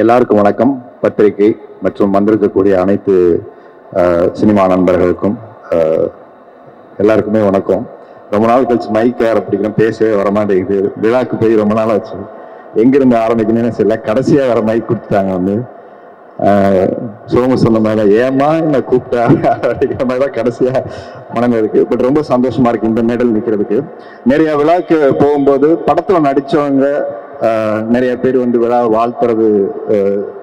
எல்லாருக்கும் வணக்கம். பத்திரிகை மற்றும் வந்திருக்கக்கூடிய அனைத்து சினிமா நண்பர்களுக்கும் எல்லாருக்குமே வணக்கம். ரொம்ப நாள் கழிச்சு மைக் யார் அப்படிங்கிற பேசவே வரமாட்டேங்குது. விழாக்கு போய் ரொம்ப நாள் ஆச்சு, எங்கிருந்து ஆரம்பிக்கணும்னு தெரியல. கடைசியாக வர மைக் கொடுத்துட்டாங்க. வந்து சோமு சொன்ன மாதிரி ஏமா என்ன கூப்பிட்டா அப்படிங்கிற மாதிரி தான் கடைசியாக மனநிலை இருக்கு. பட் ரொம்ப சந்தோஷமா இருக்கு இந்த மேடல் நிற்கிறதுக்கு. நிறைய விழாக்கு போகும்போது படத்தில் நடித்தவங்க நிறைய பேர் வந்து விழா வாழ்த்துறது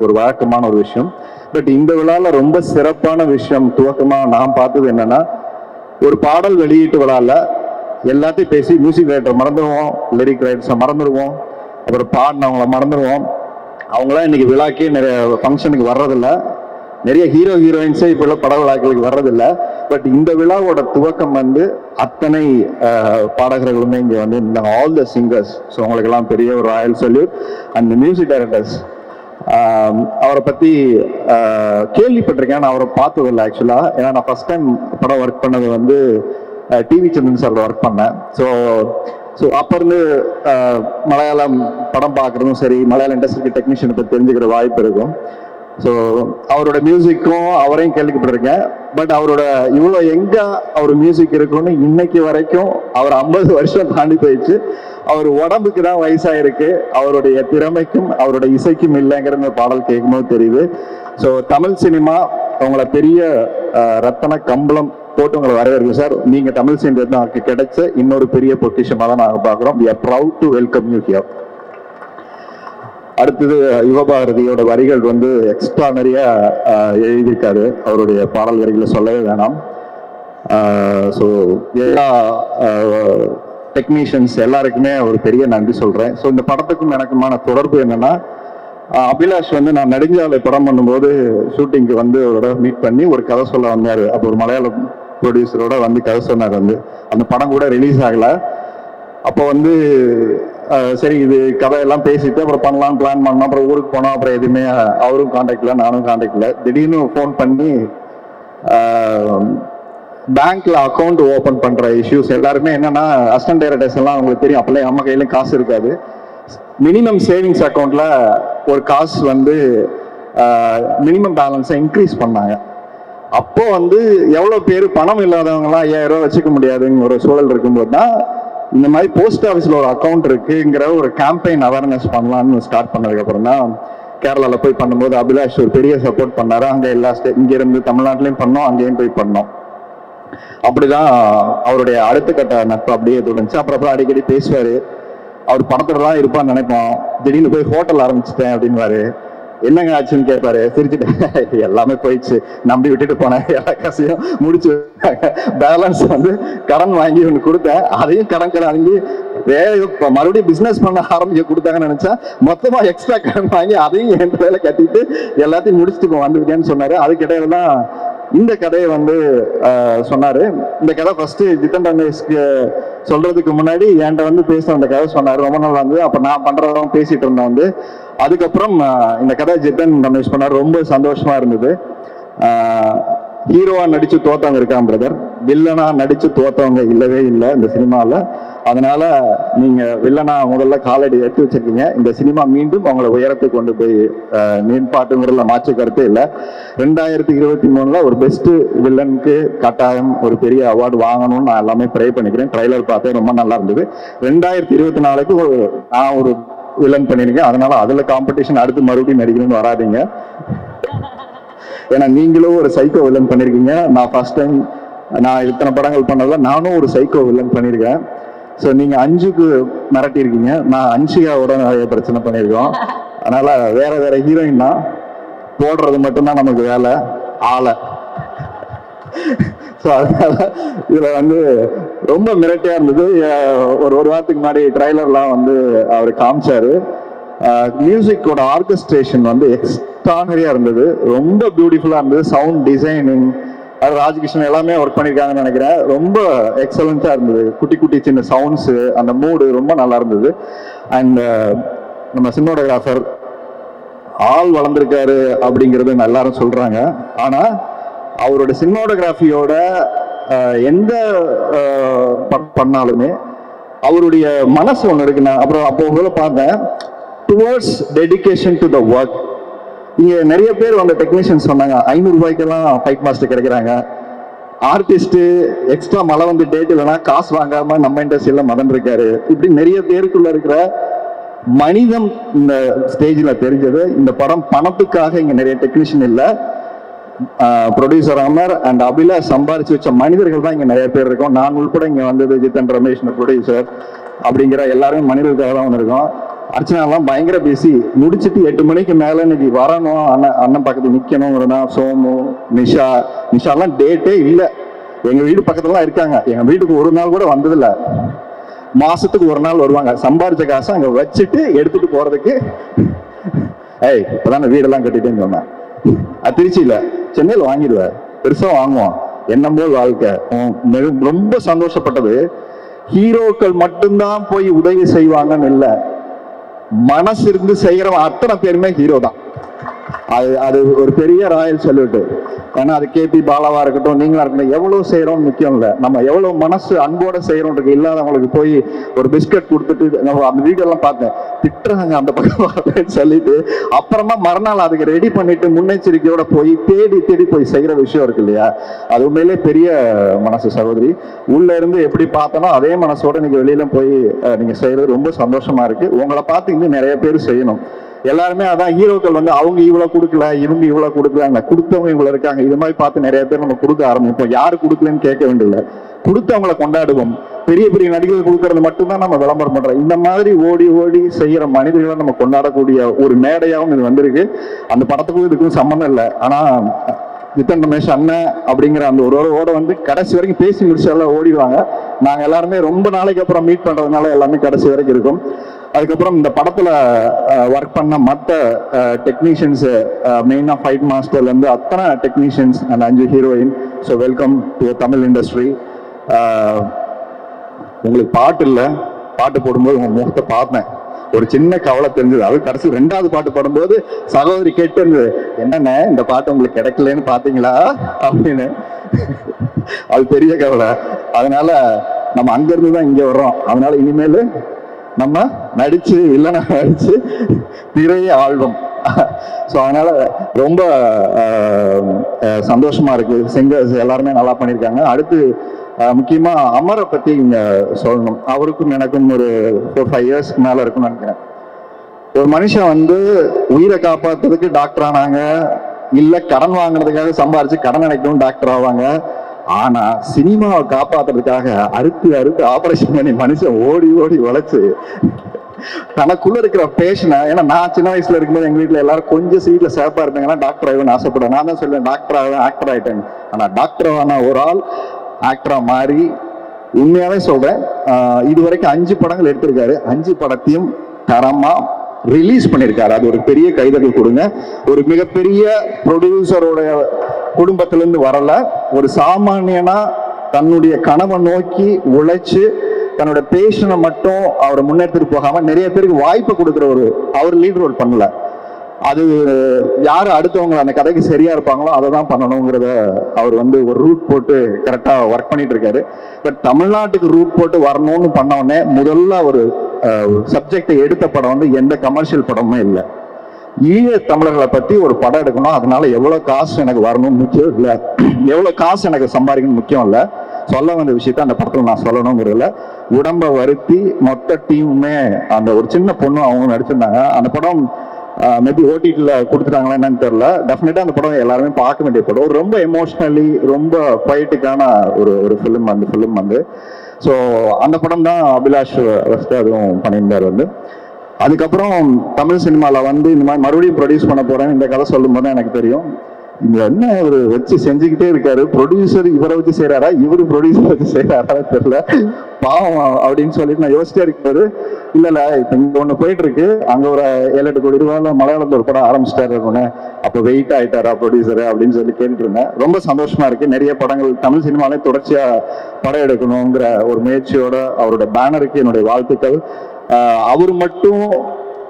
ஒரு வழக்கமான ஒரு விஷயம். பட் இந்த விழாவில் ரொம்ப சிறப்பான விஷயம் துவக்கமாக நான் பார்த்தது என்னன்னா, ஒரு பாடல் வெளியீட்டு விழாவில் எல்லாத்தையும் பேசி மியூசிக் ரைட்டர் மறந்துடுவோம், லிரிக் ரைட்டர்ஸை மறந்துடுவோம், அப்புறம் பாடினவங்கள மறந்துடுவோம். அவங்களாம் இன்னைக்கு விழாக்கே நிறைய ஃபங்க்ஷனுக்கு வர்றதில்ல. நிறைய ஹீரோயின்ஸே இப்போ பட விழாக்களுக்கு வர்றதில்லை. பட் இந்த விழாவோட துவக்கம் வந்து அத்தனை பாடகர்களுமே இங்கே வந்து ஆல் த சிங்கர்ஸ். ஸோ அவங்களுக்கெல்லாம் பெரிய ஒரு Royal salute. And music directors, அவரை பற்றி கேள்விப்பட்டிருக்கேன், நான் அவரை பார்த்ததில்லை ஆக்சுவலாக. ஏன்னா நான் ஃபர்ஸ்ட் டைம் படம் ஒர்க் பண்ணது வந்து டிவி சந்திரன் சார் ஒர்க் பண்ணேன். ஸோ அப்போ இருந்து மலையாளம் படம் பார்க்குறதும் சரி, மலையாள இண்டஸ்ட்ரிக்கு டெக்னீஷியனை பற்றி தெரிஞ்சுக்கிற வாய்ப்பு இருக்கும். ஸோ அவரோட மியூசிக்கும் அவரையும் கேள்விப்பட்டிருக்கேன். பட் அவரோட இவ்வளோ எங்கே அவர் மியூசிக் இருக்குன்னு இன்னைக்கு வரைக்கும் அவர் 50 வருஷம் தாண்டி போயிடுச்சு. அவர் உடம்புக்கு தான் வயசாயிருக்கு, அவருடைய திறமைக்கும் அவரோட இசைக்கும் இல்லைங்கிற இந்த பாடல் கேட்கும்போது தெரியுது. ஸோ தமிழ் சினிமா உங்களை பெரிய ரத்தன கம்பளம் போட்டு உங்களை வரவேற்கு சார். நீங்கள் தமிழ் சினிமாவுக்கு கிடைச்ச இன்னொரு பெரிய பொக்கிஷமாக தான் நாங்கள் பார்க்குறோம். we are proud to welcome you here. அடுத்தது யுவபாரதியோட வரிகள் வந்து எக்ஸ்ட்ரானரியா எழுதியிருக்காரு. அவருடைய பாடல் வரிகளை சொல்லவே வேணாம். ஸோ எல்லா டெக்னீஷியன்ஸ் எல்லாருக்குமே ஒரு பெரிய நன்றி சொல்கிறேன். ஸோ இந்த படத்துக்கும் எனக்குமான தொடர்பு என்னன்னா, அபிலாஷ் வந்து நான் நெடுஞ்சாலை படம் பண்ணும்போது ஷூட்டிங்க்கு வந்து அவரோட மீட் பண்ணி ஒரு கதை சொல்ல வந்தார். அப்போ ஒரு மலையாள ப்ரொடியூசரோட வந்து கதை சொன்னார். வந்து அந்த படம் கூட ரிலீஸ் ஆகலை. அப்போ வந்து சரி இது கதையெல்லாம் பேசிட்டு அப்புறம் பண்ணலாம் பிளான் பண்ணோம். அப்புறம் ஊருக்கு போனோம். அப்புறம் எதுவுமே அவரும் காண்டாக்ட் இல்லை, நானும் காண்டாக்ட் இல்லை. திடீர்னு ஃபோன் பண்ணி பேங்க்ல அக்கௌண்ட் ஓப்பன் பண்ற இஷ்யூஸ் எல்லாருமே என்னன்னா, அசிஸ்டன்ட் டைரக்டர்ஸ் எல்லாம் அவங்களுக்கு தெரியும், அப்பெல்லாம் நம்ம கையில காசு இருக்காது. மினிமம் சேவிங்ஸ் அக்கௌண்ட்ல ஒரு காசு வந்து மினிமம் பேலன்ஸை இன்க்ரீஸ் பண்ணாங்க. அப்போ வந்து எவ்வளோ பேர் பணம் இல்லாதவங்கலாம் 5000 ரூபா வச்சுக்க முடியாதுங்கிற ஒரு சூழல் இருக்கும்போது தான் இந்த மாதிரி போஸ்ட் ஆஃபீஸில் ஒரு அக்கௌண்ட் இருக்குங்கிற ஒரு கேம்பெயின் அவேர்னஸ் பண்ணலான்னு ஸ்டார்ட் பண்ணதுக்கப்புறம் தான் கேரளாவில் போய் பண்ணும்போது அபிலாஷ் ஒரு பெரிய சப்போர்ட் பண்ணாரு. அங்கே எல்லா இங்கேருந்து தமிழ்நாட்டிலையும் பண்ணோம், அங்கேயும் போய் பண்ணோம். அப்படிதான் அவருடைய அடுத்த கட்ட நட்பு அப்படியே தொடர்ந்துச்சு. அப்புறம் அடிக்கடி பேசுவார். அவர் படத்துல தான் இருப்பான்னு நினைப்போம். திடீர்னு போய் ஹோட்டல் ஆரம்பிச்சுட்டேன் அப்படின்வாரு. என்னங்க ஆச்சுன்னு கேட்பாரு. சிரிச்சுட்டு எல்லாமே போயிடுச்சு, நம்பி விட்டுட்டு போனேன், எல்லா காசையும் முடிச்சு பேலன்ஸ் வந்து கடன் வாங்கி ஒன்று கொடுத்தேன், அதையும் கடன் வாங்கி மறுபடியும் பிசினஸ் பண்ண ஆரம்பிக்க கொடுத்தாங்கன்னு நினைச்சா மொத்தமா எக்ஸ்ட்ரா கடன் வாங்கி அதையும் என் வேலை கட்டிட்டு எல்லாத்தையும் முடிச்சுட்டு வந்துருக்கேன்னு சொன்னாரு. அதுக்கிடையில தான் இந்த கதையை வந்து சொன்னாரு. இந்த கதை ஃபர்ஸ்ட் ஜித்தன் ரமேஷ்க்கு சொல்றதுக்கு முன்னாடி என்கிட்ட வந்து பேச அந்த கதை சொன்னாரு. ரொம்ப நாள் வந்து அப்ப நான் பண்றதும் பேசிட்டு இருந்தேன் வந்து. அதுக்கப்புறம் இந்த கதை ஜித்தன் ரமேஷ் பண்ணாரு. ரொம்ப சந்தோஷமா இருந்தது. ஹீரோவா நடிச்சு தோத்தவங்க இருக்காங்க பிரதர், வில்லனா நடிச்சு தோத்தவங்க இல்லவே இல்லை இந்த சினிமாவில். அதனால நீங்க வில்லனா முதல்ல காலடி எடுத்து வச்சிருக்கீங்க. இந்த சினிமா மீண்டும் அவங்களை உயரத்துக்கு கொண்டு போய் மேம்பாட்டுங்கிறதுல மாற்று கருத்தே இல்லை. 2023 ஒரு பெஸ்ட் வில்லனுக்கு கட்டாயம் ஒரு பெரிய அவார்டு வாங்கணும்னு நான் எல்லாமே ப்ரே பண்ணிக்கிறேன். ட்ரைலர் பார்த்தேன், ரொம்ப நல்லா இருந்தது. 2024 நான் ஒரு வில்லன் பண்ணியிருக்கேன். அதனால அதுல காம்படிஷன் அடுத்து மறுபடியும் நடிக்கணும்னு வராதிங்க. ஏன்னா நீங்களும் ஒரு சைக்கோ வில்லன் பண்ணியிருக்கீங்க. நான் ஃபர்ஸ்ட் டைம் நான் இத்தனை படங்கள் பண்ணதில்ல, நானும் ஒரு சைக்கோ வில்லன் பண்ணியிருக்கேன். ஸோ நீங்க 5க்கு மிரட்டியிருக்கீங்க, நான் அன்ஷிகாவோட நிறைய பிரச்சனை பண்ணியிருக்கோம். அதனால வேற வேற ஹீரோயின் தான் போடுறது மட்டும்தான் நமக்கு வேலை, ஆளை. ஸோ அதனால இதுல வந்து ரொம்ப மிரட்டியா இருந்தது. ஒரு வாரத்துக்கு முன்னாடி ட்ரைலர்லாம் வந்து அவர் காமிச்சாரு. மியூசிக்கோட ஆர்கெஸ்ட்ரேஷன் வந்து எக்ஸ்ட்ரானரியா இருந்தது, ரொம்ப பியூட்டிஃபுல்லா இருந்தது. சவுண்ட் டிசைனிங் அது ராஜகிருஷ்ணன் எல்லாமே ஒர்க் பண்ணியிருக்காங்கன்னு நினைக்கிறேன். ரொம்ப எக்ஸலண்டா இருந்தது. குட்டி குட்டி சின்ன சவுண்ட்ஸு, அந்த மூடு ரொம்ப நல்லா இருந்தது. அண்ட் நம்ம சினிமாட்டோகிராஃபர் ஆள் வளர்ந்துருக்காரு அப்படிங்கிறது எல்லாரும் சொல்றாங்க. ஆனா அவரோட சினிமாட்டோகிராஃபியோட எந்த பண்ணாலுமே அவருடைய மனசு ஒன்று இருக்கு. நான் அப்புறம் அப்போ பார்த்தேன், towards dedication to the work. இங்கே நிறைய பேர் அந்த டெக்னீஷியன் சொன்னாங்க 500 ரூபாய்க்கெல்லாம் ஃபைட் மாஸ்டர் கிடைக்கிறாங்க. ஆர்டிஸ்ட்டு எக்ஸ்ட்ரா மழை வந்து டேட் இல்லைன்னா காசு வாங்காம நம்ம இண்டஸ்ட்ரியில் மதன் இருக்காரு. இப்படி நிறைய பேருக்குள்ள இருக்கிற மனிதம் இந்த ஸ்டேஜில் தெரிஞ்சது. இந்த படம் பணத்துக்காக இங்கே நிறைய டெக்னீஷியன் இல்லை, ப்ரொடியூசர் அமர் அண்ட் அபிலாஷ் சம்பாரிச்சு வச்ச மனிதர்கள் தான் இங்கே நிறைய பேர் இருக்கோம். நான் உள்பட இங்கே வந்தது ஜித்தன் ரமேஷ் ப்ரொடியூசர் அப்படிங்கிற எல்லாருமே மனிதர்களுக்காக தான் வந்திருக்கோம். அர்ச்சனாலாம் பயங்கர பிஸி, முடிச்சுட்டு 8 மணிக்கு மேலே இன்னைக்கு வரணும், அண்ணன் பக்கத்தில் நிற்கணுங்கிறதா. சோமு, நிஷாலாம் டேட்டே இல்லை. எங்கள் வீடு பக்கத்துலலாம் இருக்காங்க, எங்கள் வீட்டுக்கு ஒரு நாள் கூட வந்ததில்லை. மாசத்துக்கு ஒரு நாள் வருவாங்க, சம்பாரிச்ச காசை அங்கே வச்சுட்டு எடுத்துட்டு போறதுக்கு. இப்போதான் வீடெல்லாம் கட்டிட்டேன்னு சொன்னேன். அது திருச்சியில், சென்னையில் வாங்கிடுவேன், பெருசாக வாங்குவோம். என்ன போல் வாழ்க்கை. ரொம்ப சந்தோஷப்பட்டது, ஹீரோக்கள் மட்டும்தான் போய் உதவி செய்வாங்கன்னு இல்லை, மனசு இருந்து செய்யறவன் அத்தனை பேருமே ஹீரோ தான். அது ஒரு பெரிய ராயல் சல்யூட். ஏன்னா அது கேபி பாலாவா இருக்கட்டும், நீங்களா இருக்கட்டும், எவ்வளவு செய்யறோம்னு முக்கியம் இல்லை, நம்ம எவ்வளவு மனசு அன்போட செய்யறோம்ன்றது. இல்லாதவங்களுக்கு போய் ஒரு பிஸ்கட் கொடுத்துட்டு, நம்ம அந்த வீடியோ எல்லாம் பார்த்தேன், திட்டுறாங்க அந்த பக்கம் சொல்லிட்டு, அப்புறமா மறுநாள் அதுக்கு ரெடி பண்ணிட்டு முன்னெச்சரிக்கையோட போய் தேடி போய் செய்யற விஷயம் இருக்கு இல்லையா, அது உண்மையிலே பெரிய மனசு சகோதரி. உள்ள இருந்து எப்படி பார்த்தனோ அதே மனசோட நீங்க வெளியில போய் நீங்க செய்யறது ரொம்ப சந்தோஷமா இருக்கு. உங்களை பார்த்து இன்னும் நிறைய பேர் செய்யணும். எல்லாருமே அதான் ஹீரோக்கள் வந்து அவங்க இவ்வளவு கொடுக்கல, இவங்க இவ்வளவு கொடுக்கல, கொடுத்தவங்க இவ்வளவு இருக்காங்க, இது மாதிரி பார்த்து நிறைய பேர் நம்ம கொடுக்க ஆரம்பிப்போம். யாரு கொடுக்கலன்னு கேட்க வேண்டியதில்லை, கொடுத்தவங்களை கொண்டாடுவோம். பெரிய பெரிய நடிகர்கள் கொடுக்கறது மட்டும்தான் நம்ம விளம்பரம் பண்றோம். இந்த மாதிரி ஓடி செய்யற மனிதர்களை நம்ம கொண்டாடக்கூடிய ஒரு மேடையாகவும் இது வந்திருக்கு. அந்த படத்துக்கும் இதுக்கும் சம்மந்தம் இல்லை. ஆனா ஜித்தன் ரமேஷ் அண்ணன் அப்படிங்கிற அந்த ஒரு ஓட வந்து கடைசி வரைக்கும் பேசி முடிச்செல்லாம் ஓடிடுவாங்க. நாங்கள் எல்லாருமே ரொம்ப நாளைக்கு அப்புறம் மீட் பண்றதுனால எல்லாமே கடைசி வரைக்கும் இருக்கும். அதுக்கப்புறம் இந்த படத்துல ஒர்க் பண்ண மற்ற டெக்னீஷியன்ஸ், மெயினா ஃபைட் மாஸ்டர்ல இருந்து அத்தனை technicians and 5 heroine. So welcome to Tamil industry. உங்களுக்கு பாட்டு இல்லை, பாட்டு போடும்போது உங்க முகத்தை பார்த்தேன், ஒரு சின்ன கவலை தெரிஞ்சது. அது கடைசி 2வது பாட்டு பாடும்போது சகோதரி கேட்டு இருந்தது, என்னென்ன இந்த பாட்டு உங்களுக்கு கிடைக்கலன்னு பாத்தீங்களா அப்படின்னு. அது பெரிய கவலை. அதனால நம்ம அங்கிருந்து தான் இங்க வர்றோம். அதனால இனிமேல் நம்ம நடிச்சு இல்லைன்னா நடிச்சு திரைய ஆழ்வோம். ஸோ அதனால ரொம்ப சந்தோஷமா இருக்கு. சிங்கர்ஸ் எல்லாருமே நல்லா பண்ணியிருக்காங்க. அடுத்து முக்கியமா அமரை பத்தி இங்க சொல்லணும். அவருக்கும் எனக்கும் ஒரு 4-5 இயர்ஸ்க்கு மேல இருக்கும்னு நினைக்கிறேன். ஒரு மனுஷன் வந்து உயிரை காப்பாத்துறதுக்கு டாக்டர் ஆனாங்க, இல்ல கடன் வாங்குறதுக்காக சம்பாரிச்சு கடன் அடைக்கணும் டாக்டர் ஆவாங்க. ஆனா சினிமாவை காப்பாத்துறதுக்காக அறுத்து ஆபரேஷன் பண்ணி மனுஷன் ஓடி உழைச்சு தனக்குள்ள இருக்கிற பேஷனை. ஏன்னா நான் சின்ன வயசுல இருக்கும்போது எங்க வீட்டுல எல்லாரும் கொஞ்சம் சீட்ல சேப்பா இருந்தாங்கன்னா டாக்டர் ஆகணும்னு ஆசைப்படுறேன். நான் தான் சொல்லுவேன் டாக்டர் ஆவேன், ஆக்டர் ஆயிட்டேன். ஆனா டாக்டர் ஆன ஒரு ஆள் ஆக்டரா மாறி, உண்மையாவே சொல்றேன், இது வரைக்கும் 5 படங்கள் எடுத்திருக்காரு. 5 படத்தையும் தரமா ரிலீஸ் பண்ணியிருக்காரு. அது ஒரு பெரிய கைதட்டல் கொடுங்க. ஒரு மிகப்பெரிய ப்ரொடியூசரோட குடும்பத்திலிருந்து வரல, ஒரு சாமானியனா தன்னுடைய கனவை நோக்கி உழைச்சு தன்னோட பேஷனை மட்டும் அவரை முன்னெடுத்துட்டு போகாம நிறைய பேருக்கு வாய்ப்பு கொடுக்குற அவர் லீட் ரோல் பண்ணல. அது யாரு அடுத்தவங்க அந்த கதைக்கு சரியா இருப்பாங்களோ அதை தான் பண்ணணுங்கிறத அவர் வந்து ஒரு ரூட் போட்டு கரெக்டா ஒர்க் பண்ணிட்டு இருக்காரு. பட் தமிழ்நாட்டுக்கு ரூட் போட்டு வரணும்னு பண்ண உடனே முதல்ல ஒரு சப்ஜெக்டை எடுத்த படம் வந்து எந்த கமர்ஷியல் படமுமே இல்லை. ஈழ தமிழர்களை பத்தி ஒரு படம் எடுக்கணும், அதனால எவ்வளவு காசு எனக்கு வரணும்னு முக்கியம் இல்லை, எவ்வளவு காசு எனக்கு சம்பாதிக்கணும் முக்கியம் இல்லை, சொல்ல வந்த விஷயத்த அந்த படத்துல நான் சொல்லணுங்கிறதுல உடம்ப வருத்தி மொத்த டீமுமே, அந்த ஒரு சின்ன பொண்ணு அவங்க நடிச்சிருந்தாங்க. அந்த படம் மேபி ஓடிடியில் கொடுத்துட்டாங்களா என்னன்னு தெரியல. டெஃபினட்டா அந்த படம் எல்லாருமே பார்க்க வேண்டிய படம். ரொம்ப எமோஷ்னலி ரொம்ப பொயட்டிக்கான ஒரு ஃபிலிம். அந்த ஃபிலிம் வந்து ஸோ அந்த படம் தான் அபிலாஷ் அதுவும் பண்ணியிருந்தார் வந்து. அதுக்கப்புறம் தமிழ் சினிமாவில் வந்து இந்த மாதிரி மறுபடியும் ப்ரொடியூஸ் பண்ண போறேன் இந்த கதை சொல்லும் போது எனக்கு தெரியும் இங்க என்ன இவர் வச்சு செஞ்சுக்கிட்டே இருக்காரு. ப்ரொடியூசர் இவரை வச்சு செய்யறாரா, இவரு ப்ரொடியூசர் வச்சு செய்யறாரா தெரியல, பாவம் அப்படின்னு சொல்லிட்டு நான் யோசிச்சே இருக்காரு. இல்ல இப்ப இங்க ஒண்ணு போயிட்டு இருக்கு, அங்க ஒரு 7-8 கோடி ரூபாய் மலையாளத்துல ஒரு படம் ஆரம்பிச்சிட்டாரு ஒண்ணு, அப்ப வெயிட் ஆயிட்டாரா ப்ரொடியூசர் அப்படின்னு சொல்லி கேட்டுட்டு இருந்தேன். ரொம்ப சந்தோஷமா இருக்கு. நிறைய படங்கள் தமிழ் சினிமாலே தொடர்ச்சியா படம் எடுக்கணுங்கிற ஒரு முயற்சியோட அவரோட பேனருக்கு என்னுடைய வாழ்த்துக்கள். அவர் மட்டும்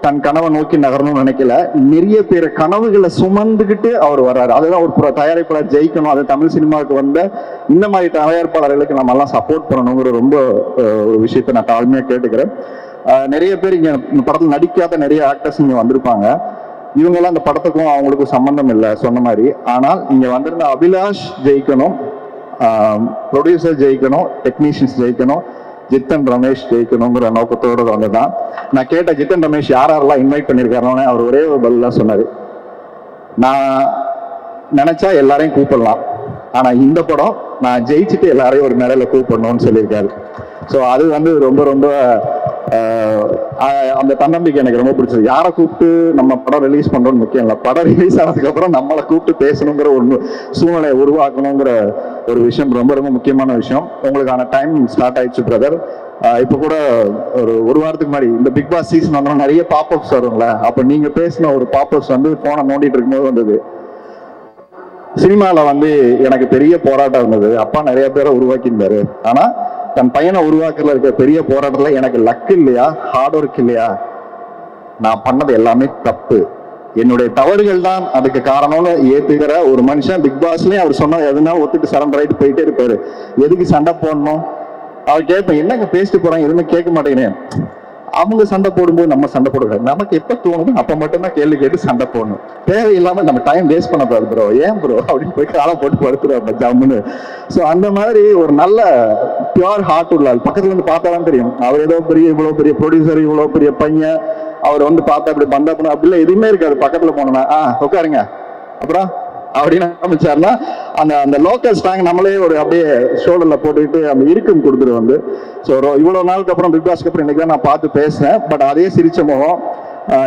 தன் கனவை நோக்கி நகரணும்னு நினைக்கல, நிறைய பேர் கனவுகளை சுமந்துக்கிட்டு அவர் வர்றாரு. அதுதான் ஒரு தயாரிப்பாளர் ஜெயிக்கணும். அது தமிழ் சினிமாவுக்கு வந்த இந்த மாதிரி தயாரிப்பாளர்களுக்கு நம்ம எல்லாம் சப்போர்ட் பண்ணணுங்கிற ரொம்ப ஒரு விஷயத்த நான் தாழ்மையா கேட்டுக்கிறேன். நிறைய பேர் இங்க இந்த படத்தில் நடிக்காத நிறைய ஆக்டர்ஸ் இங்க வந்திருப்பாங்க. இவங்கெல்லாம் அந்த படத்துக்கும் அவங்களுக்கும் சம்பந்தம் இல்லை சொன்ன மாதிரி. ஆனால் இங்க வந்திருந்த அபிலாஷ் ஜெயிக்கணும், ப்ரொடியூசர் ஜெயிக்கணும், டெக்னீஷியன்ஸ் ஜெயிக்கணும், ஜித்தன் ரமேஷ் ஜெயிக்கணுங்கிற நோக்கத்தோடு வந்துதான். நான் கேட்ட ஜித்தன் ரமேஷ் யாரெல்லாம் இன்வைட் பண்ணியிருக்காருன்னு அவர் ஒரே ஒரு பதிலாக சொன்னார், நான் நினைச்சா எல்லாரையும் கூப்பிடலாம், ஆனா இந்த படம் நான் ஜெயிச்சுட்டு எல்லாரையும் ஒரு மேடையில கூப்பிடணும்னு சொல்லியிருக்காரு. ஸோ அது வந்து ரொம்ப ரொம்ப அந்த தன்னம்பிக்கை எனக்கு ரொம்ப பிடிச்சது. யாரை கூப்பிட்டு நம்ம படம் ரிலீஸ் பண்றோம்னு முக்கியம் இல்லை, படம் ரிலீஸ் ஆனதுக்கு அப்புறம் நம்மளை கூப்பிட்டு பேசணுங்கிற ஒரு சூழ்நிலையை உருவாக்கணுங்கிற ஒரு விஷயம் ரொம்ப ரொம்ப முக்கியமான விஷயம். உங்களுக்கான டைம் ஸ்டார்ட் ஆயிடுச்சு பிரதர். இப்போ கூட ஒரு வாரத்துக்கு முன்னாடி இந்த பிக் பாஸ் சீசன் வந்தோம், நிறைய பாப்அப்ஸ் வரும்ல, அப்போ நீங்க பேசின ஒரு பாப்அப்ஸ் வந்து போனை நோண்டிட்டு இருக்கும்போது வந்தது. சினிமாவில் வந்து எனக்கு பெரிய போராட்டம் இருந்தது, அப்பா நிறைய பேரை உருவாக்கியிருந்தாரு, ஆனா தன் பையனை உருவாக்குறதுல இருக்க பெரிய போராட்டத்துல எனக்கு லக் இல்லையா, ஹார்ட் ஒர்க் இல்லையா, நான் பண்ணது எல்லாமே தப்பு, என்னுடைய தவறுகள் தான் அதுக்கு காரணம்னு ஏத்துக்கிற ஒரு மனுஷன் பிக் பாஸ்லயும் அவர் சொன்ன எதுனா ஒத்துட்டு சரண்டர் ஆயிட்டு போயிட்டே இருப்பாரு. எதுக்கு சண்டை போடணும்? அவர் கேட்பேன், என்னங்க பேசிட்டு போறாங்க, எதுவுமே கேட்க மாட்டேங்கிறேன். அவங்க சண்டை போடும்போது நம்ம சண்டை போடக்கூடாது, நமக்கு எப்ப தோணுது அப்ப மட்டும்தான் கேள்வி கேட்டு சண்டை போடணும். தேவையில்லாம நம்ம டைம் வேஸ்ட் பண்ணக்கூடாது ப்ரோ, ஏன் ப்ரோ அப்படின்னு போய் காலை போட்டு படுத்துருவாங்க ஜம்முன்னு. ஸோ அந்த மாதிரி ஒரு நல்ல பியூர் ஹார்ட் உள்ள பக்கத்துல இருந்து பார்த்தாதான் தெரியும். அவர் ஏதோ பெரிய இவ்வளவு பெரிய ப்ரொடியூசர், இவ்வளவு பெரிய பையன், அவர் வந்து பார்த்தா அப்படி பந்தா பண்ண அப்படிலாம் எதுவுமே இருக்காது. பக்கத்துல போனோம்னா உட்காருங்க அப்புறம் அப்படின்னு ஆரம்பிச்சாருன்னா அந்த அந்த லோக்கல் ஸ்டாங் நம்மளே ஒரு அப்படியே ஷோல்டர்ல போட்டுக்கிட்டு அந்த இருக்கும் கொடுத்துரு வந்து. ஸோ இவ்வளவு நாளுக்கு அப்புறம் பிக் பாஸ்க்கு அப்புறம் இன்னைக்கு தான் நான் பார்த்து பேசினேன். பட் அதே சிரிச்ச முகம்.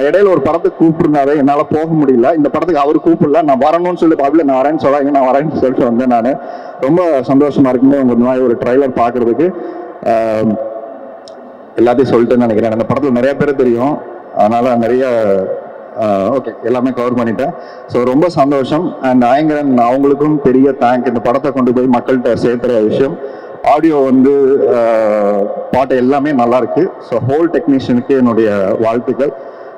இடையில ஒரு படத்துக்கு கூப்பிட்டுருந்தாரு, என்னால போக முடியல, இந்த படத்துக்கு அவர் கூப்பிடல, நான் வரணும்னு சொல்லி பாப்பில நான் வரேன்னு சொல்லாங்க, நான் வரேன்னு சொல்லிட்டு வந்தேன். நான் ரொம்ப சந்தோஷமா இருக்குமே உங்க மாதிரி ஒரு ட்ரைலர் பாக்குறதுக்கு. எல்லாத்தையும் சொல்லிட்டேன்னு நினைக்கிறேன். அந்த படத்துல நிறைய பேர் தெரியும், அதனால நிறைய ஓகே எல்லாமே கவர் பண்ணிட்டேன். ஸோ ரொம்ப சந்தோஷம். அண்ட் ஆயங்கரன் அவங்களுக்கும் பெரிய தேங்க். இந்த படத்தை கொண்டு போய் மக்கள்கிட்ட சேர்த்துற விஷயம். ஆடியோ வந்து பாட்டு எல்லாமே நல்லா இருக்கு. ஸோ ஹோல் டெக்னீஷியனுக்கு என்னுடைய வாழ்த்துக்கள்.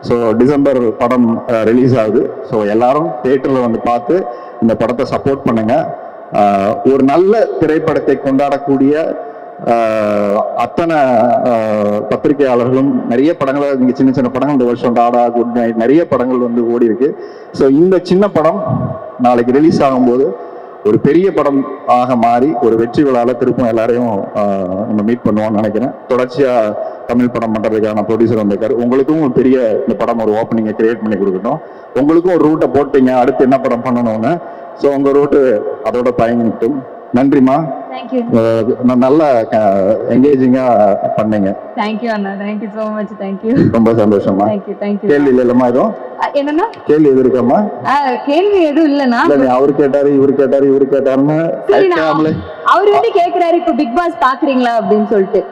ஸோ டிசம்பர் படம் ரிலீஸ் ஆகுது. ஸோ எல்லாரும் தியேட்டரில் வந்து பார்த்து இந்த படத்தை சப்போர்ட் பண்ணுங்க. ஒரு நல்ல திரைப்படத்தை கொண்டாடக்கூடிய அத்தனை பத்திரிகையாளர்களும் நிறைய படங்களை, நீங்க சின்ன சின்ன படங்கள் இந்த வருஷம் டாடா, குட் நைட், நிறைய படங்கள் வந்து ஓடி இருக்கு. ஸோ இந்த சின்ன படம் நாளைக்கு ரிலீஸ் ஆகும்போது ஒரு பெரிய படம் ஆக மாறி ஒரு வெற்றி விழால திருப்பும் எல்லாரையும் நம்ம மீட் பண்ணுவோம்னு நினைக்கிறேன். தொடர்ச்சியா தமிழ் படம் பண்றதுக்கான ப்ரொடியூசர் வந்திருக்காரு. உங்களுக்கும் ஒரு பெரிய இந்த படம் ஒரு ஓப்பனிங்கை கிரியேட் பண்ணி கொடுக்கட்டும். உங்களுக்கும் ஒரு ரூட்டை போட்டீங்க, அடுத்து என்ன படம் பண்ணணும்னு. ஸோ உங்க ரூட்டு அதோட பயணிட்டும். நன்றிமா, நல்ல என்கேஜிங்கா பண்ணீங்க. தேங்க்யூ அண்ணா, தேங்க்யூ சோ மச். தேங்க்யூ, ரொம்ப சந்தோஷமா. கேள்வி இல்லம்மா? எதுவும் என்னன்னா கேள்வி எது இருக்காமா? கேள்வி எதுவும் இல்லனா, அவரு கேட்டாரு இவரு கேட்டாரு இவரு கேட்டாருன்னு அவரு வந்து கேக்குறாரு, இப்ப பிக் பாஸ் பாக்குறீங்களா அப்படின்னு சொல்லிட்டு.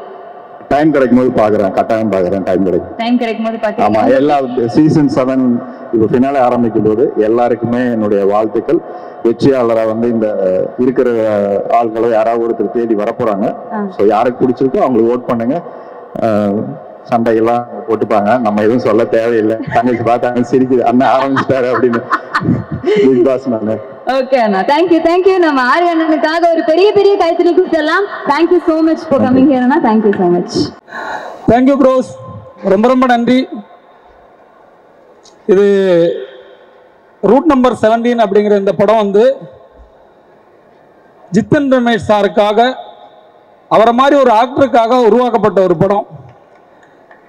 டைம் கிடைக்கும் போது பாக்குறேன், கட்டாயம் பாக்குறேன். டைம் கிடைக்கும் போது பாக்குறேன். ஆமா, எல்லா சீசன் 7 இப்போ ஃபினாலே ஆரம்பிக்கும் போது எல்லாருக்குமே என்னுடைய வாழ்த்துக்கள். வெற்றியாளராக வந்து இந்த இருக்கிற ஆள்களோ யாராவது ஒருத்தர் தேடி வரப்போறாங்க. ஸோ யாருக்கு பிடிச்சிருக்கோ அவங்களுக்கு ஓட் பண்ணுங்க. சண்டையெல்லாம் போட்டுப்பாங்க, நம்ம எதுவும் சொல்ல தேவையில்லை. தங்கச்சி பார்த்தாங்க சிரிக்குது, அண்ணன் ஆரம்பிச்சிட்டாரு அப்படின்னு. பிக் பாஸ் நாங்க ஓகே அண்ணா, தேங்க்யூ. நம்ம ஆரி அண்ணனுக்காக ஒரு பெரிய பெரிய கைத்தறி கொடுத்துடலாம். Thank you so much for coming here அண்ணா. Thank you so much. Thank you bros, ரொம்ப ரொம்ப நன்றி. இது ரூட் நம்பர் 17 அப்படிங்கிற இந்த படம் வந்து ஜித்தன் ரமேஷ் சாருக்காக, அவரை மாதிரி ஒரு ஆக்டருக்காக உருவாக்கப்பட்ட ஒரு படம்.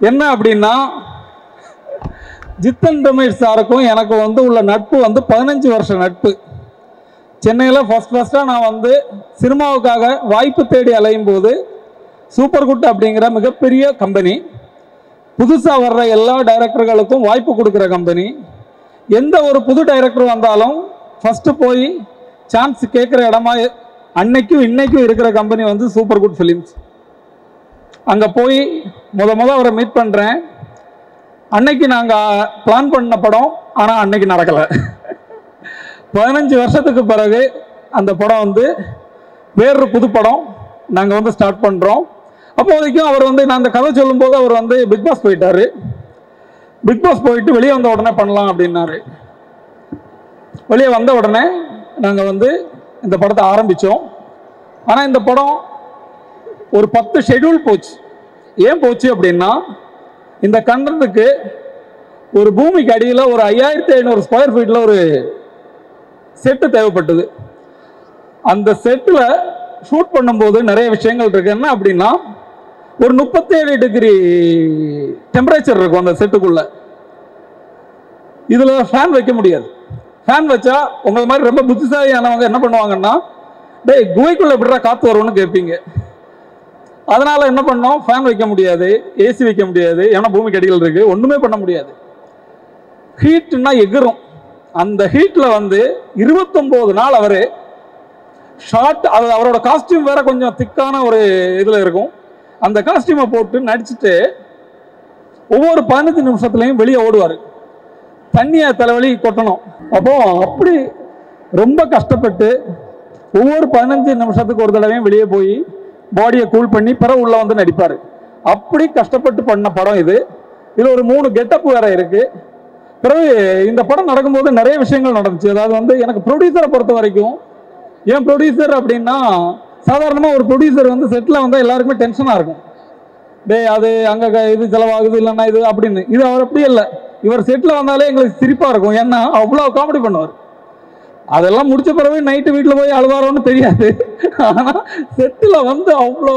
என்ன அப்படின்னா, ஜித்தன் ரமேஷ் சாருக்கும் எனக்கு வந்து உள்ள நட்பு வந்து 15 வருஷ நட்பு. சென்னையில் ஃபஸ்ட்டாக நான் வந்து சினிமாவுக்காக வாய்ப்பு தேடி அலையும் போது சூப்பர் குட் அப்படிங்கிற மிகப்பெரிய கம்பெனி, புதுசாக வர்ற எல்லா டைரக்டர்களுக்கும் வாய்ப்பு கொடுக்குற கம்பெனி. எந்த ஒரு புது டைரக்டர் வந்தாலும் ஃபஸ்ட்டு போய் சான்ஸ் கேட்குற இடமா அன்னைக்கும் இன்னைக்கும் இருக்கிற கம்பெனி வந்து சூப்பர் குட் ஃபிலிம்ஸ். அங்கே போய் முத அவரை மீட் பண்ணுறேன். அன்னைக்கு நாங்கள் பிளான் பண்ண படம், ஆனால் அன்னைக்கு நடக்கலை. 15 வருஷத்துக்கு பிறகு அந்த படம் வந்து வேறு புது படம் நாங்கள் வந்து ஸ்டார்ட் பண்ணுறோம். அப்போதைக்கும் அவர் வந்து நான் அந்த கதை சொல்லும்போது அவர் வந்து பிக் பாஸ் போயிட்டாரு. பிக் பாஸ் போயிட்டு வெளியே வந்த உடனே பண்ணலாம் அப்படின்னாரு. வெளியே வந்த உடனே நாங்கள் வந்து இந்த படத்தை ஆரம்பித்தோம். ஆனால் இந்த படம் ஒரு 10 ஷெட்யூல் போச்சு. ஏன் போச்சு அப்படின்னா, இந்த கண்டத்துக்கு ஒரு பூமிக்கு அடியில் ஒரு 5500 ஸ்கொயர் ஃபீட்ல ஒரு செட்டு தேவைப்பட்டது. அந்த செட்டில் ஷூட் பண்ணும்போது நிறைய விஷயங்கள் இருக்கு. என்ன அப்படின்னா, ஒரு 37 டிகிரி டெம்பரேச்சர் இருக்கும் அந்த செட்டுக்குள்ள. இதுல ஃபேன் வைக்க முடியாது. ஃபேன் வச்சா உங்களை மாதிரி ரொம்ப புத்திசாலியானவங்க என்ன பண்ணுவாங்கன்னா, டேய் குகைக்குள்ள எப்படிடா காத்து வரும்னு கேட்பீங்க. அதனால என்ன பண்ணோம், ஃபேன் வைக்க முடியாது, ஏசி வைக்க முடியாது, ஏன்னா பூமிக்கு அடியில் இருக்கு, ஒண்ணுமே பண்ண முடியாது. ஹீட்னா எகிரும். அந்த ஹீட்ல வந்து 29 நாள் அவரு ஷார்ட், அது அவரோட காஸ்டியூம் வேற கொஞ்சம் திக்கான ஒரு இதுல இருக்கும். அந்த காஸ்டியூமை போட்டு நடிச்சுட்டு ஒவ்வொரு 15 நிமிஷத்துலையும் வெளியே ஓடுவார். தண்ணியை தலைவலி கொட்டணும். அப்போ அப்படி ரொம்ப கஷ்டப்பட்டு ஒவ்வொரு 15 நிமிஷத்துக்கு ஒரு தடவையும் வெளியே போய் பாடியை கூல் பண்ணி பிறகு உள்ள வந்து நடிப்பார். அப்படி கஷ்டப்பட்டு பண்ண படம் இது. இது ஒரு 3 கெட்டப் வேற இருக்கு. பிறகு இந்த படம் நடக்கும்போது நிறைய விஷயங்கள் நடந்துச்சு. அதாவது வந்து எனக்கு ப்ரொடியூசரை பொறுத்த வரைக்கும், ஏன் ப்ரொடியூசர் அப்படின்னா, சாதாரணமாக ஒரு ப்ரொடியூசர் வந்து செட்டில் வந்தால் எல்லாருக்குமே டென்ஷனாக இருக்கும். டே அது அங்கே இது செலவாகுது இல்லைன்னா இது அப்படின்னு. இது அவர் அப்படியே இல்லை. இவர் செட்டில் வந்தாலே எங்களுக்கு சிரிப்பாக இருக்கும். ஏன்னா அவ்வளோ காமெடி பண்ணுவார். அதெல்லாம் முடிச்ச பிறகு நைட்டு வீட்டில் போய் அழுவாரோன்னு தெரியாது. ஆனால் செட்டில் வந்து அவ்வளோ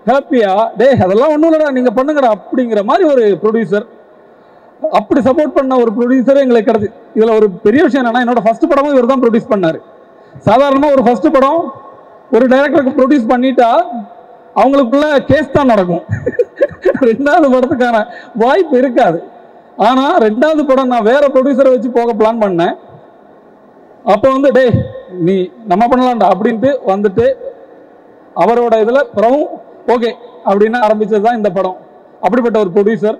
ஹாப்பியாக, டே அதெல்லாம் ஒன்றும் இல்லைடா நீங்கள் பண்ணுங்கடா அப்படிங்கிற மாதிரி ஒரு ப்ரொடியூசர். அப்படி சப்போர்ட் பண்ண ஒரு ப்ரொடியூசரே எங்களுக்கு கிடைச்சி. இதில் ஒரு பெரிய விஷயம் என்னன்னா, என்னோட ஃபர்ஸ்ட் படமும் இவர் தான் ப்ரொடியூஸ் பண்ணார். சாதாரணமாக ஒரு ஃபர்ஸ்ட் படம் ஒரு டைரக்டருக்கு ப்ரொடியூஸ் பண்ணிட்டா அவங்களுக்குள்ள கேஸ் தான் நடக்கும். 2வது படத்துக்கான வாய்ப்பு இருக்காது. ஆனால் 2வது படம் நான் வேற ப்ரொடியூசரை வச்சு போக பிளான் பண்ணேன். அப்போ வந்து டே நீ நம்ம பண்ணலாம்டா அப்படின்ட்டு வந்துட்டு அவரோட இதில் பிறவும் ஓகே அப்படின்னு ஆரம்பிச்சது தான் இந்த படம். அப்படிப்பட்ட ஒரு ப்ரொடியூசர்.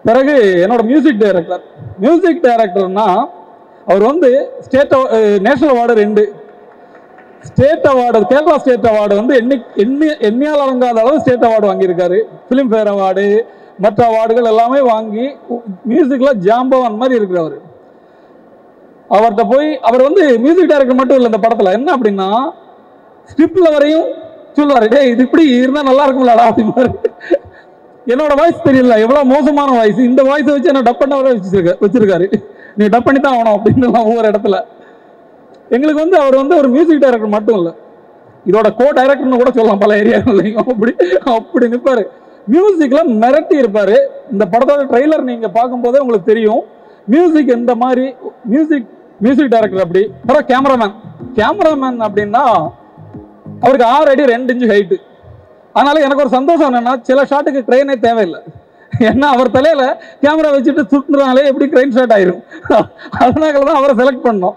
பிறகு என்னோட மியூசிக் டைரக்டர்னா அவர் வந்து national award 2 state award, Kerala state award வந்து எண்ணியால் அடங்காத அளவு ஸ்டேட் அவார்டு வாங்கியிருக்காரு. ஃபிலிம்ஃபேர் அவார்டு, மற்ற அவார்டுகள் எல்லாமே வாங்கி மியூசிக்ல ஜாம்பவான் மாதிரி இருக்கிறவர். அவர்கிட்ட போய் அவர் வந்து மியூசிக் டைரக்டர் மட்டும் இல்லை, இந்த படத்தில் என்ன அப்படின்னா ஸ்கிரிப்ட்ல வரையும் சொல்லுவாரு, டே இது இப்படி இருந்தால் நல்லா இருக்கும்லடா அப்படின்னாரு. என்னோட வாய்ஸ் தெரியல, எவ்வளோ மோசமான வாய்ஸ், இந்த வாய்ஸை வச்சு என்ன டப் பண்ண வர வச்சிருக்காரு. நீ டப் பண்ணி தான் ஆகணும் அப்படின்னு ஒவ்வொரு இடத்துல. எங்களுக்கு வந்து அவர் வந்து ஒரு மியூசிக் டைரக்டர் மட்டும் இல்லை, இதோட கோ டைரக்டர்னு கூட சொல்லலாம் பல ஏரியாவிலையும். அப்படி நிற்பாரு. மியூசிக்ல மிரட்டி இருப்பாரு. இந்த படத்தோட ட்ரெய்லர் நீங்க பார்க்கும்போதே உங்களுக்கு தெரியும் மியூசிக் எந்த மாதிரி. மியூசிக் டைரக்டர் அப்படி. அப்புறம் கேமராமேன் அப்படின்னா அவருக்கு 6 அடி 2 இன்ச்சு ஹைட்டு. அதனால எனக்கு ஒரு சந்தோஷம் என்னன்னா, சில ஷாட்டுக்கு ட்ரெயினே தேவையில்லை. ஏன்னா அவர் தலையில கேமரா வச்சுட்டு சுட்டுனாலே எப்படி ட்ரெயின் ஷாட் ஆயிரும். அதனால தான் அவரை செலக்ட் பண்ணோம்.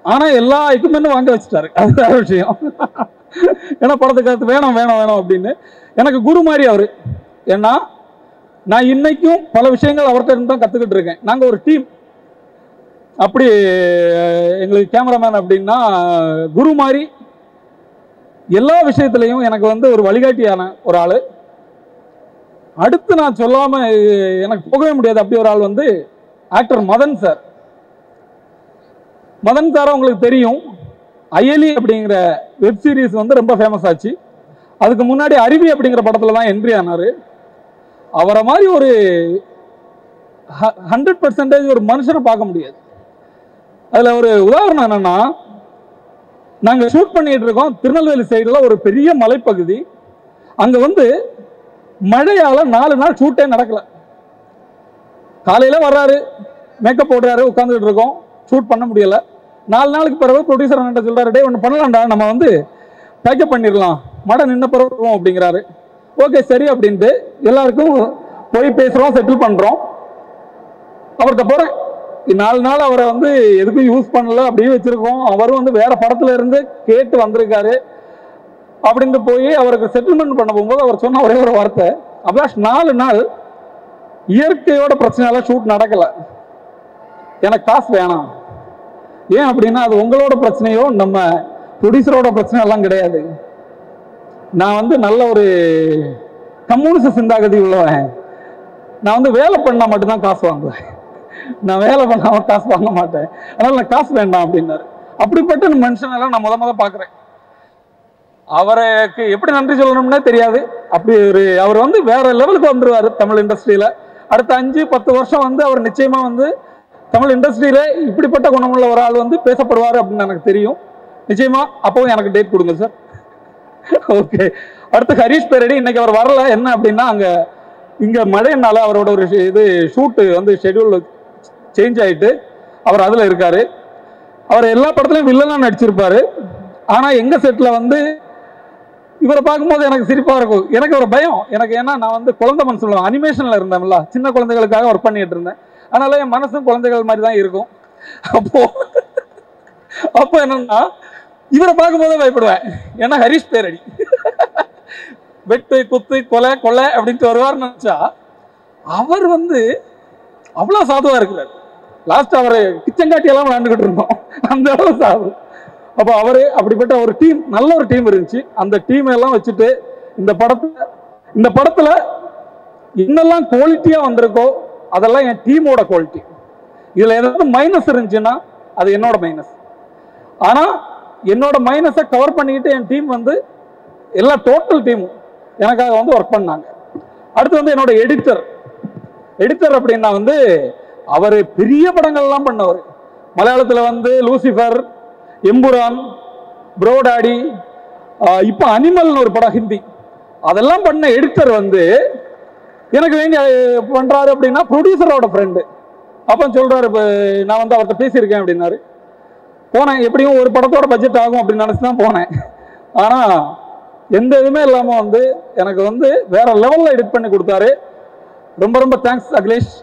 ஆனா எல்லா எக்யூப்மெண்ட்டும் வாங்க வச்சுட்டாரு. அது வேற விஷயம். ஏன்னா படத்துக்கு அது வேணும் அப்படின்னு. எனக்கு குரு மாதிரி அவரு. ஏன்னா நான் இன்னைக்கும் பல விஷயங்கள் அவர்கிட்ட இருந்து தான் கத்துக்கிட்டு இருக்கேன். நாங்க ஒரு டீம். அப்படி எங்களுக்கு கேமராமேன் அப்படின்னா குரு மாதிரி எல்லா விஷயத்திலையும் எனக்கு வந்து ஒரு வழிகாட்டியான ஒரு ஆளு. அடுத்து நான் சொல்லாம எனக்கு போகவே முடியாது அப்படி ஒரு ஆள் வந்து actor Madan sir. Madan sir உங்களுக்கு தெரியும், அயலி அப்படிங்கிற வெப் சீரிஸ் வந்து ரொம்ப ஃபேமஸ் ஆச்சு. அதுக்கு முன்னாடி அருவி அப்படிங்கிற படத்துல தான் என்ட்ரி ஆனாரு. அவரை மாதிரி ஒரு 100% ஒரு மனுஷனை பார்க்க முடியாது. அதுல ஒரு உதாரணம் என்னன்னா, நாங்க ஷூட் பண்ணிட்டு இருக்கோம் திருநெல்வேலி சைடுல ஒரு பெரிய மலைப்பகுதி. அங்க வந்து மழையால 4 நாள் ஷூட்டே நடக்கல. காலையில வர்றாரு, மேக்கப் போடுறாரு, உட்காந்துட்டு இருக்கோம், ஷூட் பண்ண முடியல. 4 நாளுக்கு பிறகு ப்ரொடியூசர் என்ன சொல்றாரு, டே ஒன்று பண்ணலாம்டா, நம்ம வந்து பேக்கப் பண்ணிடலாம், மழை நின்ன பிறகு அப்படிங்கிறாரு. ஓகே சரி அப்படின்ட்டு எல்லாருக்கும் போய் பேசுறோம், செட்டில் பண்றோம். அவர்கிட்ட போறேன். 4 நாள் அவரை வந்து எதுக்கும் யூஸ் பண்ணல, அப்படியே வச்சிருக்கோம். அவரும் வந்து வேற படத்துல இருந்து கேட்டு வந்திருக்காரு அப்படின்ட்டு போய் அவருக்கு செட்டில்மெண்ட் பண்ண போகும்போது அவர் சொன்ன ஒரே ஒரு வார்த்தை, அபிலாஷ் 4 நாள் இயற்கையோட பிரச்சனையால ஷூட் நடக்கல, எனக்கு காசு வேணாம். ஏன் அப்படின்னா அது உங்களோட பிரச்சனையோ நம்ம ப்ரொடியூசரோட பிரச்சனை எல்லாம் கிடையாது. நான் வந்து நல்ல ஒரு கம்யூனிஸ்ட் சிந்தாகதி உள்ளவன். நான் வந்து வேலை பண்ணா மட்டும்தான் காசு வாங்குவேன், நான் வேலை பண்ணாம காசு வாங்க மாட்டேன், அதனால நான் காசு வேண்டாம் அப்படின்னாரு. அப்படிப்பட்ட மனுஷனெல்லாம் நான் முத பாக்குறேன். அவருக்கு எப்படி நன்றி சொல்லணும்னே தெரியாது. அப்படி ஒரு அவர் வந்து வேற லெவலுக்கு வந்துருவார் தமிழ் இண்டஸ்ட்ரியில. அடுத்த 5-10 வருஷம் வந்து அவர் நிச்சயமா வந்து தமிழ் இண்டஸ்ட்ரியில இப்படிப்பட்ட குணமுள்ள ஒரு ஆள் வந்து பேசப்படுவார் அப்படின்னு எனக்கு தெரியும். நிச்சயமா அப்பவும் எனக்கு டேட் கொடுங்க சார். ஓகே. அடுத்து ஹரிஷ் பேரடி. இன்னைக்கு அவர் வரல. என்ன அப்படின்னா இங்க மழைனால அவரோட ஒரு இது ஷூட்டு வந்து ஷெட்யூல் சேஞ்ச் ஆயிட்டு அவர் அதுல இருக்காரு. அவர் எல்லா படத்துலயும் வில்லனா நடிச்சிருப்பாரு. ஆனா எங்க செட்ல வந்து இவரை பார்க்கும்போது எனக்கு சிரிப்பா இருக்கும். எனக்கு ஒரு பயம். எனக்கு ஏன்னா நான் வந்து குழந்தை மனசு சொல்லுவேன். அனிமேஷன்ல இருந்தேன்ல, சின்ன குழந்தைகளுக்காக ஒர்க் பண்ணிட்டு இருந்தேன். அதனால என் மனசும் குழந்தைகள் மாதிரி தான் இருக்கும். அப்போ என்னன்னா இவரை பார்க்கும்போதே பயப்படுவேன். ஏன்னா ஹரிஷ் பேரடி வெட்டு குத்து கொலை கொலை அப்படின்ட்டு வருவார்னு நினைச்சா அவர் வந்து அவ்வளவு சாதுவா இருக்கிறார். லாஸ்ட் அவர் கிச்சங்காட்டி எல்லாம் விளையாண்டுகிட்டு இருந்தோம். அந்த அளவு சாது. அப்போ அவரு அப்படிப்பட்ட ஒரு டீம், நல்ல ஒரு டீம் இருந்துச்சு. அந்த டீம் எல்லாம் வச்சுட்டு இந்த படத்துல என்னெல்லாம் குவாலிட்டியா வந்திருக்கோ அதெல்லாம் என் டீமோட குவாலிட்டி. இதுல ஏதாவது மைனஸ் இருந்துச்சுன்னா அது என்னோட மைனஸ். ஆனா என்னோட மைனஸை கவர் பண்ணிக்கிட்டு என் டீம் வந்து எல்லா டோட்டல் டீமும் எனக்காக வந்து ஒர்க் பண்ணாங்க. அடுத்து வந்து என்னோட எடிட்டர் அப்படின்னா வந்து அவர் பெரிய படங்கள்லாம் பண்ணவர். மலையாளத்தில் வந்து லூசிஃபர், எம்புரான், ப்ரோடாடி, இப்போ அனிமல்னு ஒரு படம் ஹிந்தி, அதெல்லாம் பண்ண எடிட்டர் வந்து எனக்கு வேண்டிய பண்றாரு அப்படின்னா ப்ரொடியூசரோட ஃப்ரெண்டு. அப்போ சொல்றாரு, இப்போ நான் வந்து அவர்கிட்ட பேசியிருக்கேன் அப்படின்னாரு. போனேன். எப்படியும் ஒரு படத்தோட பட்ஜெட் ஆகும் அப்படின்னு நினச்சி தான் போனேன். ஆனால் எந்த இதுவுமே இல்லாமல் வந்து எனக்கு வந்து வேற லெவலில் எடிட் பண்ணி கொடுத்தாரு. ரொம்ப ரொம்ப தேங்க்ஸ் அகிலேஷ்.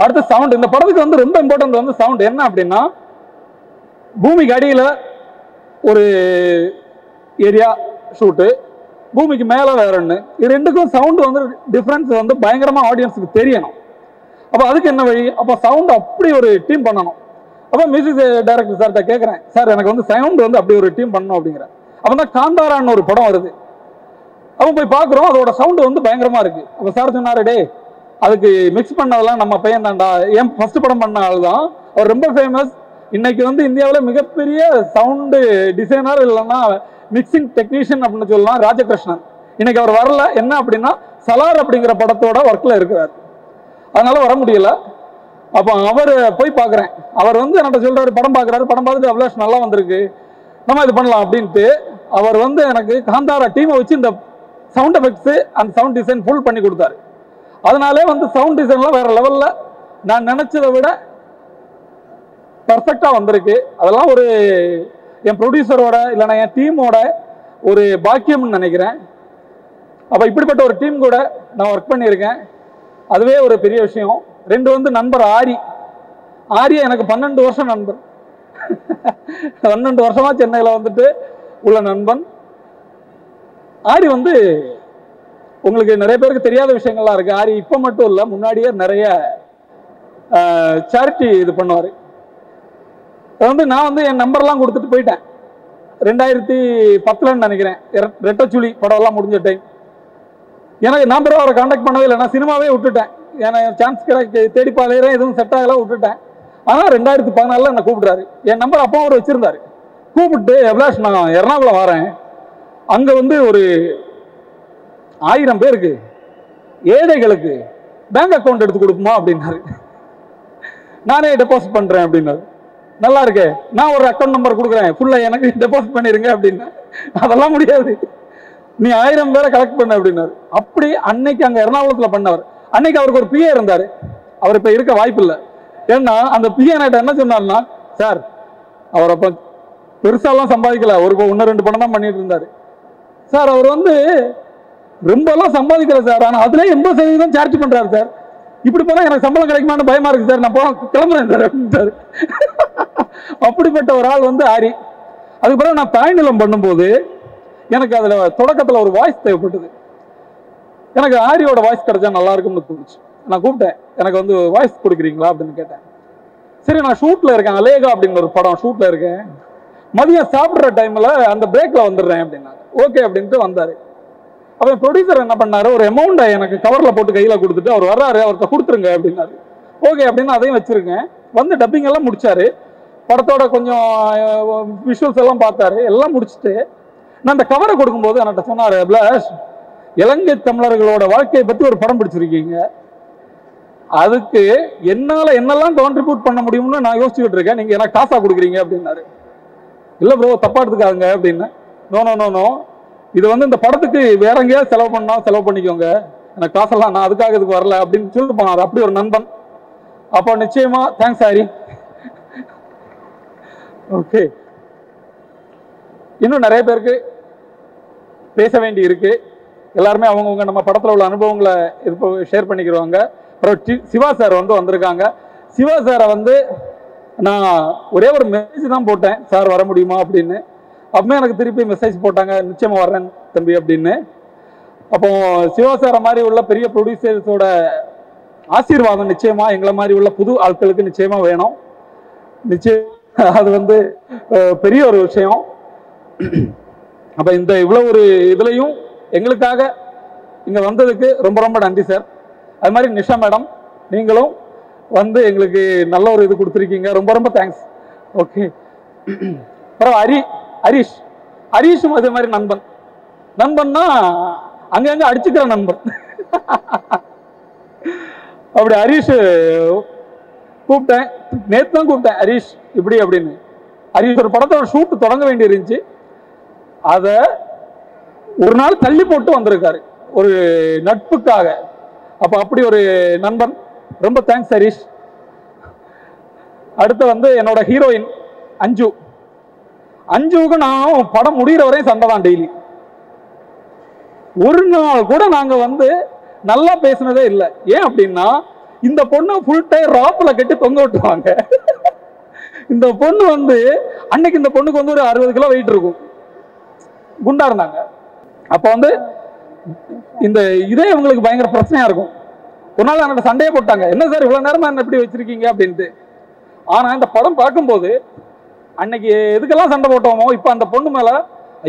அடுத்த சவுண்ட். இந்த படத்துக்கு வந்து ரொம்ப இம்பார்ட்டன்ட் வந்து சவுண்ட். என்ன அப்படின்னா பூமிக்கு அடியில் ஒரு ஏரியா ஷூட்டு, பூமிக்கு மேலே வேற ஒன்று. இது ரெண்டுக்கும் சவுண்ட் வந்து டிஃப்ரென்ஸ் வந்து பயங்கரமாக ஆடியன்ஸுக்கு தெரியணும். அப்போ அதுக்கு என்ன வழி? அப்போ சவுண்ட் அப்படி ஒரு டீம் பண்ணணும். அப்போ மியூசிக் டைரக்டர் சார்கிட்ட கேட்குறேன், சார் எனக்கு வந்து சவுண்ட் வந்து அப்படி ஒரு டீம் பண்ணணும் அப்படிங்கிற. அப்போ தான் காந்தாரான்னு ஒரு படம் வருது. அப்போ போய் பார்க்குறோம், அதோட சவுண்டு வந்து பயங்கரமா இருக்கு. அப்போ சார் சொன்னாரு, டே அதுக்கு மிக்ஸ் பண்ணதெல்லாம் நம்ம பையன் தான்டா. ஏன் ஃபர்ஸ்ட் படம் பண்ண ஆள் தான் அவர், ரொம்ப ஃபேமஸ். இன்னைக்கு வந்து இந்தியாவில் மிகப்பெரிய சவுண்டு டிசைனர் இல்லைன்னா மிக்சிங் டெக்னீஷியன் அப்படின்னு சொல்லலாம், ராஜகிருஷ்ணன். இன்னைக்கு அவர் வரல. என்ன அப்படின்னா சலார் அப்படிங்கிற படத்தோட ஒர்க்ல இருக்கிறார், அதனால வர முடியல. அப்போ அவர் போய் பார்க்குறேன். அவர் வந்து என்கிட்ட சொல்றாரு, படம் பார்க்குறாரு, படம் பார்த்துட்டு அவ்வளோ நல்லா வந்திருக்கு, நம்ம இது பண்ணலாம் அப்படின்ட்டு அவர் வந்து எனக்கு காந்தாரா டீமை வச்சு இந்த சவுண்ட் எஃபெக்ட்ஸ் அந்த சவுண்ட் டிசைன் ஃபுல் பண்ணி கொடுத்தாரு. அதனாலே வந்து சவுண்ட் டிசைன்லாம் வேற லெவல்ல நான் நினைச்சதை விட பர்ஃபெக்டா வந்திருக்கு. அதெல்லாம் ஒரு என் ப்ரொடியூசரோட இல்லைன்னா என் டீமோட ஒரு பாக்கியம்னு நினைக்கிறேன். அப்போ இப்படிப்பட்ட ஒரு டீம் கூட நான் ஒர்க் பண்ணியிருக்கேன், அதுவே ஒரு பெரிய விஷயம். ரெண்டு வந்து நண்பர் ஆரி எனக்கு 12 வருஷம் நண்பர். 12 வருஷமா சென்னையில் வந்துட்டு உள்ள நண்பன். ஆரி வந்து உங்களுக்கு நிறைய பேருக்கு தெரியாத விஷயங்கள்லாம் இருக்கு. ஆரி இப்போ மட்டும் இல்லை, முன்னாடியே நிறைய சேரிட்டி இது பண்ணுவார். வந்து நான் வந்து என் நம்பர்லாம் கொடுத்துட்டு போயிட்டேன் 2010 நினைக்கிறேன். ரெட்டச்சுளி படம் எல்லாம் முடிஞ்ச டைம் எனக்கு நம்பரை அவரை கான்டாக்ட் பண்ணவே இல்லை. நான் சினிமாவே விட்டுட்டேன். ஏன்னா சான்ஸ் தேடி பாலையிறேன், எதுவும் செட் ஆகலாம் விட்டுட்டேன். ஆனால் 2014 என்னை கூப்பிடுறாரு. என் நம்பர் அப்போ அவர் வச்சிருந்தாரு. கூப்பிட்டு, அபிலாஷ் நான் எர்ணாகுளம் வரேன், அங்கே வந்து ஒரு 1000 பேருக்கு ஏழைகளுக்கு பேங்க் அக்கௌண்ட் எடுத்து கொடுக்குமா அப்படின்னாரு. நானே டெபாசிட் பண்ணுறேன் அப்படின்னாரு. நல்லா இருக்கே, நான் ஒரு அக்கௌண்ட் நம்பர் கொடுக்குறேன், ஃபுல்லாக எனக்கு டெபாசிட் பண்ணிடுங்க அப்படின்னா. அதெல்லாம் முடியாது, நீ 1000 பேரை கலெக்ட் பண்ண அப்படின்னாரு. அப்படி அன்னைக்கு அங்கே எர்ணாகுளத்தில் பண்ணவர். அன்னைக்கு அவருக்கு ஒரு பிஏ இருந்தார், அவர் இப்போ இருக்க வாய்ப்பு இல்லை. ஏன்னா அந்த பிஏ நைட் என்ன சொன்னார்னா, சார் அவர் அப்போ பெருசாலாம் சம்பாதிக்கல, ஒரு 1-2 படம் தான் பண்ணிட்டு இருந்தார் சார். அவர் வந்து ரொம்பலாம் சம்பாதிக்கல சார், ஆனால் அதுல 80% சேரிட்டி பண்றாரு சார். இப்படி போனா எனக்கு சம்பளம் கிடைக்குமான்னு பயமா இருக்கு சார், நான் கிளம்புறேன் சார் அப்படின்ட்டாரு. அப்படிப்பட்ட ஒரு ஆள் வந்து ஆரி. அதுக்கு பிறகு நான் தாய்நிலம் பண்ணும்போது எனக்கு அதுல தொடக்கத்துல ஒரு வாய்ஸ் தேவைப்பட்டது. எனக்கு ஆரியோட வாய்ஸ் கிடைச்சா நல்லா இருக்கும்னு தோணுச்சு. நான் கூப்பிட்டேன், எனக்கு வந்து வாய்ஸ் கொடுக்குறீங்களா அப்படின்னு கேட்டேன். சரி, நான் ஷூட்ல இருக்கேன், அலேகா அப்படின்னு ஒரு படம் ஷூட்ல இருக்கேன், மதியம் சாப்பிட்ற டைம்ல அந்த பிரேக்ல வந்துடுறேன் அப்படின்னாங்க. ஓகே அப்படின்ட்டு வந்தாரு. அப்ப ப்ரொடியூசர் என்ன பண்ணாரு, ஒரு அமௌண்ட்டை எனக்கு கவர்ல போட்டு கையில கொடுத்துட்டு அவர் வர்றாரு, அவர்கிட்ட கொடுத்துருங்க அப்படின்னாரு. ஓகே அப்படின்னு அதையும் வச்சிருக்கேன். வந்து டப்பிங் எல்லாம் முடிச்சாரு. படத்தோட கொஞ்சம் விஷுவல்ஸ் எல்லாம் பார்த்தாரு. எல்லாம் முடிச்சுட்டு நான் அந்த கவரை கொடுக்கும்போது என்கிட்ட சொன்னார், அபிலாஷ், இலங்கை தமிழர்களோட வாழ்க்கையை பற்றி ஒரு படம் பிடிச்சிருக்கீங்க, அதுக்கு என்னால் என்னெல்லாம் கான்ட்ரிபியூட் பண்ண முடியும்னு நான் யோசிச்சுக்கிட்டு இருக்கேன், நீங்கள் எனக்கு காசாக கொடுக்குறீங்க அப்படின்னாரு. இல்லை ப்ரோ, தப்பா எடுத்துக்காங்க அப்படின்னு. நோ நோ நோ நோ, இது வந்து இந்த படத்துக்கு வேற எங்கேயாவது செலவு பண்ணிக்கோங்க, எனக்கு காசெல்லாம் நான் அதுக்காக இதுக்கு வரல அப்படின்னு சொல்லிட்டு போனார். அப்படி ஒரு நண்பன். அப்போ நிச்சயமா தேங்க்ஸ் ஹாரி. ஓகே, இன்னும் நிறைய பேருக்கு பேச வேண்டி இருக்கு. எல்லாருமே அவங்கவுங்க நம்ம படத்தில் உள்ள அனுபவங்களை இது ஷேர் பண்ணிக்கிறாங்க. அப்புறம் சிவா சார் வந்து வந்திருக்காங்க. சிவா சாரை வந்து நான் ஒரே ஒரு மெசேஜ் தான் போட்டேன், சார் வர முடியுமா அப்படின்னு. அப்பவுமே எனக்கு திருப்பி மெசேஜ் போட்டாங்க, நிச்சயமா வர்றேன் தம்பி அப்படின்னு. அப்போ சிவா சாரை மாதிரி உள்ள பெரிய ப்ரொடியூசர்ஸோட ஆசீர்வாதம் நிச்சயமா எங்களை மாதிரி உள்ள புது ஆட்களுக்கு நிச்சயமா வேணும். நிச்சயம் அது வந்து பெரிய ஒரு விஷயம். அப்ப இந்த இவ்வளவு ஒரு இதுலையும் எங்களுக்காக இங்க வந்ததுக்கு ரொம்ப ரொம்ப நன்றி சார். அது மாதிரி நிஷா மேடம், நீங்களும் வந்து எங்களுக்கு நல்ல ஒரு இது கொடுத்துருக்கீங்க, ரொம்ப ரொம்ப தேங்க்ஸ். ஓகே, அப்புறம் ஹரீஷும் அதே மாதிரி நண்பன்னா அங்கங்க அடிச்சுக்கிற நண்பன். அப்படி ஹரீஷ் கூப்பிட்டேன், நேற்று தான் கூப்பிட்டேன், ஹரீஷ் இப்படி அப்படின்னு. ஹரீஷ் ஒரு படத்தோட ஷூட் தொடங்க வேண்டி இருந்துச்சு, அதை ஒரு நாள் தள்ளி போட்டு வந்திருக்காரு ஒரு நட்புக்காக. அப்ப அப்படி ஒரு நண்பன், ரொம்ப தேங்க்ஸ் ஹரீஷ். அடுத்து வந்து என்னோட ஹீரோயின் அஞ்சுவுக்கு நான் படம் முடிகிற வரையும் சண்டை தான் டெய்லி. ஒரு நாள் கூட நாங்க வந்து நல்லா பேசினதே இல்லை. ஏன் அப்படின்னா இந்த பொண்ணு ஃபுல் டைம் ராப்ல கட்டி தொங்க விட்டுருவாங்க. இந்த பொண்ணு வந்து அன்னைக்கு இந்த பொண்ணுக்கு வந்து ஒரு 60 கிலோ வெயிட் இருக்கும், குண்டா இருந்தாங்க. அப்ப வந்து இந்த இதே இவங்களுக்கு பயங்கர பிரச்சனையா இருக்கும். ஒரு நாள் என்கிட்ட சண்டையே போட்டாங்க, என்ன சார் இவ்வளவு நேரமா என்ன எப்படி வச்சிருக்கீங்க அப்படின்ட்டு. ஆனா இந்த படம் பார்க்கும்போது அன்னைக்கு எதுக்கெல்லாம் சண்டை போட்டோமோ இப்ப அந்த பொண்ணு மேல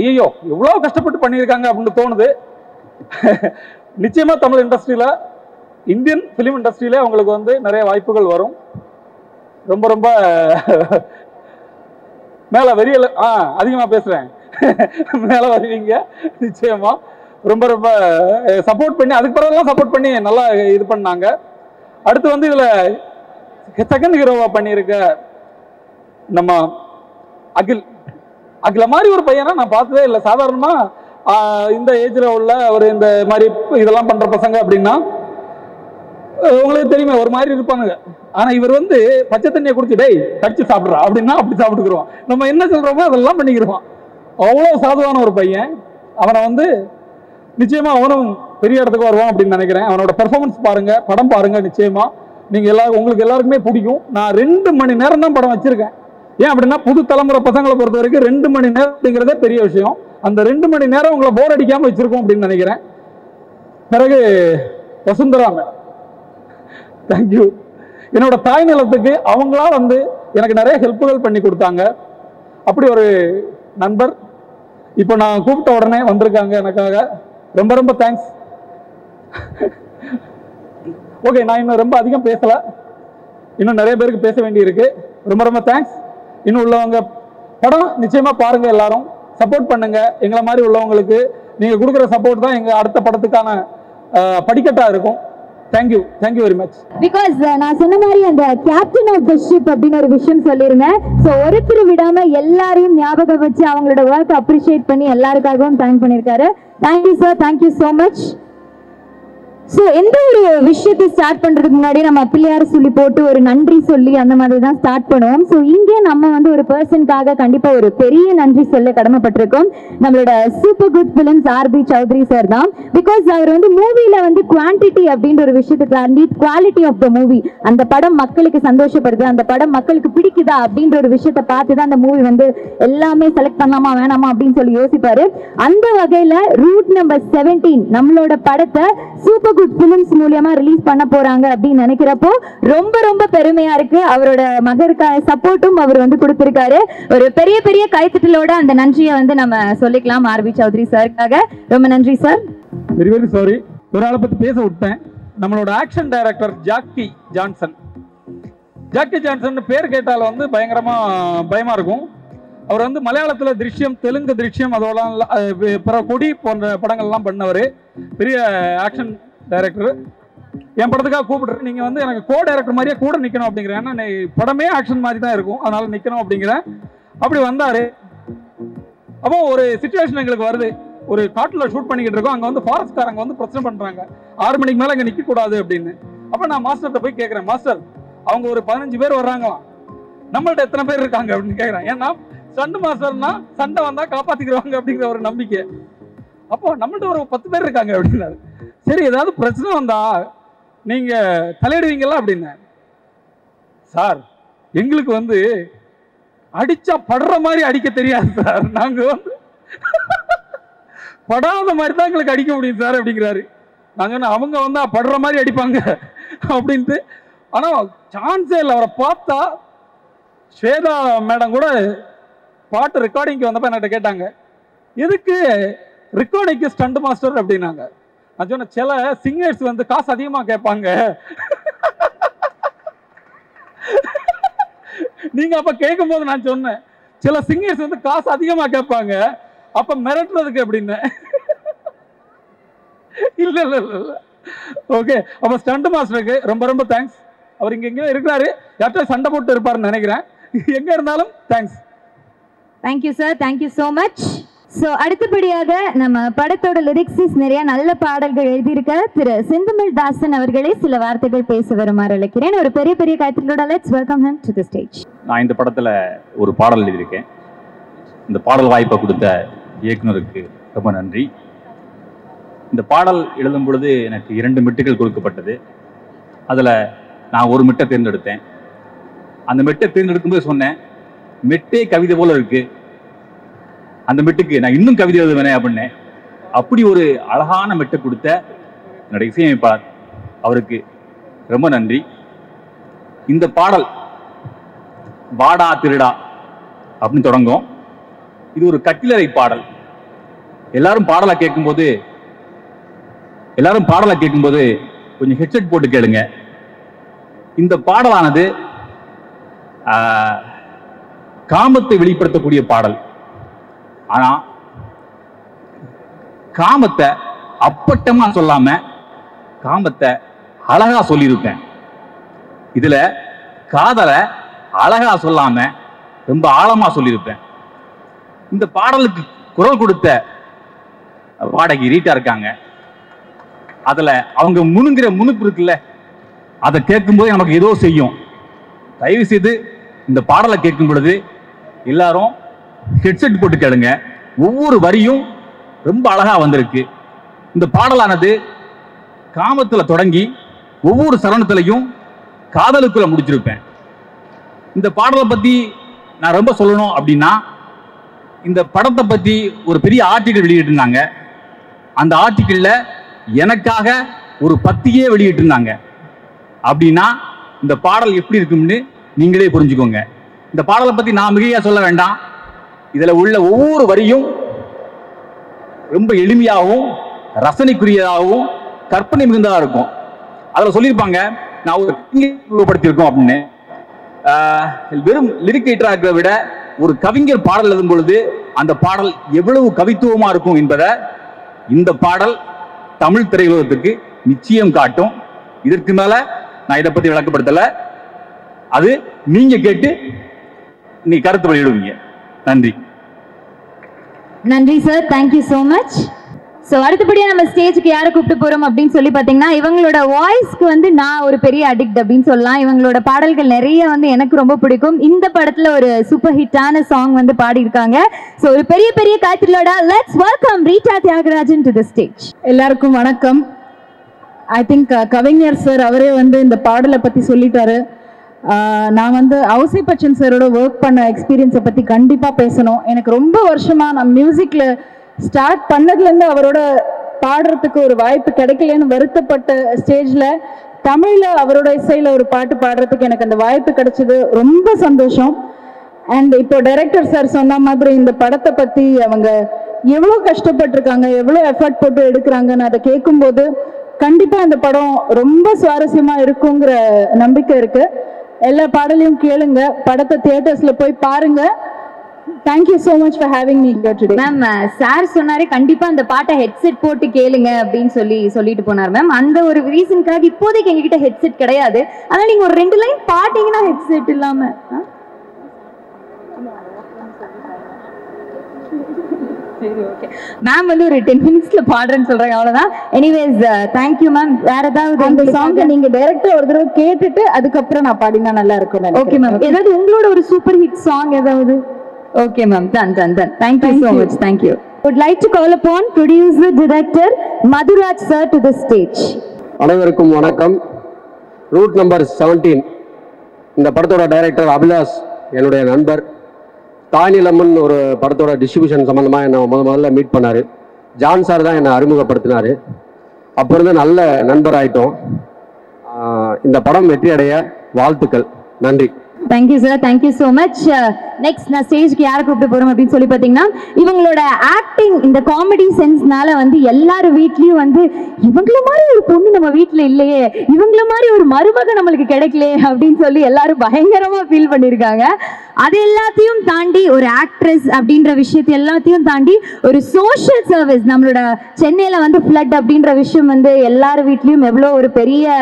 ஐயோ எவ்வளவு கஷ்டப்பட்டு பண்ணியிருக்காங்க அப்படின்னு தோணுது. நிச்சயமா தமிழ் இண்டஸ்ட்ரியில, இந்தியன் பிலிம் இண்டஸ்ட்ரியில அவங்களுக்கு வந்து நிறைய வாய்ப்புகள் வரும். ரொம்ப ரொம்ப மேல வெறியல அதிகமா பேசுறேன், மேல வருவீங்க நிச்சயமா. ரொம்ப ரொம்ப சப்போர்ட் பண்ணி, அதுக்கு பிறகுலாம் சப்போர்ட் பண்ணி நல்லா இது பண்ணாங்க. அடுத்து வந்து இதுல செகண்ட் ஹீரோவா பண்ணியிருக்க நம்ம அகில மாதிரி ஒரு பையனை நான் பார்த்ததே இல்லை. சாதாரணமா இந்த ஏஜ்ல உள்ள ஒரு இந்த மாதிரி இதெல்லாம் பண்ற பசங்க அப்படின்னா உங்களுக்கு தெரியுமே ஒரு மாதிரி இருப்பானுங்க. ஆனா இவர் வந்து பச்சை தண்ணியை குடிச்சு டேய் கடிச்சு சாப்பிட்றா அப்படின்னா அப்படி சாப்பிட்டுக்கிறோம். நம்ம என்ன சொல்றோமோ அதெல்லாம் பண்ணிக்கிறோம். அவ்வளவு சாதுவான ஒரு பையன். அவனை வந்து நிச்சயமா அவனும் பெரிய இடத்துக்கு வருவான் அப்படின்னு நினைக்கிறேன். அவனோட பெர்ஃபார்மன்ஸ் பாருங்க, படம் பாருங்க, நிச்சயமா நீங்க உங்களுக்கு எல்லாருக்குமே பிடிக்கும். நான் 2 மணி நேரம் தான் படம் வச்சிருக்கேன். ஏன் அப்படின்னா புது தலைமுறை பசங்களை பொறுத்த வரைக்கும் 2 மணி நேரம் அப்படிங்கிறதே பெரிய விஷயம். அந்த 2 மணி நேரம் உங்களை போர் அடிக்காம வச்சிருக்கோம் அப்படின்னு நினைக்கிறேன். பிறகு வசுந்தரா தேங்க்யூ. என்னோட தாய் நிலத்துக்கு அவங்களா வந்து எனக்கு நிறைய ஹெல்ப்புகள் பண்ணி கொடுத்தாங்க. அப்படி ஒரு நண்பர் இப்போ நான் கூப்பிட்ட உடனே வந்திருக்காங்க எனக்காக. ரொம்ப ரொம்ப தேங்க்ஸ். ஓகே, நான் இன்னும் ரொம்ப அதிகம் பேசல, இன்னும் நிறைய பேருக்கு பேச வேண்டி இருக்கு. ரொம்ப ரொம்ப தேங்க்ஸ். இன்னும் உள்ளவங்க படம் நிச்சயமா பாருங்க, எல்லாரும் சப்போர்ட் பண்ணுங்க. எங்களை மாதிரி உள்ளவங்களுக்கு நீங்க கொடுக்குற சப்போர்ட் தான் எங்க அடுத்த படத்துக்கான படிக்கட்டா இருக்கும். Thank you very much. பிகாஸ் நான் சொன்ன மாதிரி அந்த கேப்டன் ஆஃப் த ஷிப் அப்படின்னு ஒரு விஷயம் சொல்லிருந்தேன். ஸோ ஒருத்தர் விடாம எல்லாரையும் ஞாபகம் வச்சு அவங்களோட ஒர்க் அப்ரிஷியேட் பண்ணி எல்லாருக்காகவும் தேங்க் பண்ணியிருக்காரு. Thank you sir, thank you so much. So எந்த ஒரு விஷயத்தை ஸ்டார்ட் பண்றதுக்கு முன்னாடி நம்ம பிள்ளையார் சொல்லி போட்டு ஒரு நன்றி சொல்லி அந்த மாதிரி தான் ஸ்டார்ட் பண்ணுவோம். ஸோ இங்கே நம்ம வந்து ஒரு பர்சனுக்காக கண்டிப்பா ஒரு பெரிய நன்றி சொல்ல கடமைப்பட்டிருக்கோம். நம்மளோட super good films RB Choudhary sir தான். பிகாஸ் அவர் வந்து மூவில வந்து குவான்டிட்டி அப்படின்ற ஒரு விஷயத்தை தாண்டி குவாலிட்டி ஆஃப் த மூவி, அந்த படம் மக்களுக்கு சந்தோஷப்படுது, அந்த படம் மக்களுக்கு பிடிக்குதா அப்படின்ற ஒரு விஷயத்தை பார்த்து தான் அந்த மூவி வந்து எல்லாமே செலக்ட் பண்ணலாமா வேணாமா அப்படின்னு சொல்லி யோசிப்பாரு. அந்த வகையில ரூட் நம்பர் 17 நம்மளோட படத்தை சூப்பர் குட் பிலிம்ஸ் மூலமா ரிலீஸ் பண்ண போறாங்க அப்படின்னு நினைக்கிறப்போ ரொம்ப ரொம்ப பெருமையா இருக்கு. அவரோட மகருக்கான சப்போர்ட்டும் அவர் வந்து கொடுத்திருக்காரு. ஒரு பெரிய பெரிய கைத்தட்டலோட அந்த நன்றியை வந்து நம்ம சொல்லிக்கலாம் ஆர்பி சௌத்ரி சாருக்காக. ரொம்ப நன்றி சார். வெரி வெரி சாரி, ஒரு ஆளை பத்தி பேச விட்டேன். நம்மளோட action director Jackie Johnson, Jackie sanction பேர் கேட்டால் வந்து பயமா இருக்கும். அவர் வந்து மலையாளத்தில் திருஷ்யம், தெலுங்கு திருஷ்யம், அதோட பிற கொடி போன்ற படங்கள்லாம் பண்ணவர். பெரிய ஆக்ஷன் டைரக்டர். என் படத்துக்காக கூப்பிடுறேன், நீங்கள் வந்து எனக்கு கோ டைரக்டர் மாதிரியே கூட நிற்கணும் அப்படிங்கிறேன். ஏன்னா படமே ஆக்ஷன் மாதிரி தான் இருக்கும், அதனால நிற்கணும் அப்படிங்கிறேன். அப்படி வந்தார். அப்போ ஒரு சிச்சுவேஷன் எங்களுக்கு வருது. ஒரு காட்டில் ஷூட் பண்ணிக்கிட்டு இருக்கோம். அங்கே வந்து ஃபாரஸ்ட்காரங்க வந்து பிரச்சனை பண்ணுறாங்க, 6 மணிக்கு மேலே அங்கே நிற்கக்கூடாது அப்படின்னு. அப்போ நான் மாஸ்டர்கிட்ட போய் கேட்குறேன், மாஸ்டர் அவங்க ஒரு 15 பேர் வர்றாங்களாம், நம்மள்ட்ட எத்தனை பேர் இருக்காங்க அப்படின்னு கேட்குறேன். ஏன்னா ஸ்டண்ட் மாஸ்டர்னா சண்டை வந்தால் காப்பாற்றிக்கிறவாங்க அப்படிங்கிற ஒரு நம்பிக்கை. அப்போ நம்மள்ட்ட ஒரு 10 பேர் இருக்காங்க அப்படின்னாரு. சரி, ஏதாவது பிரச்சனை வந்தா நீங்கள் தலையிடுவீங்களா அப்படின்னேன். சார் எங்களுக்கு வந்து அடிச்சா படுற மாதிரி அடிக்க தெரியாது சார், நாங்கள் வந்து படாத மாதிரி தான் எங்களுக்கு அடிக்க முடியும் சார் அப்படிங்கிறாரு. நாங்கள் அவங்க வந்து படுற மாதிரி அடிப்பாங்க அப்படின்ட்டு. ஆனால் சான்ஸே இல்லை. அவரை பார்த்தா ஸ்வேதா மேடம் கூட பாட்டு ரெக்கார்டிங்க்கு வந்தப்போ என்கிட்ட கேட்டாங்க, எதுக்கு ரெக்கார்டிங்க்கு ஸ்டண்ட் மாஸ்டர் அப்படின்னாங்க. நான் சொன்னேன், சில சிங்கர்ஸ் வந்து காசு அதிகமாக கேட்பாங்க, நீங்க அப்ப கேட்கும் போது நான் சொன்னேன், சில சிங்கர்ஸ் வந்து காசு அதிகமா கேட்பாங்க, அப்ப மிரட்டுறதுக்கு அப்படின்னு. இல்ல இல்ல இல்ல. ஓகே, அப்ப ஸ்டண்ட் மாஸ்டருக்கு ரொம்ப ரொம்ப தேங்க்ஸ். அவர் இங்க எங்கேயோ இருக்கிறாரு, யார்கிட்ட சண்டை போட்டு இருப்பாருன்னு நினைக்கிறேன். எங்க இருந்தாலும் thanks. Thank you sir, thank you so much. So அடுத்தபடியாக நம்ம படத்தோட லிரிக்ஸிஸ் நிறைய நல்ல பாடல்கள் எழுதியிருக்க திரு செந்தமிழ் தாசன் அவர்களே சில வார்த்தைகள் பேச வருமாறு அழைக்கிறேன். ஒரு பெரிய பெரிய கைத்தட்டலோட let's welcome him to the stage. நான் இந்த படத்தில் ஒரு பாடல் எழுதியிருக்கேன். இந்த பாடல் வாய்ப்பை கொடுத்த இயக்குனருக்கு ரொம்ப நன்றி. இந்த பாடல் எழுதும் பொழுது எனக்கு 2 மெட்டுகள் கொடுக்கப்பட்டது. அதில் நான் ஒரு மெட்டை தேர்ந்தெடுத்தேன். அந்த மெட்டை தேர்ந்தெடுக்கும்போது சொன்னேன், மெட்டே கவிதை போல இருக்கு, அந்த மெட்டுக்கு நான் இன்னும் கவிதை எழுதுவேனே அப்படின்னேன். அப்படி ஒரு அழகான மெட்டை கொடுத்த என்னுடைய இசையமைப்பாளர், அவருக்கு ரொம்ப நன்றி. இந்த பாடல் வாடா திருடா அப்படின்னு தொடங்கும். இது ஒரு கட்டிலறை பாடல். எல்லாரும் பாடலை கேட்கும்போது கொஞ்சம் ஹெட்செட் போட்டு கேளுங்க. இந்த பாடலானது காமத்தை வெளிப்படுத்தக்கூடிய பாடல். ஆனா காமத்தை அப்பட்டமா சொல்லாம காமத்தை அழகா சொல்லியிருப்பேன். இதுல காதலை அழகா சொல்லாம ரொம்ப ஆழமா சொல்லியிருப்பேன். இந்த பாடலுக்கு குரல் கொடுத்த பாடகி ரீட்டா இருக்காங்க. அதுல அவங்க முணுங்கிற முணுப்பு இருக்குல்ல, அதை கேட்கும்போது நமக்கு ஏதோ செய்யும். தயவு செய்து இந்த பாடலை கேட்கும் பொழுது எல்லாரும் ஹெட்செட் போட்டு கேளுங்க. ஒவ்வொரு வரியும் ரொம்ப அழகா வந்திருக்கு. இந்த பாடலானது காமத்துல தொடங்கி ஒவ்வொரு சரணத்திலையும் காதலுக்குள்ள முடிச்சிருப்பேன். இந்த பாடலை பத்தி நான் ரொம்ப சொல்லணும் அப்படின்னா, இந்த படத்தை பத்தி ஒரு பெரிய ஆர்டிக்கல் வெளியிட்டிருந்தாங்க. அந்த ஆர்டிக்கல்ல எனக்காக ஒரு பத்தியே வெளியிட்டிருந்தாங்க. அப்படின்னா இந்த பாடல் எப்படி இருக்கும்னு நீங்களே புரிஞ்சுக்கோங்க. இந்த பாடலை பத்தி நான் மிகையா சொல்ல வேண்டாம். இதுல உள்ள ஒவ்வொரு வரியும் ரொம்ப எளிமையாகவும் ரசனைக்குரியதாகவும் கற்பனை மிகுந்ததா இருக்கும். அதுல சொல்லியிருப்பாங்க, நான் ஒரு உருவப்படுத்தியிருக்கோம் அப்படின்னு. வெறும் லிரிக் ரைட்டரா இருக்கிறத விட ஒரு கவிஞர் பாடல் எழுதும் பொழுது அந்த பாடல் எவ்வளவு கவித்துவமா இருக்கும் என்பதை இந்த பாடல் தமிழ் திரையுலகத்துக்கு நிச்சயம் காட்டும். இதற்கு மேல நான் இதை பத்தி விளக்கப்படுத்தல. அது நீங்க கேட்டு நீ கருத்து வெளியிடுவீங்க. நன்றி. நன்றி sir, thank you so much. So அடுத்தபடியாக நம்ம ஸ்டேஜுக்கு யாரை கூப்பிட்டு போகிறோம் அப்படின்னு சொல்லி பார்த்தீங்கன்னா, இவங்களோட வாய்ஸ்க்கு வந்து நான் ஒரு பெரிய அடிக்ட் அப்படின்னு சொல்லலாம். இவங்களோட பாடல்கள் நிறைய வந்து எனக்கு ரொம்ப பிடிக்கும். இந்த படத்தில் ஒரு சூப்பர் ஹிட்டான சாங் வந்து பாடியிருக்காங்க. ஸோ ஒரு பெரிய பெரிய காய்ச்சலோட let's welcome Rita Thiagarajan to the stage. எல்லாருக்கும் வணக்கம். ஐ திங்க் கவிஞர் சார் அவரே வந்து இந்த பாடலை பற்றி சொல்லிட்டாரு. நான் வந்து ஔசி பச்சன் சாரோட ஒர்க் பண்ண எக்ஸ்பீரியன்ஸை பற்றி கண்டிப்பாக பேசணும். எனக்கு ரொம்ப வருஷமாக நான் மியூசிக்கில் ஸ்டார்ட் பண்ணதுலேருந்து அவரோட பாடுறதுக்கு ஒரு வாய்ப்பு கிடைக்கலன்னு வருத்தப்பட்ட ஸ்டேஜில் தமிழில் அவரோட இசையில் ஒரு பாட்டு பாடுறதுக்கு எனக்கு அந்த வாய்ப்பு கிடைச்சது. ரொம்ப சந்தோஷம். அண்ட் இப்போ டைரக்டர் சார் சொன்ன மாதிரி இந்த படத்தை பற்றி அவங்க எவ்வளோ கஷ்டப்பட்டிருக்காங்க, எவ்வளோ எஃபர்ட் போட்டு எடுக்கிறாங்கன்னு அதை கேட்கும்போது கண்டிப்பாக இந்த படம் ரொம்ப சுவாரஸ்யமாக இருக்குங்கிற நம்பிக்கை இருக்குது. எல்லா பாடலையும் கேளுங்க, படத்தை தியேட்டர்ஸ்ல போய் பாருங்க. Thank you so much for having me here today. Ma'am sir சொன்னாரு கண்டிப்பா அந்த பாட்டை ஹெட்செட் போட்டு கேளுங்க அப்படின்னு சொல்லிட்டு போனார் மேம். அந்த ஒரு ரீசனுக்காக இப்போதைக்கு எங்ககிட்ட ஹெட்செட் கிடையாது. அதனால நீங்க ஒரு 2 லைன் பாட்டீங்கன்னா ஹெட்செட் இல்லாம. மேம் வந்து ஒரு 10 மினிட்ஸ்ல பாடுறேன்னு சொல்றாங்க, அவ்வளவுதான். Anyways thank you ma'am. வேற ஏதாவது அந்த சாங்கை நீங்க டைரக்டா ஒரு தடவை கேட்டுட்டு அதுக்கப்புறம் நான் பாடினா நல்லா இருக்கும். Okay ma'am. ஏதாவது உங்களோட ஒரு சூப்பர் ஹிட் சாங் ஏதாவது? Okay ma'am, done. Thank you so much. Thank you. Would like to call upon producer director Madhuraj sir to the stage. அனைவருக்கும் வணக்கம். ரூட் நம்பர் 17 இந்த படத்தோட டைரக்டர் அபிலாஷ் என்னுடைய நண்பர். தாய்நிலமன் ஒரு படத்தோட டிஸ்ட்ரிபியூஷன் சம்மந்தமாக என்னை முதல்ல மீட் பண்ணார். ஜான் சார் தான் என்னை அறிமுகப்படுத்தினார். அப்போ இருந்து நல்ல நண்பர் ஆயிட்டோம். இந்த படம் வெற்றி அடைய வாழ்த்துக்கள். நன்றி. Thank you sir, thank you so much. Next நான் ஸ்டேஜ்க்கு யாரை கூப்பிட்டு போறோம் அப்படின்னு சொல்லி பார்த்தீங்கன்னா, இவங்களோட ஆக்டிங் இந்த காமெடி சென்ஸ்னால வந்து எல்லார் வீட்லயும் வந்து இவங்கள மாதிரி ஒரு பொண்ணு நம்ம வீட்டில் இல்லையே, இவங்கள மாதிரி ஒரு மருமக நம்மளுக்கு கிடைக்கலையே அப்படின்னு சொல்லி எல்லாரும் பயங்கரமா ஃபீல் பண்ணியிருக்காங்க. அது எல்லாத்தையும் தாண்டி ஒரு ஆக்ட்ரஸ் அப்படின்ற விஷயத்தை எல்லாத்தையும் தாண்டி ஒரு சோஷியல் சர்வீஸ், நம்மளோட சென்னையில வந்து ஃப்ளட் அப்படின்ற விஷயம் வந்து எல்லார் வீட்லயும் எவ்வளோ ஒரு பெரிய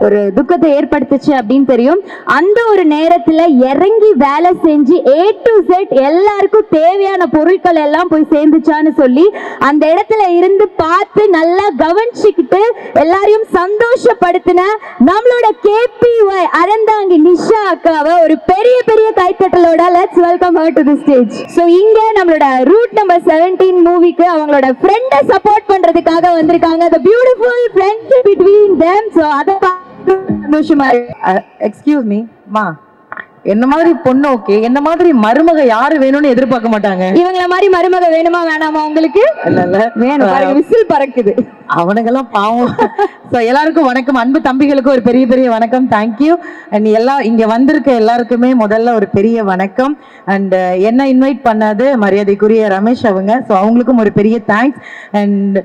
ஒரு துக்கத்தை ஏற்படுத்துச்சு அப்படின்னு தெரியும். அந்த ஒரு நேரத்தில் இறங்கி வேலை செஞ்சு A to Z எல்லாருக்கும் தேவையான பொருட்கள் எல்லாம் போய் சேர்ந்துச்சான்னு சொல்லி அந்த இடத்துல இருந்து பார்த்து நல்லா கவனிச்சுக்கிட்டு எல்லாரையும் சந்தோஷப்படுத்தின நம்மளோட KPY அறந்தாங்கி நிஷா அக்காவை ஒரு பெரிய பெரிய கைத்தட்டலோட let's welcome her to the stage. So இங்க நம்மளோட ரூட் நம்பர் 17 மூவிக்கு அவங்களோட ஃப்ரெண்டை சப்போர்ட் பண்றதுக்காக வந்திருக்காங்க. The beautiful friendship between them. So அத சந்தோஷமா. எக்ஸ்கியூஸ் மீ மா, என்ன மாதிரி பொண்ணு ஓகே, என்ன மாதிரி மருமக யாரு வேணும்னு எதிர்பார்க்க மாட்டாங்க. இவங்கள மாதிரி மருமக வேணுமா வேணாமா உங்களுக்கு? இல்ல வேணும். விசில் பறக்குது. அவனுங்கெல்லாம் பாவம். ஸோ எல்லாருக்கும் வணக்கம். அன்பு தம்பிகளுக்கு ஒரு பெரிய பெரிய வணக்கம். தேங்க்யூ. அண்ட் இங்க வந்திருக்க எல்லாருக்குமே முதல்ல ஒரு பெரிய வணக்கம். அண்ட் என்ன இன்வைட் பண்ணது மரியாதைக்குரிய ரமேஷ் அவங்க. ஸோ அவங்களுக்கும் ஒரு பெரிய தேங்க்ஸ். அண்ட்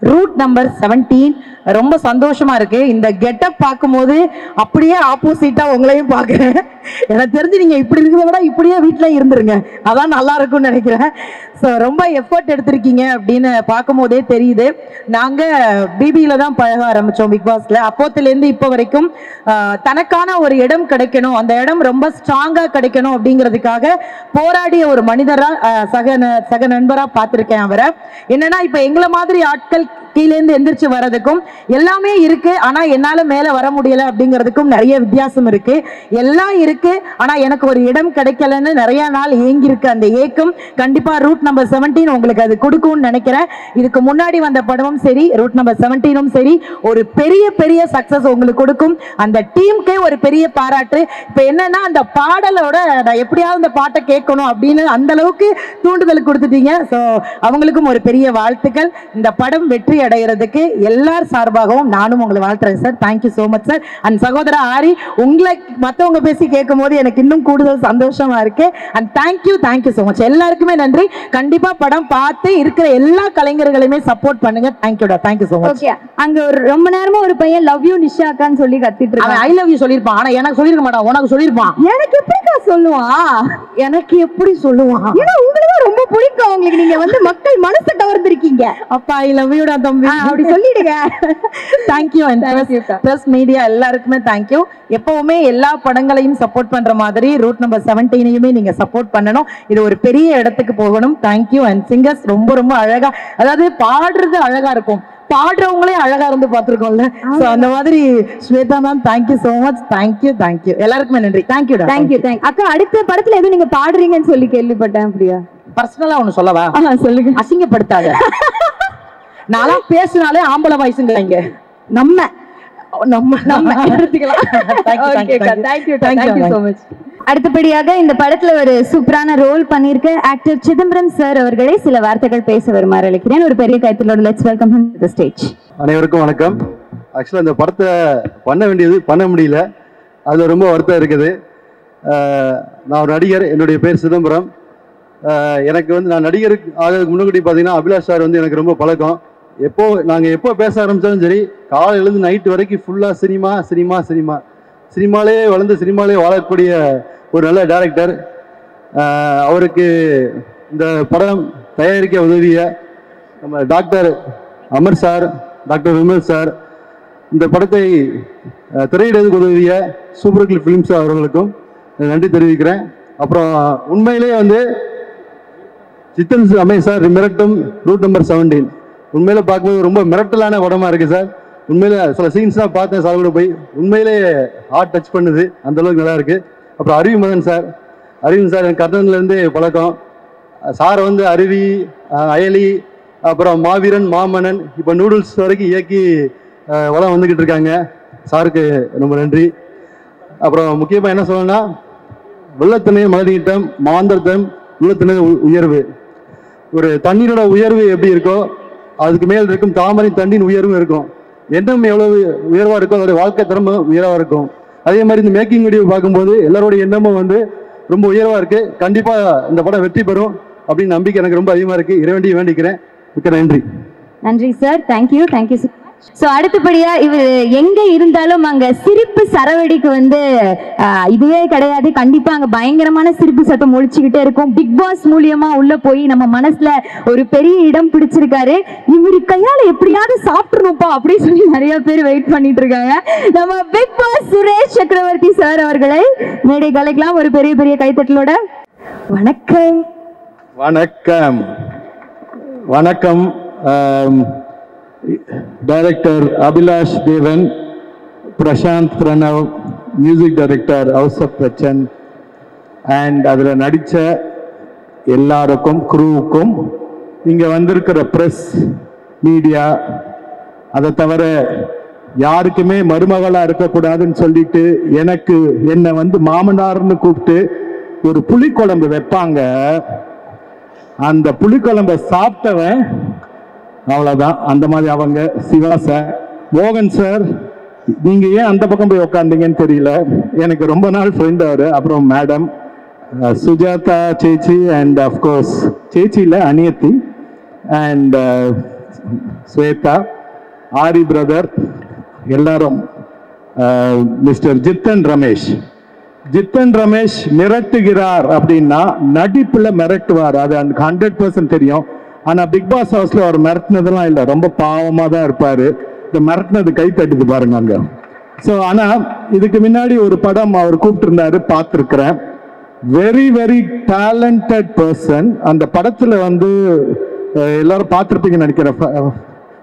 ரூட் நம்பர் 17 ரொம்ப சந்தோஷமா இருக்கு. இந்த கெட்டப் பார்க்கும்போது அப்படியே ஆப்போசிட்டா உங்களையும் பார்க்குறேன். எனக்கு தெரிஞ்சு நீங்க இப்படி இருக்கிறத விட இப்படியே வீட்டில் இருந்துருங்க, அதான் நல்லா இருக்கும்னு நினைக்கிறேன். ஸோ ரொம்ப எஃபர்ட் எடுத்திருக்கீங்க அப்படின்னு பார்க்கும் போதே தெரியுது. நாங்கள் பிபியில் தான் பழக ஆரம்பித்தோம் பிக் பாஸ்ல. அப்போத்துலேருந்து இப்போ வரைக்கும் தனக்கான ஒரு இடம் கிடைக்கணும், அந்த இடம் ரொம்ப ஸ்ட்ராங்காக கிடைக்கணும் அப்படிங்கிறதுக்காக போராடிய ஒரு மனிதராக சக நண்பராக பார்த்துருக்கேன் அவரை. என்னன்னா இப்போ எங்களை மாதிரி ஆட்கள் கீழேந்து எந்திரிச்சு வர்றதுக்கும் எல்லாமே இருக்கு, ஆனா என்னால மேல வர முடியல அப்படிங்கிறதுக்கும் நிறைய வித்தியாசம் இருக்கு. எல்லாம் இருக்கு, ஆனா எனக்கு ஒரு இடம் கிடைக்கலன்னு நிறைய நாள் ஏங்கி இருக்கு. அந்த ஏக்கம் கண்டிப்பா ரூட் நம்பர் 17 உங்களுக்கு அது கொடுக்கும்னு நினைக்கிறேன். இதுக்கு முன்னாடி வந்த படமும் சரி, ரூட் நம்பர் 17ம் சரி, ஒரு பெரிய பெரிய சக்சஸ் உங்களுக்கு கொடுக்கும். அந்த டீமுக்கே ஒரு பெரிய பாராட்டு. இப்ப என்னன்னா அந்த பாடலோட நான் எப்படியாவது அந்த பாட்டை கேட்கணும் அப்படின்னு அந்த அளவுக்கு தூண்டுதல் கொடுத்துட்டீங்க. ஸோ அவங்களுக்கும் ஒரு பெரிய வாழ்த்துக்கள். இந்த படம் வெற்றி அடைகிறதுக்கு எல்லார் சார்பாகவும் நானும் உங்களை வாழ்த்துறேன் sir. Thank you so much sir. And சகோதரா ஆரி, உங்களை மற்றவங்க பேசி கேட்கும் போது எனக்கு இன்னும் கூடுதல் சந்தோஷமா இருக்கு. And thank you so much. எல்லாருக்குமே நன்றி. கண்டிப்பா படம் பார்த்து இருக்கிற எல்லா கலைஞர்களையுமே சப்போர்ட் பண்ணுங்க. தேங்க்யூடா. Thank you so much. அங்க ஒரு ரொம்ப நேரமா ஒரு பையன் லவ் யூ நிஷாக்கான்னு சொல்லி கத்திட்டு இருக்கான். ஐ லவ் யூ சொல்லிருப்பான், ஆனா எனக்கு சொல்லிருக்க மாட்டான், உனக்கு சொல்லிருப்பான். எனக்கு எப்படிக்கா சொல்லுவான்? எனக்கு எப்படி சொல்லுவான்? ஏன்னா உங்களுக்கு ரொம்ப பிடிக்கும், உங்களுக்கு நீங்க வந்து மக்கள் மனசை கவர்ந்திருக்கீங்க. அப்பா ஐ லவ் யூடா தம்பி, அப்படி சொல்லிடுங்க. தேங்க்யூ. பிரஸ் மீடியா எல்லாருக்குமே தேங்க்யூ. எப்பவுமே எல்லா படங்களையும் சப்போர்ட் பண்ற மாதிரி ரூட் நம்பர் 17ஐயுமே நீங்க சப்போர்ட் பண்ணணும். இது ஒரு பெரிய இடத்துக்கு போகணும். தேங்க்யூ. அண்ட் சிங்கர்ஸ் ரொம்ப ரொம்ப அழகா, அதாவது பாடுறது அழகா இருக்கும், பாடுறவங்களே அழகா இருந்து பார்த்துருக்கோம்ல. சோ அந்த மாதிரி Swetha ma'am thank you so much. Thank you எல்லாருக்குமே நன்றி. தேங்க்யூடா. தேங்க்யூ. அக்கா அடுத்த படத்துல எதுவும் நீங்க பாடுறீங்கன்னு சொல்லி கேள்விப்பட்டேன். அப்படியா? பர்சனலா ஒண்ணு சொல்லவா? சொல்லுங்க. அசிங்கப்படுத்தாத. நாளா பேசினாலே ஆம்பளை வயசுங்க. அடுத்தபடியாக இந்த படத்துல ஒரு சூப்பரான ரோல் பண்ணிருக்க ஆக்டர் சிதம்பரம் சார் அவர்களே சில வார்த்தைகள் பேச வருமாறு அழைக்கிறேன். ஒரு பெரிய கைத்தலோட let's welcome him to the stage. அனைவருக்கும் வணக்கம். ஆக்சுவலா இந்த படத்தை பண்ண வேண்டியது பண்ண முடியல, அதுல ரொம்ப வருத்தம் இருக்குது. நான் ஒரு நடிகர், என்னுடைய பேர் சிதம்பரம். எனக்கு வந்து நான் நடிகருக்கு ஆகிறதுக்கு முன்னாடி பார்த்தீங்கன்னா அபிலாஷ் சார் வந்து எனக்கு ரொம்ப பழக்கம். நாங்கள் எப்போ பேச ஆரம்பித்தாலும் சரி, காலையிலேருந்து நைட்டு வரைக்கும் ஃபுல்லாக சினிமா. சினிமாலே வளர்ந்து சினிமாலே வாழக்கூடிய ஒரு நல்ல டைரக்டர். அவருக்கு இந்த படம் தயாரிக்க உதவிய நம்ம doctor Amar sir, doctor Vimal sir, இந்த படத்தை திரையிடுவதற்கு உதவிய சூப்பர் கிளிக் ஃபிலிம்ஸ் அவர்களுக்கும் நன்றி தெரிவிக்கிறேன். அப்புறம் உண்மையிலே வந்து சித்தன் ரமேஷ் சார் மிரட்டும் ரூட் நம்பர் 17 உண்மையில பார்க்கும்போது ரொம்ப மிரட்டலான படமா இருக்கு சார். உண்மையில சில சீன்ஸ்லாம் பார்த்தேன் சார் கூட போய், உண்மையிலே ஹார்ட் டச் பண்ணுது, அந்த அளவுக்கு நல்லா இருக்கு. அப்புறம் அறிவுமதன் சார், அரவிந்த் சார் எனக்கு கர்ணன்லேருந்து பழக்கம். சார் வந்து அருவி, அயலி, அப்புறம் மாவீரன், மாமன்னன், இப்போ நூடுல்ஸ் வரைக்கும் இயக்கி வளம் வந்துக்கிட்டு இருக்காங்க. சாருக்கு ரொம்ப நன்றி. அப்புறம் முக்கியமாக என்ன சொல்லணும்னா, வெள்ளத்தினை மலர்நீட்டம், மாந்தர்த்தம், உள்ளத்தினை உயர்வு. ஒரு தண்ணீரோட உயர்வு எப்படி இருக்கோ அதுக்கு மேல் இருக்கும் தாமரை தண்ணின் உயர்வும் இருக்கும். எண்ணம் எவ்வளவு உயர்வாக இருக்கோ அதோடைய வாழ்க்கை திறமை உயர்வாக இருக்கும். அதே மாதிரி இந்த மேக்கிங் வீடியோ பார்க்கும்போது எல்லாருடைய எண்ணமும் வந்து ரொம்ப உயர்வாக இருக்கு. கண்டிப்பாக இந்த படம் வெற்றி பெறும் அப்படின்னு நம்பிக்கை எனக்கு ரொம்ப அதிகமாக இருக்கு. இறைவண்டி வேண்டிக்கிறேன். மிக்க நன்றி. நன்றி சார். Thank you thank you. ஸோ அடுத்தபடியா இவர் எங்க இருந்தாலும் அங்க சிரிப்பு சரவெடிக்கு வந்து இதுவே கிடையாது. கண்டிப்பா அங்க பயங்கரமான சிரிப்பு சத்தம் ஒழிச்சுக்கிட்டே இருக்கும். பிக் பாஸ் மூலியமா உள்ள போய் நம்ம மனசுல ஒரு பெரிய இடம் பிடிச்சிருக்காரு. இவரு கையால எப்படியாவது சாப்பிடணும்ப்பா அப்படின்னு சொல்லி நிறைய பேர் வெயிட் பண்ணிட்டு இருக்காங்க. நம்ம பிக் பாஸ் சுரேஷ் சக்கரவர்த்தி சார் அவர்களை மேடை கலைக்கலாம் ஒரு பெரிய பெரிய கைத்தட்டலோட. வணக்கம். வணக்கம் வணக்கம். Director Abhilash Devan, Prashanth Pranav, music director Ouseppachan, and அதில் நடித்த எல்லாருக்கும், குரூவுக்கும், இங்கே வந்திருக்கிற ப்ரெஸ் மீடியா, அதை தவிர யாருக்குமே மருமகளாக இருக்கக்கூடாதுன்னு சொல்லிட்டு என்னை வந்து மாமனார்னு கூப்பிட்டு ஒரு புளிக்குழம்பு வைப்பாங்க. அந்த புளிக்குழம்பை சாப்பிட்டவன் அவ்வளோதான். அந்த மாதிரி அவங்க. சிவா சார், மோகன் சார், நீங்கள் ஏன் அந்த பக்கம் போய் உட்காந்தீங்கன்னு தெரியல, எனக்கு ரொம்ப நாள் ஃப்ரெண்ட் அவர். அப்புறம் மேடம் சுஜாதா சேச்சி, அண்ட் அஃப்கோர்ஸ் சேச்சியில் அனியத்தி, அண்ட் ஸ்வேதா, ஆரி பிரதர், எல்லாரும். மிஸ்டர் ஜித்தன் ரமேஷ் மிரட்டுகிறார் அப்படின்னா நடிப்பில் மிரட்டுவார், அது அந்த 100% தெரியும். ஆனால் பிக் பாஸ் ஹவுஸில் அவர் மிரட்டினதெல்லாம் இல்லை, ரொம்ப பாவமாக தான் இருப்பார். இந்த மிரட்டினது கை தட்டுது பாருங்க அங்கே. ஸோ ஆனால் இதுக்கு முன்னாடி ஒரு படம் அவர் கூப்பிட்டுருந்தாரு, பார்த்துருக்குறேன். Very very talented person. அந்த படத்தில் வந்து எல்லாரும் பார்த்துருப்பீங்கன்னு நினைக்கிறேன்,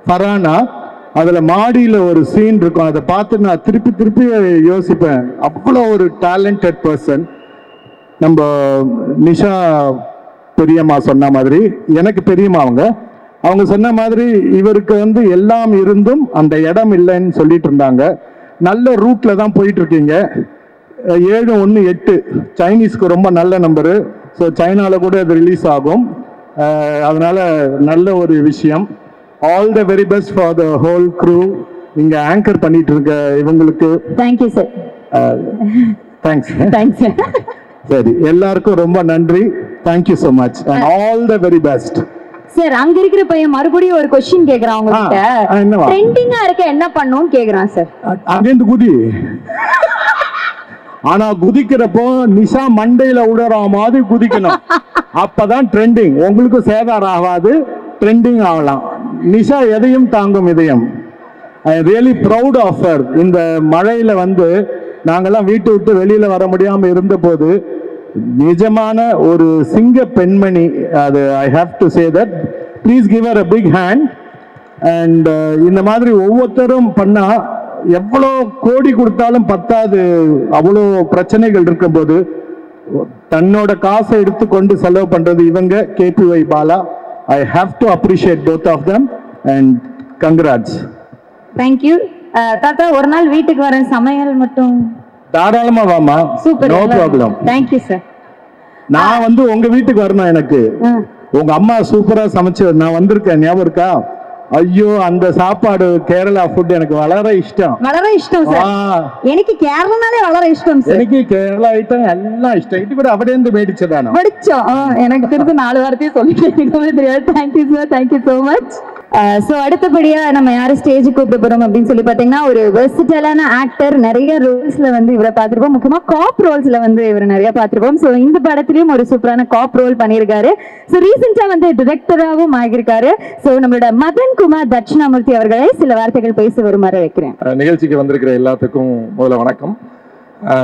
ஃபரானா. அதில் மாடியில் ஒரு சீன் இருக்கும், அதை பார்த்து நான் திருப்பி யோசிப்பேன். அவ்வளோ ஒரு டேலண்டட் பர்சன். நம்ம நிஷா பெரியம்மா சொன்ன மாதிரி, எனக்கு பெரியம்மா அவங்க சொன்ன மாதிரி, இவருக்கு வந்து எல்லாம் இருந்தும் அந்த இடம் இல்லைன்னு சொல்லிட்டு இருந்தாங்க. நல்ல ரூட்ல தான் போயிட்டு இருக்கீங்க. 718 சைனீஸ்க்கு ரொம்ப நல்ல நம்பரு. ஸோ சைனால கூட அது ரிலீஸ் ஆகும். அதனால நல்ல ஒரு விஷயம். All the very best for the whole crew. இங்க ஆங்கர் பண்ணிட்டு இருக்க இவங்களுக்கு தேங்க்யூ சார். தேங்க்ஸ். சரி, எல்லாருக்கும் ரொம்ப நன்றி. Thank you so much and all the very best. Sir, அங்க இருக்கிற பையன் மறுபடியும் ஒரு क्वेश्चन கேக்குறான் உங்ககிட்ட. ட்ரெண்டிங்கா இருக்க என்ன பண்ணும் கேக்குறான் சார். அங்கேந்து குதி. ஆனா குதிக்கிறப்போ நிஷா மண்டையில உடற மாதிரி குதிக்கணும். அப்பதான் ட்ரெண்டிங். உங்களுக்கு சேதாரம் ஆகாது, ட்ரெண்டிங் ஆகலாம். நிஷா எதையும் தாங்கும் இதயம். I am really proud of her. இந்த மழையில வந்து நாங்கெல்லாம் வீட்டை விட்டு வெளியில வர முடியாம இருந்த போது நிஜமான ஒரு சிங்க பெண்மணி. அது ஐ have to say that. Please give her a big hand. And இந்த மாதிரி ஒவ்வொருத்தரும் பண்ணா எவ்வளோ கோடி கொடுத்தாலும் பத்தாது. அவ்வளோ பிரச்சனைகள் இருக்கும்போது தன்னோட காசை எடுத்துக்கொண்டு செலவு பண்றது இவங்க. KPY Bala, I have to appreciate both of them and congrats. Thank you தாத்தா. ஒரு நாள் வீட்டுக்கு வரேன், சமையல் மட்டும் தாராளமா வாமா. Super, no problem. Thank you sir. நான் வந்து உங்க வீட்டுக்கு வரணும். எனக்கு உங்க அம்மா சூப்பரா சமைச்சு நான் வந்திருக்கேன், ஞாபகம் இருக்கா? ஐயோ, அந்த சாப்பாடு கேரளா ஃபுட் எனக்கு வளர இஷ்டம். சார், எனக்கு கேரளானாலே வளர இஷ்டம் சார். எனக்கு கேரளா ஐட்டம் எல்லாம் இஷ்டம். இது கூட அவடேந்து மேடிச்சதானோ படிச்சோம். எனக்கு தெரிஞ்ச 4 வாரத்தையும் சொல்லிட்டு எனக்கு தெரியாது. Thank you sir, thank you so much. So அடுத்தபடியா நம்ம யாரும் ஸ்டேஜுக்கு கூப்பிட போறோம் அப்படின்னு சொல்லி பார்த்தீங்கன்னா ஒரு வெர்சிட்டலான ஆக்டர். நிறைய ரோல்ஸ்ல வந்து இவரை பார்த்துருப்போம். முக்கியமா காப் ரோல்ஸ்ல வந்து இவரை நிறைய பார்த்துருப்போம். ஸோ இந்த படத்துலயும் ஒரு சூப்பரான காப் ரோல் பண்ணியிருக்காரு. ஸோ ரீசெண்டா வந்து டிரெக்டராகவும் ஆகியிருக்காரு. ஸோ நம்மளோட மதன் குமார் தட்சிணாமூர்த்தி அவர்களை சில வார்த்தைகள் பேச வருமாறு வைக்கிறேன். நிகழ்ச்சிக்கு வந்திருக்கிற எல்லாத்துக்கும் முதல்ல வணக்கம்.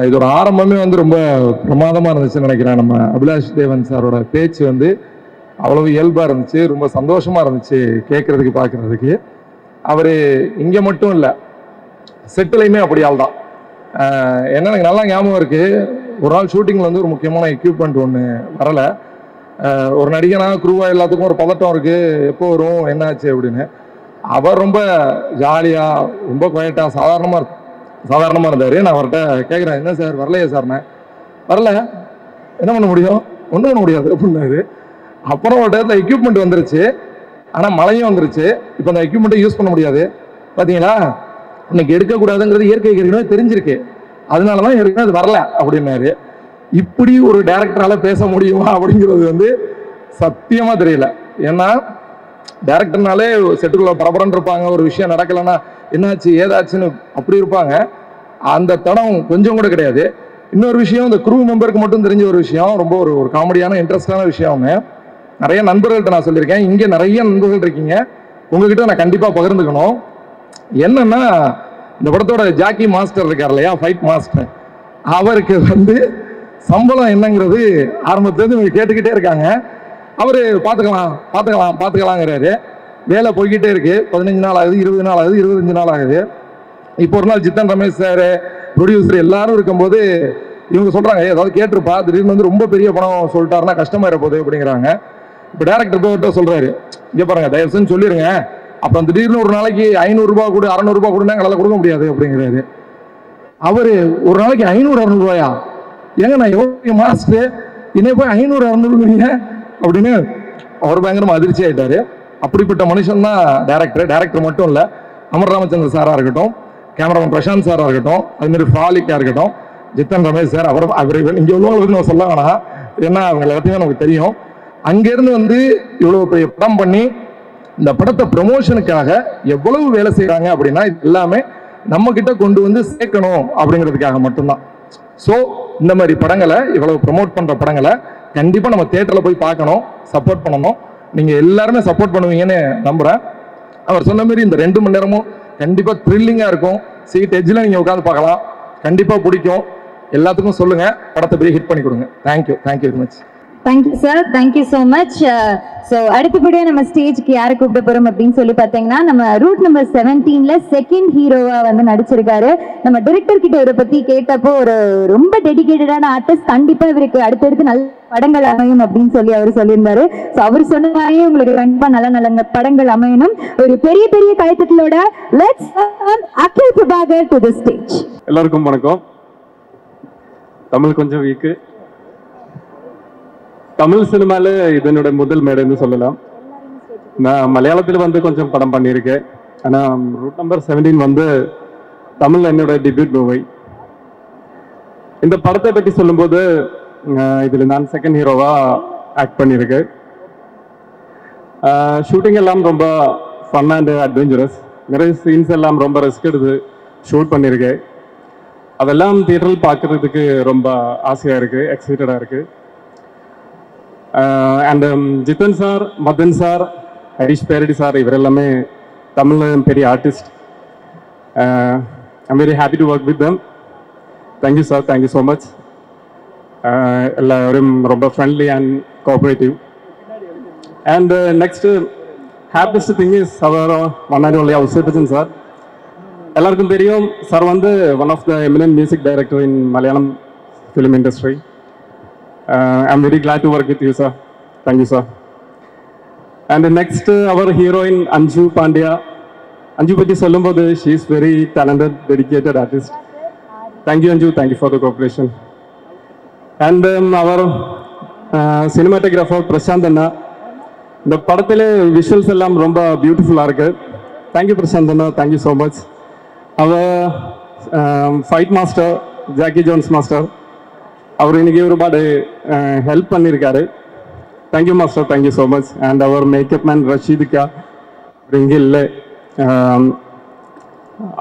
இது ஒரு ஆரம்பமே வந்து ரொம்ப பிரமாதமா இருந்துச்சுன்னு நினைக்கிறேன். நம்ம அபிலாஷ் தேவன் சாரோட பேச்சு வந்து அவ்வளவு இயல்பா இருந்துச்சு, ரொம்ப சந்தோஷமா இருந்துச்சு கேட்கறதுக்கு பார்க்கறதுக்கு. அவர் இங்கே மட்டும் இல்லை, செட்டிலையுமே அப்படி ஆள் தான். என்ன எனக்கு நல்லா ஞாபகம் இருக்கு, ஒரு நாள் ஷூட்டிங்கில் வந்து ஒரு முக்கியமான எக்யூப்மெண்ட் ஒன்று வரலை. ஒரு நடிகனாக குரூவாக எல்லாத்துக்கும் ஒரு பதட்டம் இருக்கு, எப்போ வரும் என்னாச்சு அப்படின்னு. அவர் ரொம்ப ஜாலியாக ரொம்ப குவைட்டாக சாதாரணமாக இருந்தார். நான் அவர்கிட்ட கேட்குறேன், என்ன சார் வரலையே சார்ண்ணே? வரல, என்ன பண்ண முடியும், ஒன்றும் பண்ண முடியாது அப்படின்னாரு. அப்புறம் ஒரு டயத்தில் எக்யூப்மெண்ட் வந்துருச்சு, ஆனால் மழையும் வந்துருச்சு. இப்போ அந்த எக்யூப்மெண்ட்டை யூஸ் பண்ண முடியாது. பார்த்தீங்களா, இன்னைக்கு எடுக்கக்கூடாதுங்கிறது இயற்கை ஏற்கனவே தெரிஞ்சிருக்கு, அதனால தான் ஏற்கனவே அது வரல அப்படின்னாரு. இப்படி ஒரு டைரக்டரால பேச முடியுமா அப்படிங்கிறது வந்து சத்தியமாக தெரியல. ஏன்னா டைரக்டர்னாலே செட்டுக்குள்ள பரபரன்னு இருப்பாங்க, ஒரு விஷயம் நடக்கலைன்னா என்னாச்சு ஏதாச்சுன்னு அப்படி இருப்பாங்க. அந்த தடம் கொஞ்சம் கூட கிடையாது. இன்னொரு விஷயம், இந்த குரூ மெம்பருக்கு மட்டும் தெரிஞ்ச ஒரு விஷயம், ரொம்ப ஒரு காமெடியான இன்ட்ரெஸ்டான விஷயம். நிறைய நண்பர்கள்ட்ட நான் சொல்லியிருக்கேன், இங்கே நிறைய நண்பர்கள் இருக்கீங்க, உங்ககிட்ட நான் கண்டிப்பாக பகிர்ந்துக்கணும். என்னன்னா, இந்த படத்தோட ஜாக்கி மாஸ்டர் இருக்கார் இல்லையா, ஃபைட் மாஸ்டர், அவருக்கு வந்து சம்பளம் என்னங்கிறது ஆரம்பத்துலேருந்து கேட்டுக்கிட்டே இருக்காங்க. அவர் பார்த்துக்கலாங்கிறாரு. வேலை போய்கிட்டே இருக்கு. 15 நாள் ஆகுது, 20 நாள் ஆகுது, 25 நாள் ஆகுது. இப்போ ஒரு நாள் ஜித்தன் ரமேஷ் சார், ப்ரொடியூசர் எல்லாரும் இருக்கும்போது இவங்க சொல்றாங்க, ஏதாவது கேட்டிருப்பா, திடீர்னு வந்து ரொம்ப பெரிய படம் சொல்லிட்டாருன்னா கஷ்டமாயிர போகுது அப்படிங்கிறாங்க. இப்போ டேரக்டர் போய் சொல்றாரு, இங்கே பாருங்க தயவு செஞ்சு சொல்லிருங்க, அப்புறம் திடீர்னு ஒரு நாளைக்கு 500 ரூபாய் கூட 600 ரூபாய் கூட எங்களால் கொடுக்க முடியாது அப்படிங்கிறாரு. அவரு ஒரு நாளைக்கு 500-600 ரூபாயா? ஏங்க நான் எவ்வளோ மாஸ்டர், என்னை போய் 500-600 அப்படின்னு அவர் பயங்கரமா அதிர்ச்சி ஆயிட்டாரு. அப்படிப்பட்ட மனுஷன் தான் டேரக்டர் மட்டும் இல்லை, அமர் ராமச்சந்திர சாரா இருக்கட்டும், கேமராமேன் பிரசாந்த் சாரா இருக்கட்டும், அது மாதிரி ஃபாலிக்கா இருக்கட்டும், ஜித்தன் ரமேஷ் சார், அவர் இங்கே உள்ளவங்களுக்கு நான் சொல்ல வேணாம், ஏன்னா அவங்க எல்லாத்தையுமே நமக்கு தெரியும். அங்கேருந்து வந்து இவ்வளவு பெரிய படம் பண்ணி இந்த படத்தை ப்ரமோஷனுக்காக எவ்வளவு வேலை செய்யறாங்க அப்படின்னா, இது எல்லாமே நம்ம கிட்ட கொண்டு வந்து சேர்க்கணும் அப்படிங்கிறதுக்காக மட்டும்தான். ஸோ இந்த மாதிரி படங்களை, இவ்வளவு ப்ரமோட் பண்ற படங்களை கண்டிப்பா நம்ம தியேட்டர்ல போய் பார்க்கணும், சப்போர்ட் பண்ணணும். நீங்க எல்லாருமே சப்போர்ட் பண்ணுவீங்கன்னு நம்புறேன். அவர் சொன்ன மாதிரி இந்த 2 மணி நேரமும் கண்டிப்பா த்ரில்லிங்கா இருக்கும். சீட் எட்ஜில் நீங்க உட்காந்து பார்க்கலாம், கண்டிப்பா பிடிக்கும். எல்லாத்துக்கும் சொல்லுங்க, படத்தை போய் ஹிட் பண்ணி கொடுங்க. Thank you very much. Thank you sir, thank you so much. So அடுத்தபடியாக நம்ம ஸ்டேஜ்க்கு யாரை கூப்பிட போறோம் அப்படின்னு சொல்லி பார்த்தீங்கன்னா, நம்ம ரூட் நம்பர் 17ல செகண்ட் ஹீரோவா வந்து நடிச்சிருக்காரு. நம்ம டைரக்டர் கிட்ட இவரை பத்தி கேட்டப்போ, ஒரு ரொம்ப டெடிகேட்டடான ஆர்டிஸ்ட், கண்டிப்பா இவருக்கு அடுத்தடுத்து நல்ல படங்கள் அமையும் அப்படின்னு சொல்லி அவர் சொல்லியிருந்தாரு. ஸோ அவர் சொன்ன மாதிரியே உங்களுக்கு கண்டிப்பா நல்ல நல்ல படங்கள் அமையணும். ஒரு பெரிய பெரிய கைத்தட்டலோட let's Akhil Prabhakar to the stage. எல்லாருக்கும் வணக்கம். தமிழ் கொஞ்சம் வீக்கு. தமிழ் சினிமால இது என்னோட முதல் மேடைன்னு சொல்லலாம். நான் மலையாளத்தில் வந்து கொஞ்சம் படம் பண்ணியிருக்கேன். ஆனால் ரூட் நம்பர் 17 வந்து தமிழ் என்னோட டெபியூட் மூவி. இந்த படத்தை பற்றி சொல்லும்போது, இதில் நான் செகண்ட் ஹீரோவா ஆக்ட் பண்ணியிருக்கேன். ஷூட்டிங் எல்லாம் ரொம்ப ஃபன் அண்ட் அட்வென்ச்சரஸ். நிறைய சீன்ஸ் எல்லாம் ரொம்ப ரிஸ்க் எடுத்து ஷூட் பண்ணியிருக்கேன். அதெல்லாம் தியேட்டரில் பார்க்கறதுக்கு ரொம்ப ஆசையாக இருக்குது, எக்ஸைட்டடாக இருக்குது. And Jithan sir, Madan sir, Harish Peradi sir, இவர் எல்லாமே தமிழ் பெரிய artist. I'm very happy to work with them. Thank you sir, thank you so much. எல்லாரும் ரொம்ப friendly and cooperative. And next happiest thing is our one and only Ouseppachan sir. எல்லாருக்கும் தெரியும், sir வந்து one of the eminent music director in Malayalam film industry. I'm very glad to work with you, sir. Thank you, sir. And next, our heroine Anju Pandya. Anju patti sollumbodhu, she is very talented, dedicated artist. Thank you, Anju. Thank you for the cooperation. And our cinematographer Prashant Anna. The படத்திலே visuals எல்லாம் ரொம்ப பியூட்டிஃபுல்லாக இருக்கு. Thank you, Prashant Anna. Thank you so much. Our fight master, Jackie Jones master. அவர் இன்னைக்கு ஒருபாடு help பண்ணியிருக்காரு. Thank you master, thank you so much. And அவர் மேக்கப் மேன் ரஷீதுக்கா, இங்கே இல்லை,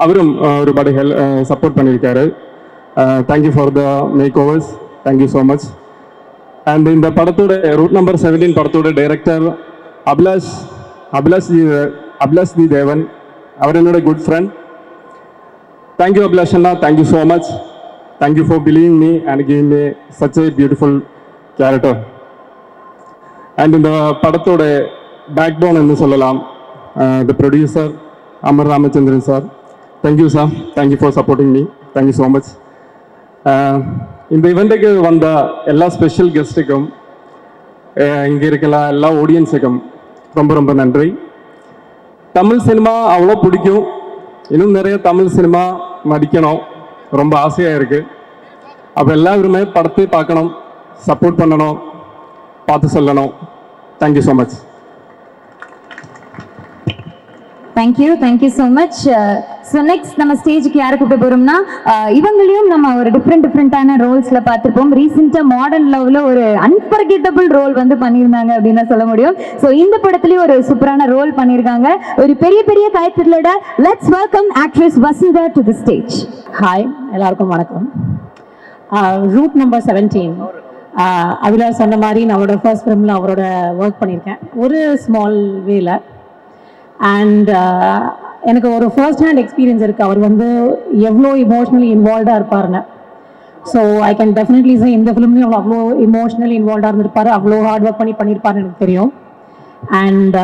அவரும் ஒருபாடு சப்போர்ட் பண்ணியிருக்காரு. Thank you for the makeovers, thank you so much. And இந்த படத்தோட ரூட் நம்பர் 17 படத்தோட டைரக்டர் அபிலாஷ் தி தேவன், அவர் என்னோட good friend. Thank you Abhilash Anna, thank you so much. Thank you for believing me and giving me such a beautiful character. And இந்த படத்தோட back phone என்று சொல்லலாம் the producer Amar Ramachandran sir. Thank you sir, thank you for supporting me, thank you so much. இந்த இவெண்ட்டுக்கு வந்த எல்லா special கெஸ்ட்டுக்கும், இங்கே இருக்கலாம் எல்லா ஆடியன்ஸுக்கும் ரொம்ப ரொம்ப நன்றி. தமிழ் சினிமா அவ்வளோ பிடிக்கும், இன்னும் நிறைய தமிழ் சினிமா நடிக்கணும் ரொம்ப ஆசையாக இருக்குது. அப்போ எல்லாருமே படத்தை பார்க்கணும், சப்போர்ட் பண்ணணும், பார்த்து சொல்லணும். Thank you so much. Thank you so much. So next நம்ம ஸ்டேஜுக்கு யாரை கூப்பிட்டு போகிறோம்னா, இவங்களையும் நம்ம ஒரு டிஃப்ரெண்டான ரோல்ஸில் பார்த்துருப்போம். ரீசெண்டாக மாடர்ன் லவ்வில் ஒரு அன்ஃபர்கெட்டபிள் ரோல் வந்து பண்ணியிருந்தாங்க அப்படின்னு சொல்ல முடியும். ஸோ இந்த படத்துலேயும் ஒரு சூப்பரான ரோல் பண்ணியிருக்காங்க. ஒரு பெரிய கைத்தட்டலோட let's welcome actress Vasudha to the stage. Hi, எல்லாருக்கும் வணக்கம். ரூட் நம்பர் 17 அபிலாஷ் சொன்ன மாதிரி நான் அவரோட ஃபர்ஸ்ட் ஃபிலிமில் அவரோட ஒர்க் பண்ணியிருக்கேன் ஒரு ஸ்மால் வேல. அண்ட் எனக்கு ஒரு ஃபர்ஸ்ட் ஹேண்ட் எக்ஸ்பீரியன்ஸ் இருக்குது அவர் வந்து எவ்வளோ இமோஷ்னலி இன்வால்வ்டாக இருப்பாருன்னு. So I can definitely say இந்த ஃபிலிம்லேயும் அவ்வளோ இமோஷ்னலி இன்வால்வ்டாக இருந்திருப்பார், அவ்வளோ ஹார்ட் ஒர்க் பண்ணியிருப்பாருன்னு எனக்கு தெரியும். அண்ட்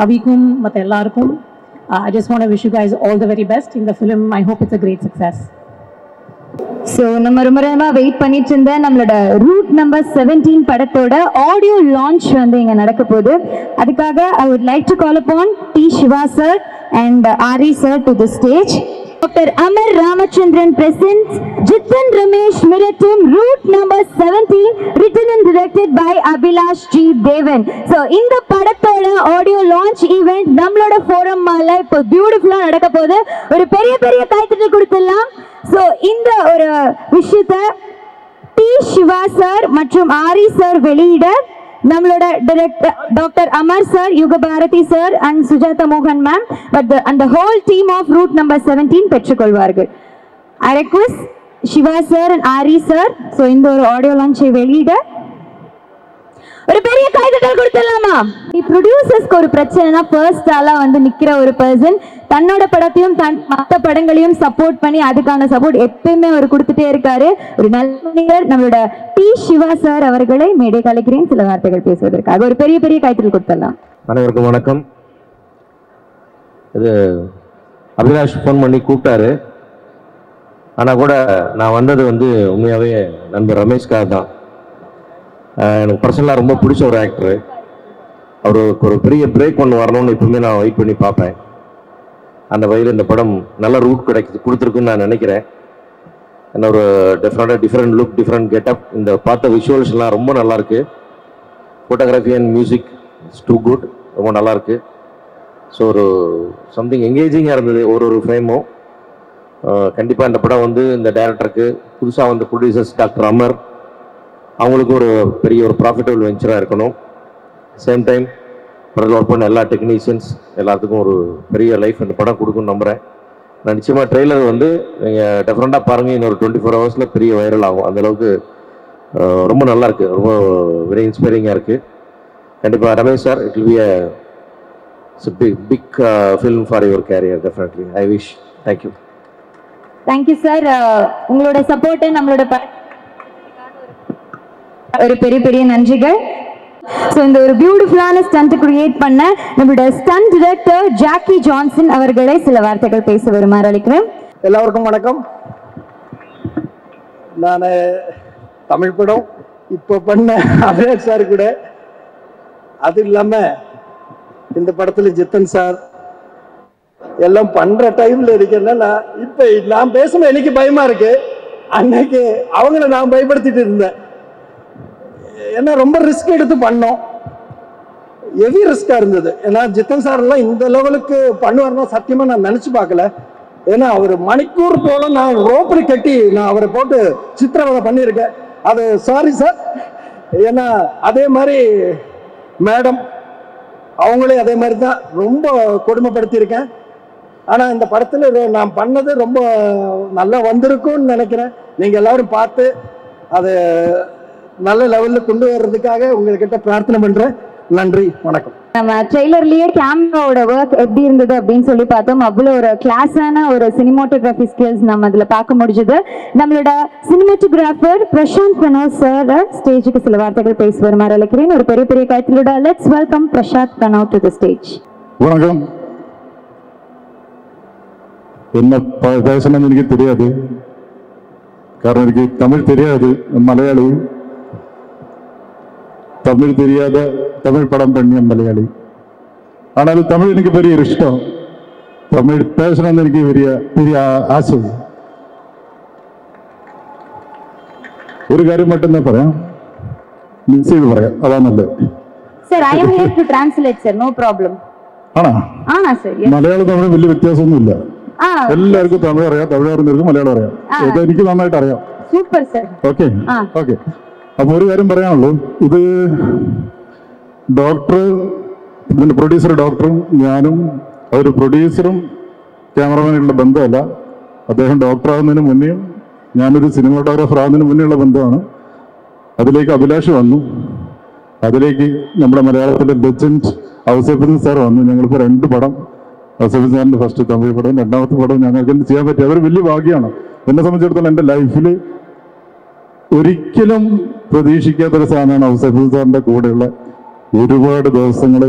அவிக்கும் மற்ற எல்லாருக்கும் I just want to wish you guys all the very best in the film. I hope it's a great success. So நம்ம ரொம்ப வெயிட் பண்ணிட்டு இருந்த நம்மளோட ரூட் நம்பர் 17 படத்தோட ஆடியோ லான்ச் வந்து இங்கே நடக்க போகுது. அதுக்காக I would like to call upon T. Shiva sir and Ari sir to the stage. Dr. Amar Ramachandran presents Jithan Ramesh Miratum, route number 17, written and directed by Abhilash G. Devan. So இந்த படத்தோட audio launch event நம்மளோட forum மால இப்போ பியூட்டிஃபுல்லா நடக்க போகுது. ஒரு பெரிய கைத்தட்டல் கொடுத்துடலாம். ஸோ இந்த ஒரு விஷயத்தை டி சிவா சார் மற்றும் ஆரி சார் வெளியிட நம்மளோட டைரக்டர் டாக்டர் அமர் சார், யுக பாரதி சார் அண்ட் சுஜாதா மோகன் ma'am and the whole team of route number 17 பெற்றுக்கொள்வார்கள். I request Siva sir and Aari sir so இந்த ஒரு ஆடியோ லான்ச்சை வெளியிட ஒரு பெரிய கைதட்டல் கொடுத்துடலாமா? ப்ரொடியூசர்ஸ்க்கு ஒரு பிரச்சனைனா ஃபர்ஸ்ட் ஆளாக வந்து நிற்கிற ஒரு பர்சன் தன்னோட படத்தையும் மற்ற படங்களையும் சப்போர்ட் பண்ணி அதுக்கான சப்போர்ட் எப்பயுமே அவர் கொடுத்துட்டே இருக்காரு. ஒரு நல்ல நம்மளோட டி சிவா சார் அவர்களை மேடை கலைக்கிறேன் சில வார்த்தைகள் பேசுவதற்காக. ஒரு பெரிய கைத்தட்டல் கொடுத்துடலாம். அனைவருக்கும் வணக்கம். இது அபிலாஷ் ஃபோன் பண்ணி கூப்பிட்டாரு, ஆனால் கூட நான் வந்தது வந்து உண்மையாகவே நண்பர் ரமேஷ்காக தான். எனக்கு பர்சனலாக ரொம்ப பிடிச்ச ஒரு ஆக்டரு. அவருக்கு ஒரு பெரிய பிரேக் ஒன்று வரணும்னு எப்பவுமே நான் வெயிட் பண்ணி பார்ப்பேன். அந்த வகையில் இந்த படம் நல்ல ரூட் கொடுத்துருக்குன்னு நான் நினைக்கிறேன். என்ன ஒரு டிஃப்ரெண்ட் லுக், டிஃப்ரெண்ட் கெட்டப். இந்த பார்த்த விஷுவல்ஸ்லாம் ரொம்ப நல்லாயிருக்கு. Photography and music it's too good, ரொம்ப நல்லாயிருக்கு. ஸோ ஒரு சம்திங் எங்கேஜிங்காக இருந்தது ஒரு ஃப்ரேமும். கண்டிப்பாக இந்த படம் வந்து இந்த டைரக்டருக்கு புதுசாக வந்து ப்ரொடியூசர்ஸ் டாக்டர் அமர் அவங்களுக்கு ஒரு பெரிய ஒரு ப்ராஃபிட்டபிள் வெஞ்சராக இருக்கணும். சேம் டைம் படத்தில் ஒர்க் பண்ண எல்லா டெக்னீஷியன்ஸ் எல்லாத்துக்கும் ஒரு பெரிய லைஃப் இந்த படம் கொடுக்குன்னு நம்புகிறேன். நான் நிச்சயமாக ட்ரெய்லர் வந்து நீங்கள் டிஃப்ரெண்ட்டாக பாருங்கள், இன்னொரு 24 ஹவர்ஸில் பெரிய வைரல் ஆகும். அந்தளவுக்கு ரொம்ப நல்லாயிருக்கு, ரொம்ப வெரி இன்ஸ்பைரிங்காக இருக்குது. கண்டிப்பாக Ramesh sir, it will be a big film for your career, definitely. I wish. Thank you. Thank you sir. உங்களோட சப்போர்ட் நம்மளோட ஒரு பெரிய நன்றிகள். ஸோ இந்த ஒரு பியூட்டிஃபுல்லான ஸ்டண்ட் கிரியேட் பண்ண நம்மளோட ஸ்டண்ட் டிரெக்டர் ஜாக்கி ஜான்சன் அவர்களை சில வார்த்தைகள் பேச வருமாறு அழைக்கிறேன். எல்லாருக்கும் வணக்கம். நான் தமிழ் படம் இப்போ பண்ண அபிலாஷ் சார் கூட, அது இல்லாமல் இந்த படத்தில் ஜித்தன் சார் எல்லாம் பண்ணுற டைமில் இருக்கிறதுனால இப்போ நான் பேசணும் எனக்கு பயமாக இருக்கு. அன்னைக்கு அவங்கள நான் பயப்படுத்திட்டு இருந்தேன். ஏன்னா ரொம்ப ரிஸ்க் எடுத்து பண்ணோம், ஹெவி ரிஸ்காக இருந்தது. ஏன்னா ஜித்தன் சார்லாம் இந்த லெவலுக்கு பண்ணுவார்னா சத்தியமாக நான் நினச்சி பார்க்கல. ஏன்னா அவர் மணிக்கூர் போல நான் ரோப்பில் கட்டி நான் அவரை போட்டு சித்திரவதை பண்ணியிருக்கேன். அது சாரி சார். ஏன்னா அதே மாதிரி மேடம் அவங்களே அதே மாதிரி தான் ரொம்ப கொடுமைப்படுத்தியிருக்கேன். ஆனால் இந்த படத்தில் நான் பண்ணது ரொம்ப நல்லா வந்திருக்கும்னு நினைக்கிறேன். நீங்கள் எல்லாரும் பார்த்து அதை நல்ல லெவலில் கொண்டு வர்றதுக்காக உங்கள்கிட்ட பிரார்த்தனை பண்ணுறேன். நன்றி, வணக்கம். நம்ம ட்ரெய்லர்லயே கேமராவோட ஒர்க் எப்படி இருந்தது அப்படின்னு சொல்லி பார்த்தோம். அவ்வளோ ஒரு கிளாஸான ஒரு சினிமாட்டோகிராஃபி ஸ்கில்ஸ் நம்ம அதில் பார்க்க முடிஞ்சது. நம்மளோட சினிமாட்டோகிராஃபர் பிரசாந்த் பிரணவ் சார் ஸ்டேஜுக்கு சில வார்த்தைகள் பேசி வருமாறு அழைக்கிறேன். ஒரு பெரிய பெரிய கைத்தலோட let's welcome Prashanth Pranav to the stage. வணக்கம். என்ன பேசணும்னு எனக்கு தெரியாது, காரணம் எனக்கு தமிழ் தெரியாது, மலையாளி. தமிழ் தெரியாத தமிழ் படம் பண்ணிய மலையாளி. ஆனாலும் தமிழ் எனக்கு பெரிய இஷ்டம். தமிழ் பேசணும்னு எனக்கு பெரிய பெரிய ஆசை. ഒരു കാര്യം மட்டும்தான் പറയാം, മിക്സ് ചെയ്ത് പറയാം, അതാ നല്ലത്. Sir I am here to translate sir, no problem. ആണോ? മലയാളം തമിഴ് വലിയ വ്യത്യാസമൊന്നുമില്ല. എല്ലാവർക്കും തമിഴ് അറിയാം, തമിഴ് അറിഞ്ഞവർക്ക് മലയാളം അറിയാം. ഇത് എനിക്ക് നന്നായിട്ട് അറിയാം. Super sir. Okay okay. അപ്പൊ ഒരു കാര്യം പറയാനുള്ളൂ, ഇത് ഡോക്ടർ, ഇതിന്റെ പ്രൊഡ്യൂസർ ഡോക്ടറും ഞാനും, ഒരു പ്രൊഡ്യൂസറും ക്യാമറമാനുള്ള ബന്ധമല്ല. അദ്ദേഹം ഡോക്ടറാകുന്നതിന് മുന്നേയും ഞാനൊരു സിനിമാറ്റോഗ്രാഫർ ആകുന്നതിന് മുന്നേയുള്ള ബന്ധമാണ്. അതിലേക്ക് അഭിലാഷ് വന്നു, അതിലേക്ക് നമ്മുടെ മലയാളത്തിലെ ലെജൻഡ് ഔസേപ്പച്ചൻ സാർ വന്നു. ഞങ്ങൾക്ക് 2 പടം, ഔസേപ്പച്ചൻ സാറിന്റെ ഫസ്റ്റ് തമിഴ് പടം, 2ാമത്തെ പടം ഞങ്ങൾക്ക് ചെയ്യാൻ പറ്റി. അതൊരു വലിയ ഭാഗ്യമാണ്. എന്നെ സംബന്ധിച്ചിടത്തോളം എൻ്റെ ലൈഫിൽ ഒരിക്കലും പ്രതീക്ഷിക്കാത്തൊരു സാധനമാണ് ഔസേപ്പച്ചൻ സാറിൻ്റെ കൂടെയുള്ള ഒരുപാട് ദിവസങ്ങൾ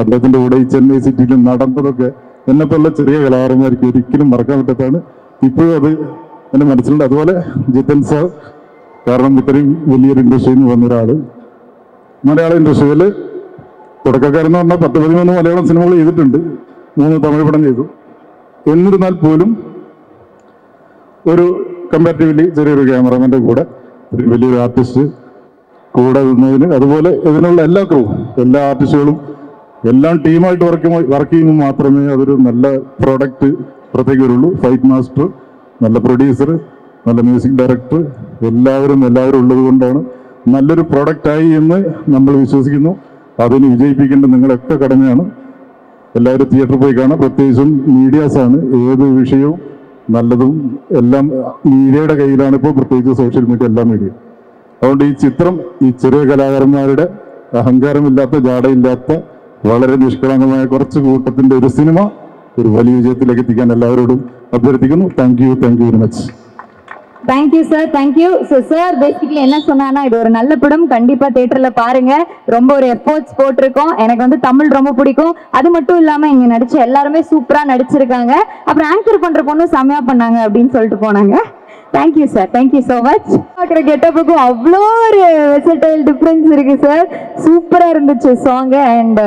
അദ്ദേഹത്തിൻ്റെ കൂടെ ഈ ചെന്നൈ സിറ്റിയിൽ നടന്നതൊക്കെ എന്നെപ്പോലുള്ള ചെറിയ കലാകാരന്മാർക്ക് ഒരിക്കലും മറക്കാൻ പറ്റാത്തതാണ്. ഇപ്പോഴും അത് എൻ്റെ മനസ്സിലുണ്ട്. അതുപോലെ ജിതൻ സാർ, കാരണം ഇത്രയും വലിയൊരു ഇൻഡസ്ട്രിയിൽ നിന്ന് വന്ന ഒരാൾ, മലയാള ഇൻഡസ്ട്രിയിൽ തുടക്കക്കാരെന്ന് പറഞ്ഞാൽ 10-13 മലയാളം സിനിമകൾ ചെയ്തിട്ടുണ്ട്, 3 തമിഴ് പടം ചെയ്തു. എന്നിരുന്നാൽ പോലും ഒരു കമ്പാരിറ്റീവ്ലി ചെറിയൊരു ക്യാമറമാൻ്റെ കൂടെ ഒരു വലിയൊരു ആർട്ടിസ്റ്റ് കൂടെ നിന്നതിന്, അതുപോലെ ഇതിനുള്ള എല്ലാ ക്രൂവും, എല്ലാ ആർട്ടിസ്റ്റുകളും എല്ലാം ടീമായിട്ട് വർക്ക് ചെയ്യുമ്പോൾ മാത്രമേ അതൊരു നല്ല പ്രോഡക്റ്റ് പുറത്തേക്ക് വരുള്ളൂ. ഫൈറ്റ് മാസ്റ്റർ, നല്ല പ്രൊഡ്യൂസർ, നല്ല മ്യൂസിക് ഡയറക്ടർ, എല്ലാവരും ഉള്ളത് കൊണ്ടാണ് നല്ലൊരു പ്രോഡക്റ്റായി എന്ന് നമ്മൾ വിശ്വസിക്കുന്നു. അതിന് വിജയിപ്പിക്കേണ്ടത് നിങ്ങളൊക്കെ കടമയാണ്. എല്ലാവരും തിയേറ്ററിൽ പോയി കാണാം. പ്രത്യേകിച്ചും മീഡിയാസാണ്. ഏത് വിഷയവും നല്ലതും എല്ലാം മീഡിയയുടെ കയ്യിലാണ് ഇപ്പോൾ, പ്രത്യേകിച്ച് സോഷ്യൽ മീഡിയ, എല്ലാ മീഡിയ. അതുകൊണ്ട് ഈ ചിത്രം ഈ ചെറിയ കലാകാരന്മാരുടെ അഹങ്കാരമില്ലാത്ത, ജാടയില്ലാത്ത, വളരെ നിഷ്കളങ്കമായ കുറച്ച് കൂട്ടത്തിൻ്റെ ഒരു സിനിമ ഒരു വലിയ വിജയത്തിലേക്ക് എത്തിക്കാൻ എല്ലാവരോടും അഭ്യർത്ഥിക്കുന്നു. Thank you very much. Thank you sir, thank you. So sir basically என்ன சொன்னான்னா, இது ஒரு நல்ல படம், கண்டிப்பா தியேட்டர்ல பாருங்க. ரொம்ப ஒரு எஃபோர்ட்ஸ் போட்டிருக்கோம். எனக்கு வந்து தமிழ் ரொம்ப பிடிக்கும். அது மட்டும் இல்லாம இங்க நடிச்ச எல்லாருமே சூப்பரா நடிச்சிருக்காங்க. அப்புறம் ஆங்கர் பண்ற பொண்ணு செமையா பண்ணாங்க அப்படின்னு சொல்லிட்டு போனாங்க. Thank you sir, thank you so much. பார்க்குற கெட்டப்புக்கும் அவ்வளோ ஒரு வெர்சடைல் டிஃப்ரென்ஸ் இருக்கு சார். சூப்பராக இருந்துச்சு சாங். அண்ட்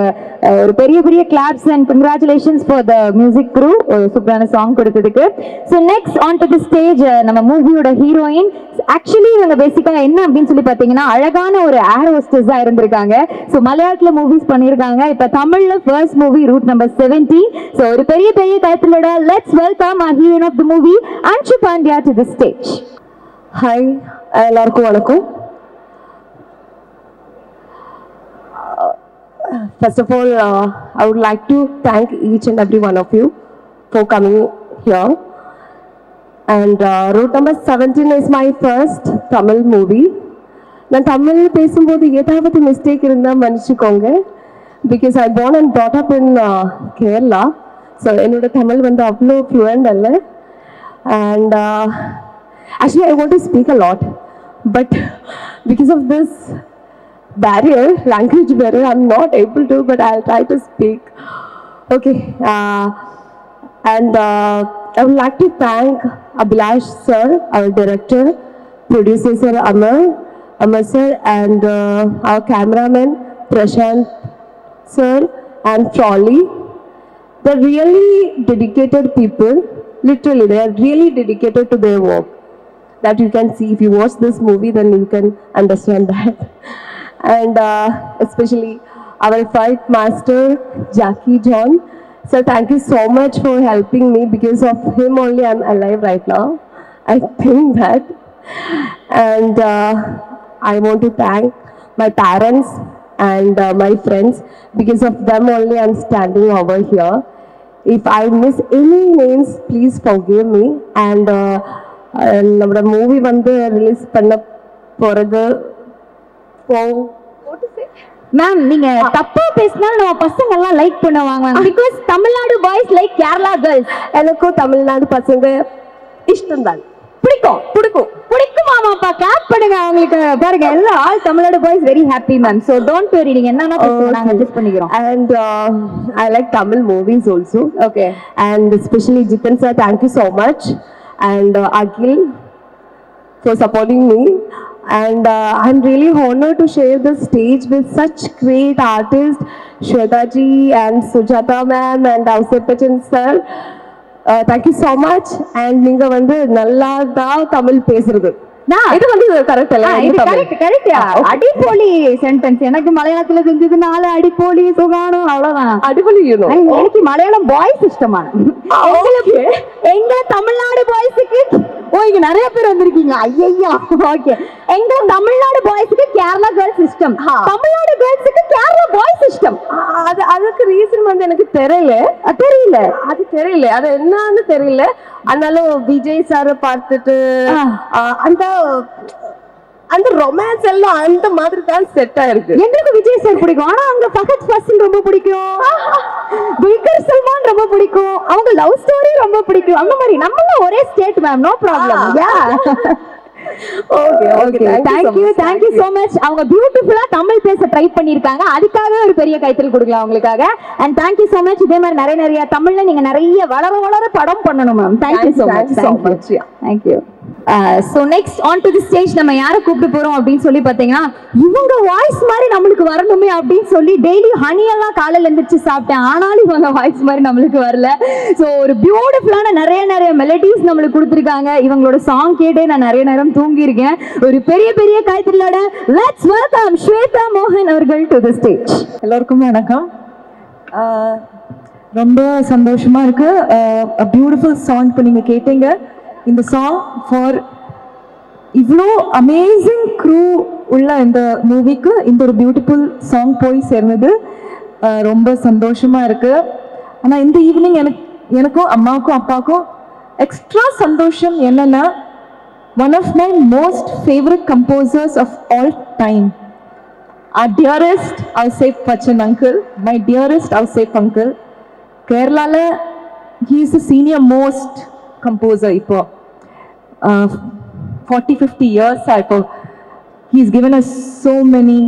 ஒரு பெரிய பெரிய claps and congratulations for the music crew, ஒரு சூப்பரான சாங் கொடுத்ததுக்கு. So next on to the stage நம்ம மூவியோட ஹீரோயின். ஆக்சுவலி இவங்க பேசிக்காக என்ன அப்படின்னு சொல்லி பார்த்தீங்கன்னா, அழகான ஒரு ஏர் ஹோஸ்டஸாக இருந்திருக்காங்க. ஸோ மலையாளத்தில் மூவிஸ் பண்ணியிருக்காங்க. இப்போ தமிழில் first movie root number 17. So ஒரு பெரிய பெரிய டைட்டிலோட let's welcome our heroine of the movie Anshu Pandya to the stage. Hi, எல்லாருக்கும் வணக்கம். First of all, I would like to thank each and every one of you for coming here. And route number 17 is my first Tamil movie. நான் தமிழ் பேசும்போது ஏதாவது mistake இருந்தால் மன்னிச்சுக்கோங்க. Because I born and brought up in Kerala. So என்னோட தமிழ் வந்து அவ்வளோ fluent அல்ல. And actually I want to speak a lot, but because of this barrier, language barrier, I'm not able to, but I'll try to speak. Okay. And I would like to thank Abhilash sir, our director, producer sir Amar sir, and our cameraman Prashant sir and Trolley. They're really dedicated people. Literally, they are really dedicated to their work. That you can see if you watch this movie, then you can understand that. And especially our fight master Jackie John. So thank you so much for helping me. Because of him only I'm alive right now, I think that. And I want to thank my parents and my friends. Because of them only I'm standing over here. If I miss any names, please forgive me. And நம்மளோட movie வந்து release பண்ண போறது ma'am நீங்க தப்பா பேசினாலும் நம்ம பசங்க எல்லாம் லைக் பண்ணுவாங்க because Tamil Nadu boys like Kerala girls. எனக்கும் தமிழ்நாடு பசங்க இஷ்டம் தான், பிடிக்கும் பிடிக்கும் பிடிக்கும். மாமாப்பா கிளாப் பண்ணுங்க அவங்களுக்கு. பாருங்க எல்லாம் all Tamil Nadu boys very happy ma'am. So don't worry, நீங்க என்னன்னா நாங்க அட்ஜஸ்ட் பண்ணிக்கிறோம். And I like Tamil movies also. Okay. And especially Jithan sir, thank you so much. And Akhil for supporting me. And I'm really honored to share the stage with such great artists, Shweta ji and Sujata ma'am and Ausepachan sir. Thank you so much. And நீங்க வந்து நல்லா தான் தமிழ் பேசுறது. இது வந்து correct இல்ல? இது correct correct. அடிப்போலி sentence. எனக்கு மலையாளத்துல செஞ்சதுனால அடிப்போலி சுகானம் அவ்வளவுதான். அடிப்போலி எனக்கு மலையாளம் பாய்ஸ் இஷ்டமான. எங்க தமிழ்நாடு பாய்ஸுக்கு இங்க நிறைய பேர் வந்திருக்கீங்க. ஐயா ஓகே. எங்க தமிழ்நாடு பாய்ஸுக்கு கேரளா கேர்ள்ஸ் சிஸ்டம், தமிழ்நாடு கேர்ள்ஸுக்கு கேரளா பாய்ஸ் சிஸ்டம். அதுக்கு ரீசன் வந்து எனக்கு தெரியல. அது தெரியல, அது என்னன்னு தெரியல. ஆனாலும் விஜய் சார் பார்த்துட்டு அந்த ரொமான்ஸ் எல்லாம் அந்த மாதிரி தான் செட் ஆயிருக்கு. எங்களுக்கு விஜய் சார் பிடிக்கும், ஆனா அவங்க ஃபஹத் ஃபாசில் ரொம்ப பிடிக்கும், துல்கர் சல்மான் ரொம்ப பிடிக்கும், அவங்க லவ் ஸ்டோரி ரொம்ப பிடிக்கும். அந்த மாதிரி நம்மள ஒரே state ma'am, no problem. Yeah okay okay. Thank you so much. அவங்க பியூட்டிஃபுல்லா தமிழ் பேச ட்ரை பண்ணிருக்காங்க. அதுக்காக ஒரு பெரிய கைத்தறல் கொடுக்கலாம் அவங்களுக்காக. and thank you so much. இதே மாதிரி நிறைய தமிழ்ல நீங்க நிறைய வளர படம் பண்ணணும் ma'am. thank you so much. thank you. So next on to the stage நம்ம யாரை கூப்பிட்டு போறோம் அப்படின்னு சொல்லி பாத்தீங்கன்னா, இவங்க வாய்ஸ் மாதிரி நம்மளுக்கு வரணுமே அப்படின்னு சொல்லி டெய்லி ஹனி எல்லாம் காலையில எந்திரிச்சு சாப்பிட்டேன். ஆனாலும் இவங்க வாய்ஸ் மாதிரி நம்மளுக்கு வரல. ஸோ ஒரு பியூட்டிஃபுல்லான நிறைய மெலடிஸ் நம்மளுக்கு கொடுத்துருக்காங்க. இவங்களோட சாங் கேட்டே நான் நிறைய நேரம் தூங்கி இருக்கேன். ஒரு பெரிய கைத்தறலோட லெட்ஸ் வெல்கம் ஸ்வேதா மோகன் அவர்கள் டு தி ஸ்டேஜ். எல்லாருக்கும் வணக்கம். ரொம்ப சந்தோஷமா இருக்கு. பியூட்டிஃபுல் சாங் இப்போ நீங்க கேட்டீங்க. இந்த சாங் ஃபார் இவ்வளோ அமேசிங் க்ரூ உள்ள இந்த மூவிக்கு இந்த ஒரு பியூட்டிஃபுல் சாங் போய் சேர்ந்தது ரொம்ப சந்தோஷமா இருக்கு. ஆனால் இந்த ஈவினிங் எனக்கும் அம்மாவுக்கும் அப்பாவுக்கும் எக்ஸ்ட்ரா சந்தோஷம் என்னன்னா, one of my most favourite composers of all time, our dearest Ausep Pachan uncle, my dearest Ausep uncle, Kerala, he is the senior most composer இப்போ 40-50 years இப்போ he's given us so many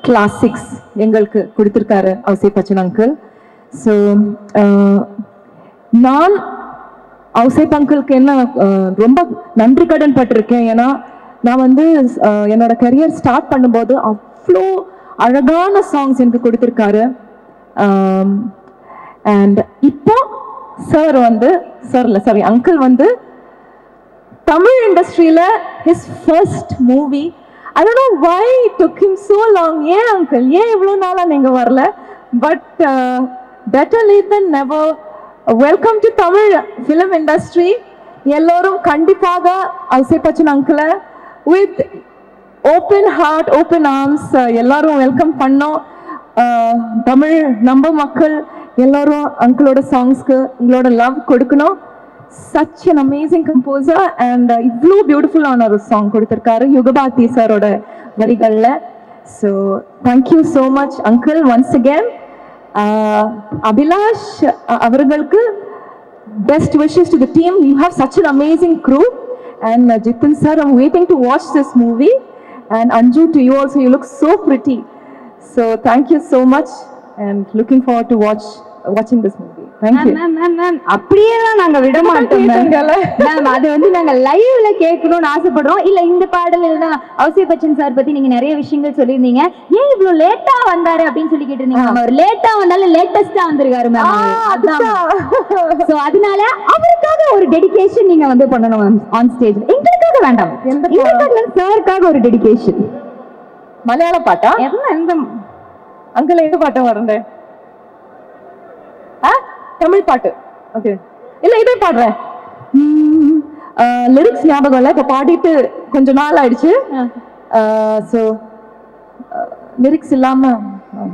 classics எங்களுக்கு கொடுத்திருக்காரு Ausep Pachan uncle. So நான் Ausep uncleக்கு என்ன ரொம்ப நன்றி கடன் பட்டிருக்கேன். ஏன்னா நான் வந்து என்னோட கரியர் ஸ்டார்ட் பண்ணும்போது அவ்வளோ அழகான சாங்ஸ் எனக்கு கொடுத்திருக்காரு. அண்ட் இப்போ அங்கிள் வந்து தமிழ் இண்டஸ்ட்ரியில his first movie, I don't know why it took him so long. ஏன் அங்கிள், ஏன் இவ்வளோ நாளாக நீங்க வரல? But better late then never. Welcome to Tamil film industry. எல்லோரும் கண்டிப்பாக Ausep Pachan அங்கிளை with open heart open arms எல்லாரும் வெல்கம் பண்ணோம். தமிழ் நம்ம மக்கள் எல்லாரும் அங்கிளோட சாங்ஸ்க்கு உங்களோட லவ் கொடுக்கணும். such an amazing composer and இவ்வளோ பியூட்டிஃபுல்லான ஒரு சாங் கொடுத்துருக்காரு யுகபாரதி சாரோட வரிகளில். So thank you so much uncle once again. Abhilash அவர்களுக்கு best wishes to the team. You have such an amazing crew. And Jithan sir, I'm waiting to watch this movie. And Anju, to you also, you look so pretty. So thank you so much and looking forward to watching this movie. Thank you. Ma'am அப்படியேலாம் நாங்க விட மாட்டோம் ma'am. அது வந்து நாங்க லைவ்ல கேட்கணும்னு ஆசைப்படுறோம். இல்ல இந்த பாடலில் தான் Ausep Pachan சார் பத்தி நீங்க நிறைய விஷயங்கள் சொல்லியிருந்தீங்க. ஏன் இவ்வளவு லேட்டா வந்தாரு அப்படின்னு சொல்லி கேட்டிருந்தீங்க. அவர் லேட்டா வந்தாலும் லேட்டஸ்டா வந்திருக்காரு மேம். சோ அதனால அவருக்காக ஒரு டெடிகேஷன் நீங்க வந்து பண்ணணும் மேம் ஆன் ஸ்டேஜ். எங்களுக்காக வேண்டாம், எங்களுக்காக சாருக்காக ஒரு டெடிகேஷன். மலையாள பாட்டா? எந்த அங்கிள் எந்த பாட்டம் வரண்டே? தமிழ் பாட்டு. ஓகே, இல்ல இதே பாடுறேன். லிரிக்ஸ் ஞாபகம் இல்லை, இப்போ பாடிட்டு கொஞ்ச நாள் ஆயிடுச்சு. ஸோ லிரிக்ஸ் இல்லாம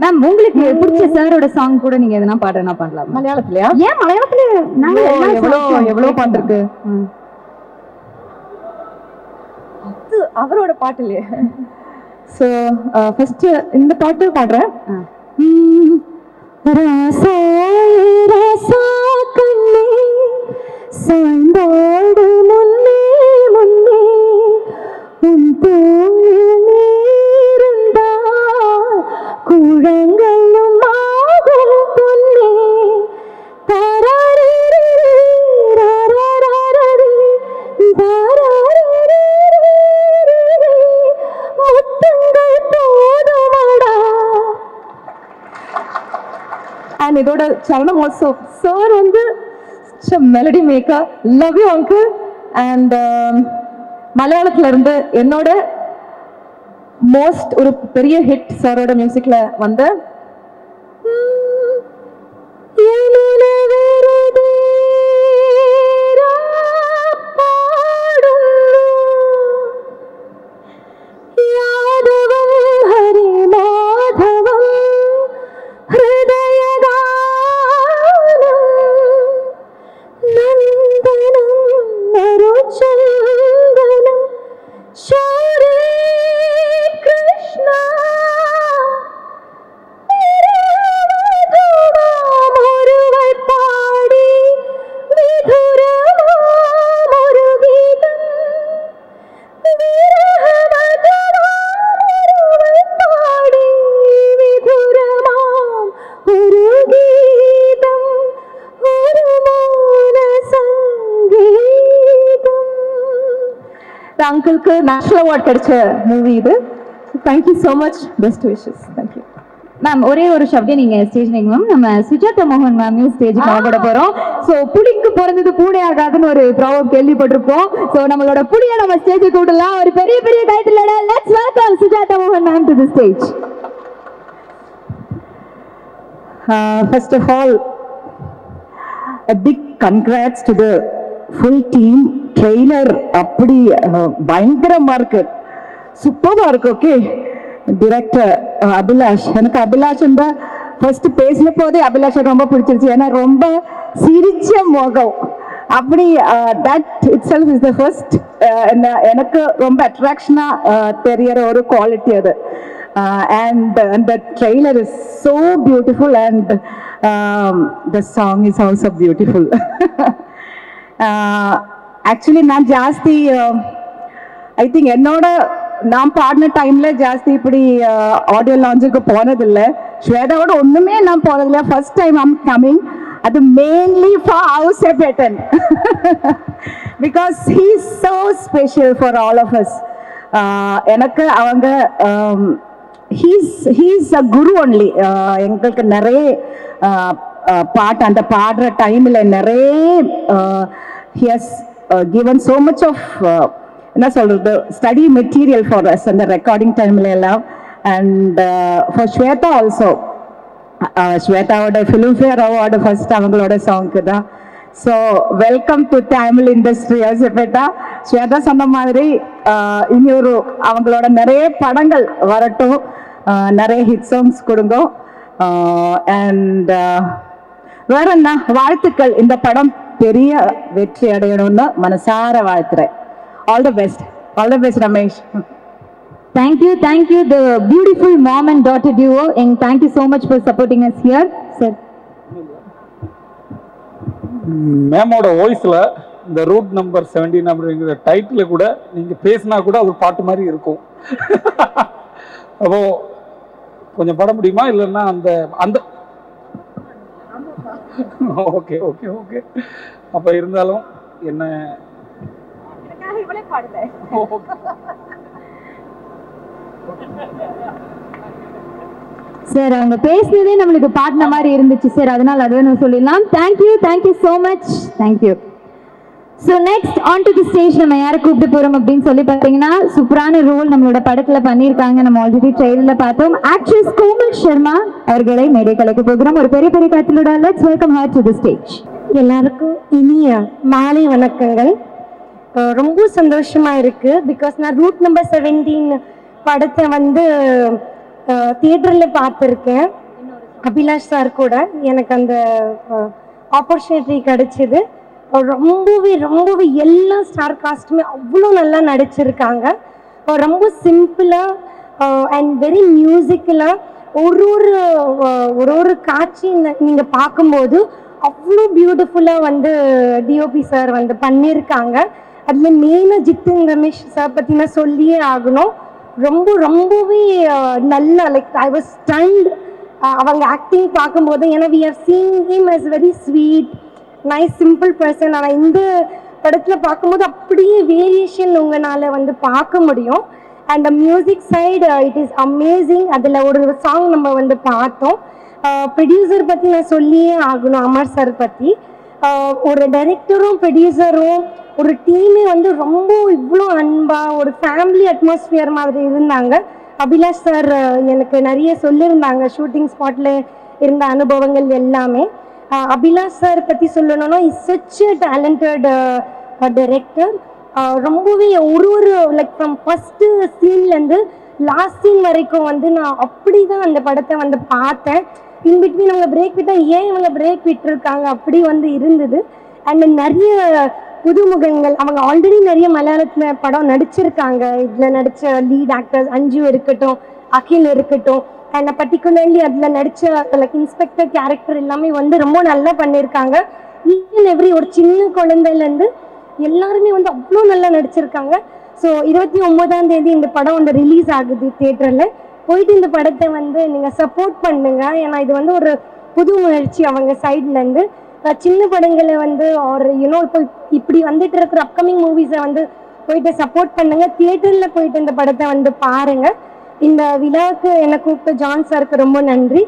மேம் உங்களுக்கு பிடிச்ச சாரோட சாங் கூட நீங்க எதனா பாடுறனா பண்ணலாம். மலையாளத்துலயா? ஏன் மலையாளத்துல நாங்க எவ்வளவு பாண்டிருக்கு. அது அவரோட பாட்டு இல்லையா? ஸோ ஃபர்ஸ்ட் இந்த பாட்டு பாடுறேன். ராசா ராசா கண்ணே சாய்ந்தாடு முன்னே முன்னே உன் தோளில் நீருந்தா குழங்களும் ஆகும் பொன்னே தாராரீரீ ராராரீரீ தாராரீரீ முத்தங்கள் போதுமடா. அண்ட் இதோட சரணம் ஆல்சோ சார் வந்து melody maker. Love you uncle. And மலையாளத்துல இருந்து என்னோட மோஸ்ட் ஒரு பெரிய ஹிட் சாரோட மியூசிக்ல வந்த அங்கிளுக்கு நேஷனல் அவார்ட் கிடைச்ச மூவி இது. Thank you so much. Best wishes. Thank you ma'am. ஒரே ஒரு ஷப்டே நீங்க ஸ்டேஜ் நீங்க மேம் நம்ம சுஜாதா மோகன் மேம் ஸ்டேஜுக்கு ஆகப்பட போறோம். ஸோ புலிக்கு பிறந்தது பூடே ஆகாதுன்னு ஒரு ப்ராவப் கேள்விப்பட்டிருப்போம். ஸோ நம்மளோட புலியை நம்ம ஸ்டேஜுக்கு கூட்டலாம். ஒரு பெரிய பெரிய கைத்துல லெட்ஸ் வெல்கம் சுஜாதா மோகன் ma'am to the stage. First of all, a big congrats to the full team. Trailer அப்படி பயங்கரமா இருக்கு, சூப்பரா இருக்கு. Okay, director Abhilash. எனக்கு அபிலாஷ் ஃபர்ஸ்ட் பேசின போதே அபிலாஷ் ரொம்ப பிடிச்சிருச்சு. ஏன்னா ரொம்ப சிரிச்ச முகம் அப்படி. That it self is the first எனக்கு ரொம்ப அட்ராக்ஷனா தெரியற ஒரு குவாலிட்டி அது. And the trailer is so beautiful and the song is also beautiful. Actually நான் ஜாஸ்தி ஐ திங்க் என்னோட நான் பாடின டைம்ல ஜாஸ்தி இப்படி ஆடியோ லான்ச்சுக்கு போனதில்லை. ஸ்வேதாவோட ஒண்ணுமே நான் போனதில்லை. First time I'm coming. அது மெயின்லி ஃபார் ஔசேப்பேட்டன் because he is so special for all of us. எனக்கு அவங்க ஹீஸ் அ குரு ஒன்லி. எங்களுக்கு நிறைய பாட்டு அந்த பாடுற டைமில் நிறைய he has given so much of என்ன சொல்றது ஸ்டடி மெட்டீரியல் ஃபார் அஸ் அந்த ரெக்கார்டிங் டைம்ல எல்லாம். And for Swetha also. ஸ்வேதாவோட ஃபிலிம்ஃபேர் அவார்டு ஃபர்ஸ்ட் அவங்களோட சாங்க்கு தான். So welcome to Tamil industry ஔசேப்பேட்டா. ஸ்வேதா சொன்ன மாதிரி இனி ஒரு அவங்களோட நிறைய படங்கள் வரட்டும், நிறைய ஹிட் சாங்ஸ் கொடுங்க. அண்ட் வேற என்ன, வாழ்த்துக்கள். இந்த படம் பெரிய வெற்றி அடையணும்னு மனசார வாழ்த்துறேன். All the best. All the best Ramesh. Thank you the beautiful mom and daughter duo, and thank you so much for supporting us here sir. மேமோட வாய்ஸ்ல இந்த ரூட் நம்பர் 17 அப்படிங்கிற டைட்டில் கூட நீங்க பேசினா கூட அது பாட்டு மாதிரி இருக்கும். அப்போ கொஞ்சம் பாட முடியுமா? இல்லைன்னா அந்த அந்த ஓகே ஓகே ஓகே. அப்ப இருந்தாலும் என்ன சார் அவங்க பேசுனதே நம்மளுக்கு பாடின மாதிரி இருந்துச்சு சார். அதனால அது வேணும் சொல்லிடலாம். Thank you so much. Thank you. So next on to the stage நம்ம யாரை கூப்பிட்டு போறோம் அப்படின்னு சொல்லி பார்த்தீங்கன்னா சூப்பரான ரோல் நம்மளோட படத்துல பண்ணியிருக்காங்க. நம்ம ஆல்ரெடி ட்ரெயிலர்ல பார்த்தோம். ஆக்ட்ரஸ் கோமல் சர்மா அவர்களை மேடை கலைக்க போகிறோம். ஒரு பெரிய பெரிய காத்திலோட let's welcome her to the stage. எல்லாருக்கும் இனிய மாலை வணக்கங்கள். ரொம்ப சந்தோஷமா இருக்கு. பிகாஸ் நான் ரூட் நம்பர் 17 படத்தை வந்து தியேட்டரில் பார்த்துருக்கேன் அபிலாஷ் சார் கூட. எனக்கு அந்த ஆப்பர்ச்சுனிட்டி கிடைச்சிது. ரொம்பவே எல்லா ஸ்டார் காஸ்ட்டுமே அவ்வளோ நல்லா நடிச்சிருக்காங்க. ரொம்ப சிம்பிளாக அண்ட் வெரி மியூசிக்கலாக ஒரு காட்சி நீங்கள் பார்க்கும்போது அவ்வளோ பியூட்டிஃபுல்லாக வந்து டிஓபி சார் வந்து பண்ணியிருக்காங்க. அதில் மெயினாக ஜித்தன் ரமேஷ் சார் பற்றி நான் சொல்லியே ஆகணும். ரொம்பவே நல்லா லைக் ஐ வாஸ் ஸ்டன்ட் அவங்க ஆக்டிங் பார்க்கும்போது. ஏன்னா we have seen him as very sweet nice simple person. ஆனால் இந்த படத்தில் பார்க்கும்போது அப்படியே வேரியேஷன் உங்களால் வந்து பார்க்க முடியும். And music side it is amazing. அதில் ஒரு சாங் நம்ம வந்து பார்த்தோம். ப்ரொடியூசர் பற்றி நான் சொல்லியே ஆகணும், அமர் சார் பற்றி. ஒரு டைரக்டரும் ப்ரொடியூசரும் ஒரு டீமே வந்து ரொம்ப இவ்வளோ அன்பாக ஒரு ஃபேமிலி அட்மாஸ்பியர் மாதிரி இருந்தாங்க. அபிலாஷ் சார் எனக்கு நிறைய சொல்லியிருந்தாங்க ஷூட்டிங் ஸ்பாட்டில் இருந்த அனுபவங்கள் எல்லாமே. அபிலாஷ் சார் பற்றி சொல்லணும்னா is such a talented director. ரொம்பவே ஒரு லைக் ஃப்ரம் ஃபஸ்ட்டு சீன்லேருந்து லாஸ்ட் சீன் வரைக்கும் வந்து நான் அப்படி தான் அந்த படத்தை வந்து பார்த்தேன். இன்பிட்வீன் அவங்க பிரேக் விட்டால் ஏன் இவங்க பிரேக் விட்டுருக்காங்க அப்படி வந்து இருந்தது. அண்ட் நிறைய புதுமுகங்கள் அவங்க ஆல்ரெடி நிறைய மலையாளத்தில் படம் நடிச்சிருக்காங்க. இதில் நடித்த லீட் ஆக்டர்ஸ் அஞ்சு இருக்கட்டும், அகில் இருக்கட்டும், அண்ட் பர்டிகுலர்லி அதில் நடித்த லைக் இன்ஸ்பெக்டர் கேரக்டர் எல்லாமே வந்து ரொம்ப நல்லா பண்ணியிருக்காங்க. ஈவன் எவ்ரி ஒரு சின்ன குழந்தையிலேருந்து எல்லாருமே வந்து அவ்வளோ நல்லா நடிச்சிருக்காங்க. ஸோ 29ஆம் தேதி இந்த படம் வந்து ரிலீஸ் ஆகுது தியேட்டரில். போயிட்டு இந்த படத்தை வந்து நீங்கள் சப்போர்ட் பண்ணுங்க. ஏன்னா இது வந்து ஒரு புது முயற்சி அவங்க சைட்லேருந்து. சின்ன படங்களை வந்து ஒரு இப்போ இப்படி வந்துட்டு இருக்கிற அப்கமிங் மூவிஸை வந்து போயிட்டு சப்போர்ட் பண்ணுங்க. தியேட்டரில் போயிட்டு இந்த படத்தை வந்து பாருங்க. இந்த விழாவுக்கு என்னை கூப்பிட்ட ஜான் சாருக்கு ரொம்ப நன்றி.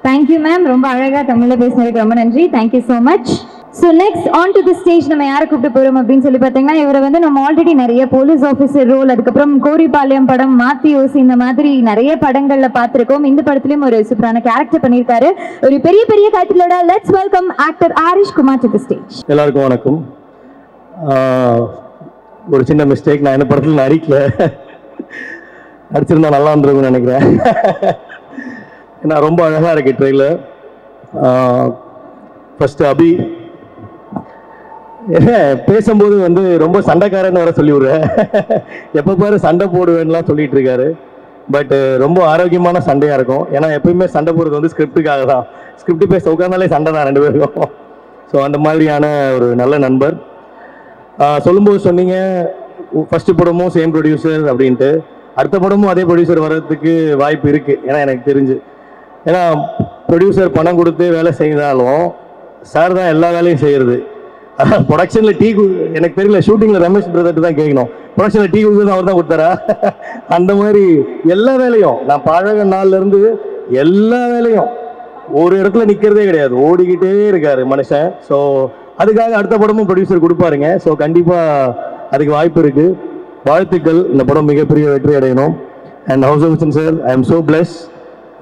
Thank you ma'am. ரொம்ப அழகாக தமிழில் பேசினதுக்கு ரொம்ப நன்றி. Thank you so much. So next on to the stage நம்ம யாரை கூப்பிட்டு போகிறோம் அப்படின்னு சொல்லி பார்த்தீங்கன்னா, இவரை வந்து நம்ம ஆல்ரெடி நிறைய போலீஸ் ஆஃபீஸர் ரோல், அதுக்கப்புறம் கோரிப்பாளையம் படம், மாத்தியோஸ், இந்த மாதிரி நிறைய படங்களில் பார்த்துருக்கோம். இந்த படத்துலையும் ஒரு சூப்பரான கேரக்டர் பண்ணியிருக்காரு. ஒரு பெரிய கைட்டிலோட let's welcome actor Harish Kumar to the stage. எல்லாருக்கும் வணக்கம். ஒரு சின்ன மிஸ்டேக், நான் இந்த படத்தில் நடிச்சிருந்தா நல்லா இருந்திருக்கும்னு நினைக்கிறேன். ஏன்னா ரொம்ப அழகாக இருக்கு ட்ரெயிலர். ஃபர்ஸ்ட் அபி என்ன பேசும்போது வந்து ரொம்ப சண்டைக்காரன்னு வர சொல்லி விடுறேன். எப்போ பாரு சண்டை போடுவேன்னுலாம் சொல்லிட்டு இருக்காரு. பட் ரொம்ப ஆரோக்கியமான சண்டையாக இருக்கும். ஏன்னா எப்பயுமே சண்டை போடுறது வந்து ஸ்கிரிப்டுக்காக தான். ஸ்கிரிப்ட் பேச உட்காந்தாலே சண்டை தான் ரெண்டு பேருக்கும். ஸோ அந்த மாதிரியான ஒரு நல்ல நண்பர். சொல்லும்போது சொன்னீங்க ஃபஸ்ட்டு படமும் சேம் ப்ரொடியூசர் அப்படின்ட்டு. அடுத்த படமும் அதே ப்ரொடியூசர் வர்றதுக்கு வாய்ப்பு இருக்குது. ஏன்னா எனக்கு தெரிஞ்சு, ஏன்னா ப்ரொடியூசர் பணம் கொடுத்து வேலை செய்தாலும் சார் தான் எல்லா வேலையும் செய்கிறது. ப்ரொடக்ஷனில் டீ எனக்கு தெரியல, ஷூட்டிங்கில் ரமேஷ் பிரதர்ட்டு தான் கேட்கணும், ப்ரொடக்ஷனில் டீ கொடுக்குறது அவர் தான் கொடுத்தாரா? அந்த மாதிரி எல்லா வேலையும் நான் பழக நாள்லேருந்து எல்லா வேலையும் ஒரு இடத்துல நிற்கிறதே கிடையாது, ஓடிக்கிட்டே இருக்கார் மனுஷன். ஸோ அதுக்காக அடுத்த படமும் ப்ரொடியூசர் கொடுப்பாருங்க. ஸோ கண்டிப்பாக அதுக்கு வாய்ப்பு இருக்குது. வாழ்த்துக்கள். இந்த படம் மிகப்பெரிய வெற்றி அடையணும். And house of sir, I am so blessed.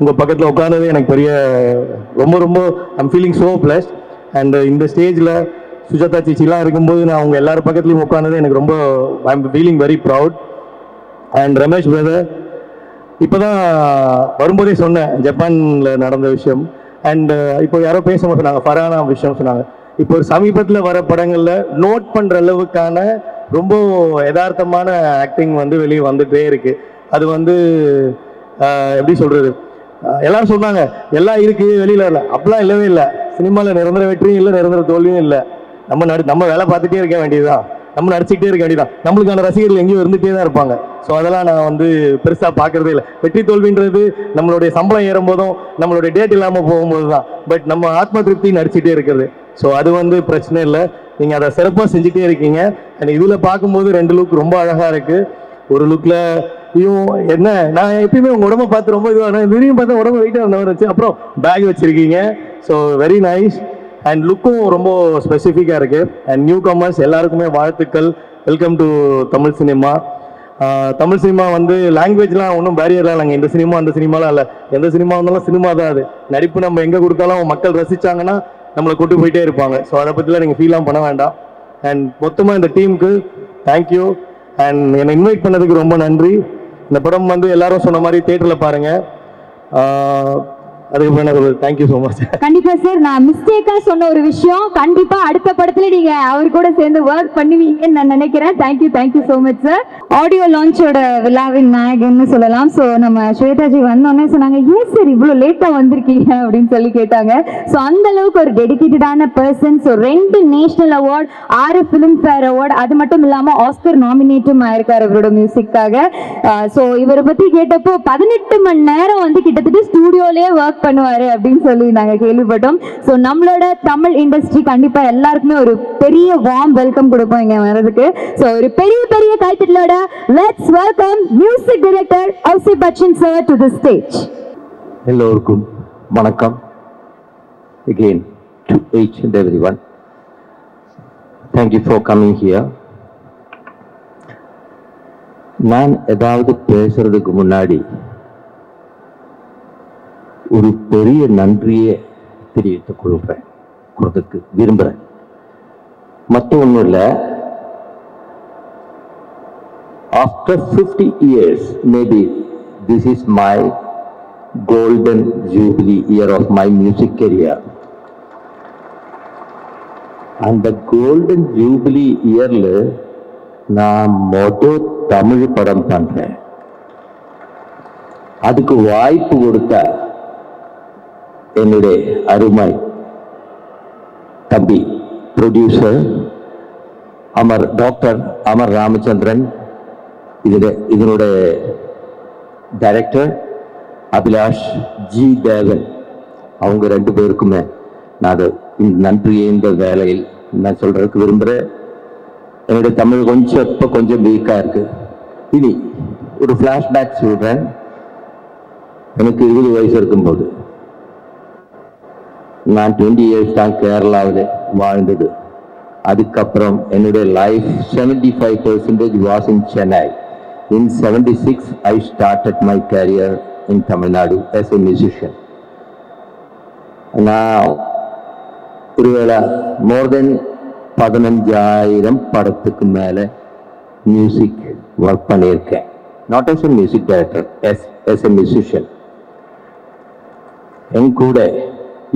உங்கள் பக்கத்தில் உட்காந்தது எனக்கு பெரிய ரொம்ப I'm feeling so blessed. And இந்த ஸ்டேஜில் சுஜாதா சீச்சிலாம் இருக்கும்போது நான் அவங்க எல்லாரும் பக்கத்துலையும் உட்காந்தது எனக்கு ரொம்ப I am feeling very proud. And Ramesh brother, இப்போ தான் வரும்போதே சொன்னேன் ஜப்பானில் நடந்த விஷயம். அண்ட் இப்போ யாரோ பேசும்போது சொன்னாங்க ஃபரானா விஷயம் சொன்னாங்க. இப்போ ஒரு சமீபத்தில் வர படங்களில் நோட் பண்ணுற அளவுக்கான ரொம்ப யதார்த்தமான ஆக்டிங் வந்து வெளியே வந்துகிட்டே இருக்குது. அது வந்து எப்படி சொல்கிறது, எல்லாரும் சொன்னாங்க எல்லாம் இருக்குது வெளியில் இல்லை, அப்படிலாம் இல்லவே இல்லை. சினிமாவில் நிரந்தர வெற்றியும் இல்லை, நிரந்தர தோல்வியும் இல்லை. நம்ம வேலை பார்த்துட்டே இருக்க வேண்டியதுதான், நம்ம நடிச்சுக்கிட்டே இருக்க வேண்டியதான். நம்மளுக்கான ரசிகர்கள் எங்கேயும் இருந்துகிட்டே தான் இருப்பாங்க. ஸோ அதெல்லாம் நான் வந்து பெருசாக பார்க்குறதே இல்லை. வெற்றி தோல்வின்றது நம்மளுடைய சம்பளம் ஏறும்போதும் நம்மளுடைய டேட் இல்லாமல் போகும்போது தான். பட் நம்ம ஆத்ம திருப்தி நடிச்சுட்டே இருக்கிறது. ஸோ அது வந்து பிரச்சனை இல்லை. நீங்கள் அதை சிறப்பாக செஞ்சுட்டே இருக்கீங்க. அண்ட் இதில் பார்க்கும்போது 2 லுக் ரொம்ப அழகாக இருக்குது. ஒரு லுக்கில் என்ன, நான் எப்பயுமே உங்கள் உடம்பை பார்த்து ரொம்ப இதுவாக விரும்பி பார்த்தா உடம்பு வெயிட்டாக இருந்தவர் வச்சு அப்புறம் பேக் வச்சுருக்கீங்க. So very nice. அண்ட் லுக்கும் ரொம்ப ஸ்பெசிஃபிக்காக இருக்குது. அண்ட் நியூ கமர்ஸ் எல்லாருக்குமே வாழ்த்துக்கள். Welcome to Tamil cinema. Tamil cinema வந்து லாங்குவேஜ்லாம் ஒன்றும் பேரியர்லாம் இல்லைங்க. இந்த சினிமா அந்த சினிமாலாம் இல்லை. எந்த சினிமா இருந்தாலும் சினிமா தான். அது நடிப்பு நம்ம எங்கே கொடுத்தாலும் மக்கள் ரசித்தாங்கன்னா நம்மளை கூட்டு போயிட்டே இருப்பாங்க. ஸோ அதை பற்றிலாம் நீங்கள் ஃபீலாம் பண்ண வேண்டாம். அண்ட் மொத்தமாக இந்த டீமுக்கு தேங்க்யூ. அண்ட் என்னை இன்வைட் பண்ணதுக்கு ரொம்ப நன்றி. இந்த படம் வந்து எல்லாரும் சொன்ன மாதிரி தியேட்டரில் பாருங்கள். அதுக்கு என்ன சொல்றது, தேங்க்யூ ஸோ மச். கண்டிப்பா சார், நான் மிஸ்டேக்கா சொன்ன ஒரு விஷயம், கண்டிப்பா அடுத்த படத்துல நீங்க அவர் கூட சேர்ந்து ஒர்க் பண்ணுவீங்கன்னு நான் நினைக்கிறேன். Thank you so much sir. Audio லான்ச்சோட விழாவின் நாயகன்னு சொல்லலாம். ஸோ நம்ம ஸ்வேதாஜி வந்தோடனே சொன்னாங்க, ஏன் சார் இவ்வளோ லேட்டா வந்திருக்கீங்க அப்படின்னு சொல்லி கேட்டாங்க. ஸோ அந்த அளவுக்கு ஒரு டெடிகேட்டடான person. So 2 national award, 6 Filmfare award, அது மட்டும் இல்லாம ஆஸ்கர் நாமினேட்டும் ஆயிருக்காரு அவரோட மியூசிக்காக. ஸோ இவரை பத்தி கேட்டப்போ 18 மணி நேரம் வந்து கிட்டத்தட்ட ஸ்டூடியோலயே ஒர்க் பண்ணுவாரு அப்படின்னு சொல்லி நாங்க கேள்விப்பட்டோம். சோ நம்மளோட தமிழ் இண்டஸ்ட்ரி கண்டிப்பா எல்லாருக்குமே ஒரு பெரிய வார்ம் வெல்கம் கொடுப்போம் இங்க வரதுக்கு. சோ ஒரு பெரிய கைத்தட்டலோட let's welcome music director Ouseppachan sir to the stage. எல்லோருக்கும் வணக்கம். Again to each and everyone, thank you for coming here. நான் ஏதாவது பேசுறதுக்கு முன்னாடி ஒரு பெரிய நன்றியை தெரிவித்துக் கொடுக்க விரும்புகிறேன். மற்ற ஒன்றும் இல்லை, after 50 years maybe this is my golden jubilee year of my music career. அந்த கோல்டன் ஜூபிலி இயர்ல நான் தமிழ் படம் பண்றேன். அதுக்கு வாய்ப்பு கொடுத்த என்னுடைய அருமை தம்பி ப்ரொடியூசர் டாக்டர் அமர் ராமச்சந்திரன், இதனுடைய டைரக்டர் அபிலாஷ் ஜி தேவன், அவங்க 2 பேருக்குமே நான் இந்த நன்றியை இந்த வேலையில் நான் சொல்றதுக்கு விரும்புகிறேன். என்னுடைய தமிழ் கொஞ்சம் வீக்காக இருக்கு. இனி ஒரு ஃப்ளாஷ்பேக் சொல்றேன். எனக்கு 20 வயசு இருக்கும்போது நான் 20 years தான் கேரளாவில் வாழ்ந்தது. அதுக்கப்புறம் என்னுடைய life 75% was in Chennai. In 76 I started my career in Tamil Nadu as a musician. நான் ஒருவேளை மோர் தென் 15,000 படத்துக்கு மேலே மியூசிக் ஒர்க் பண்ணியிருக்கேன். Not as a music director, as a musician. என் கூட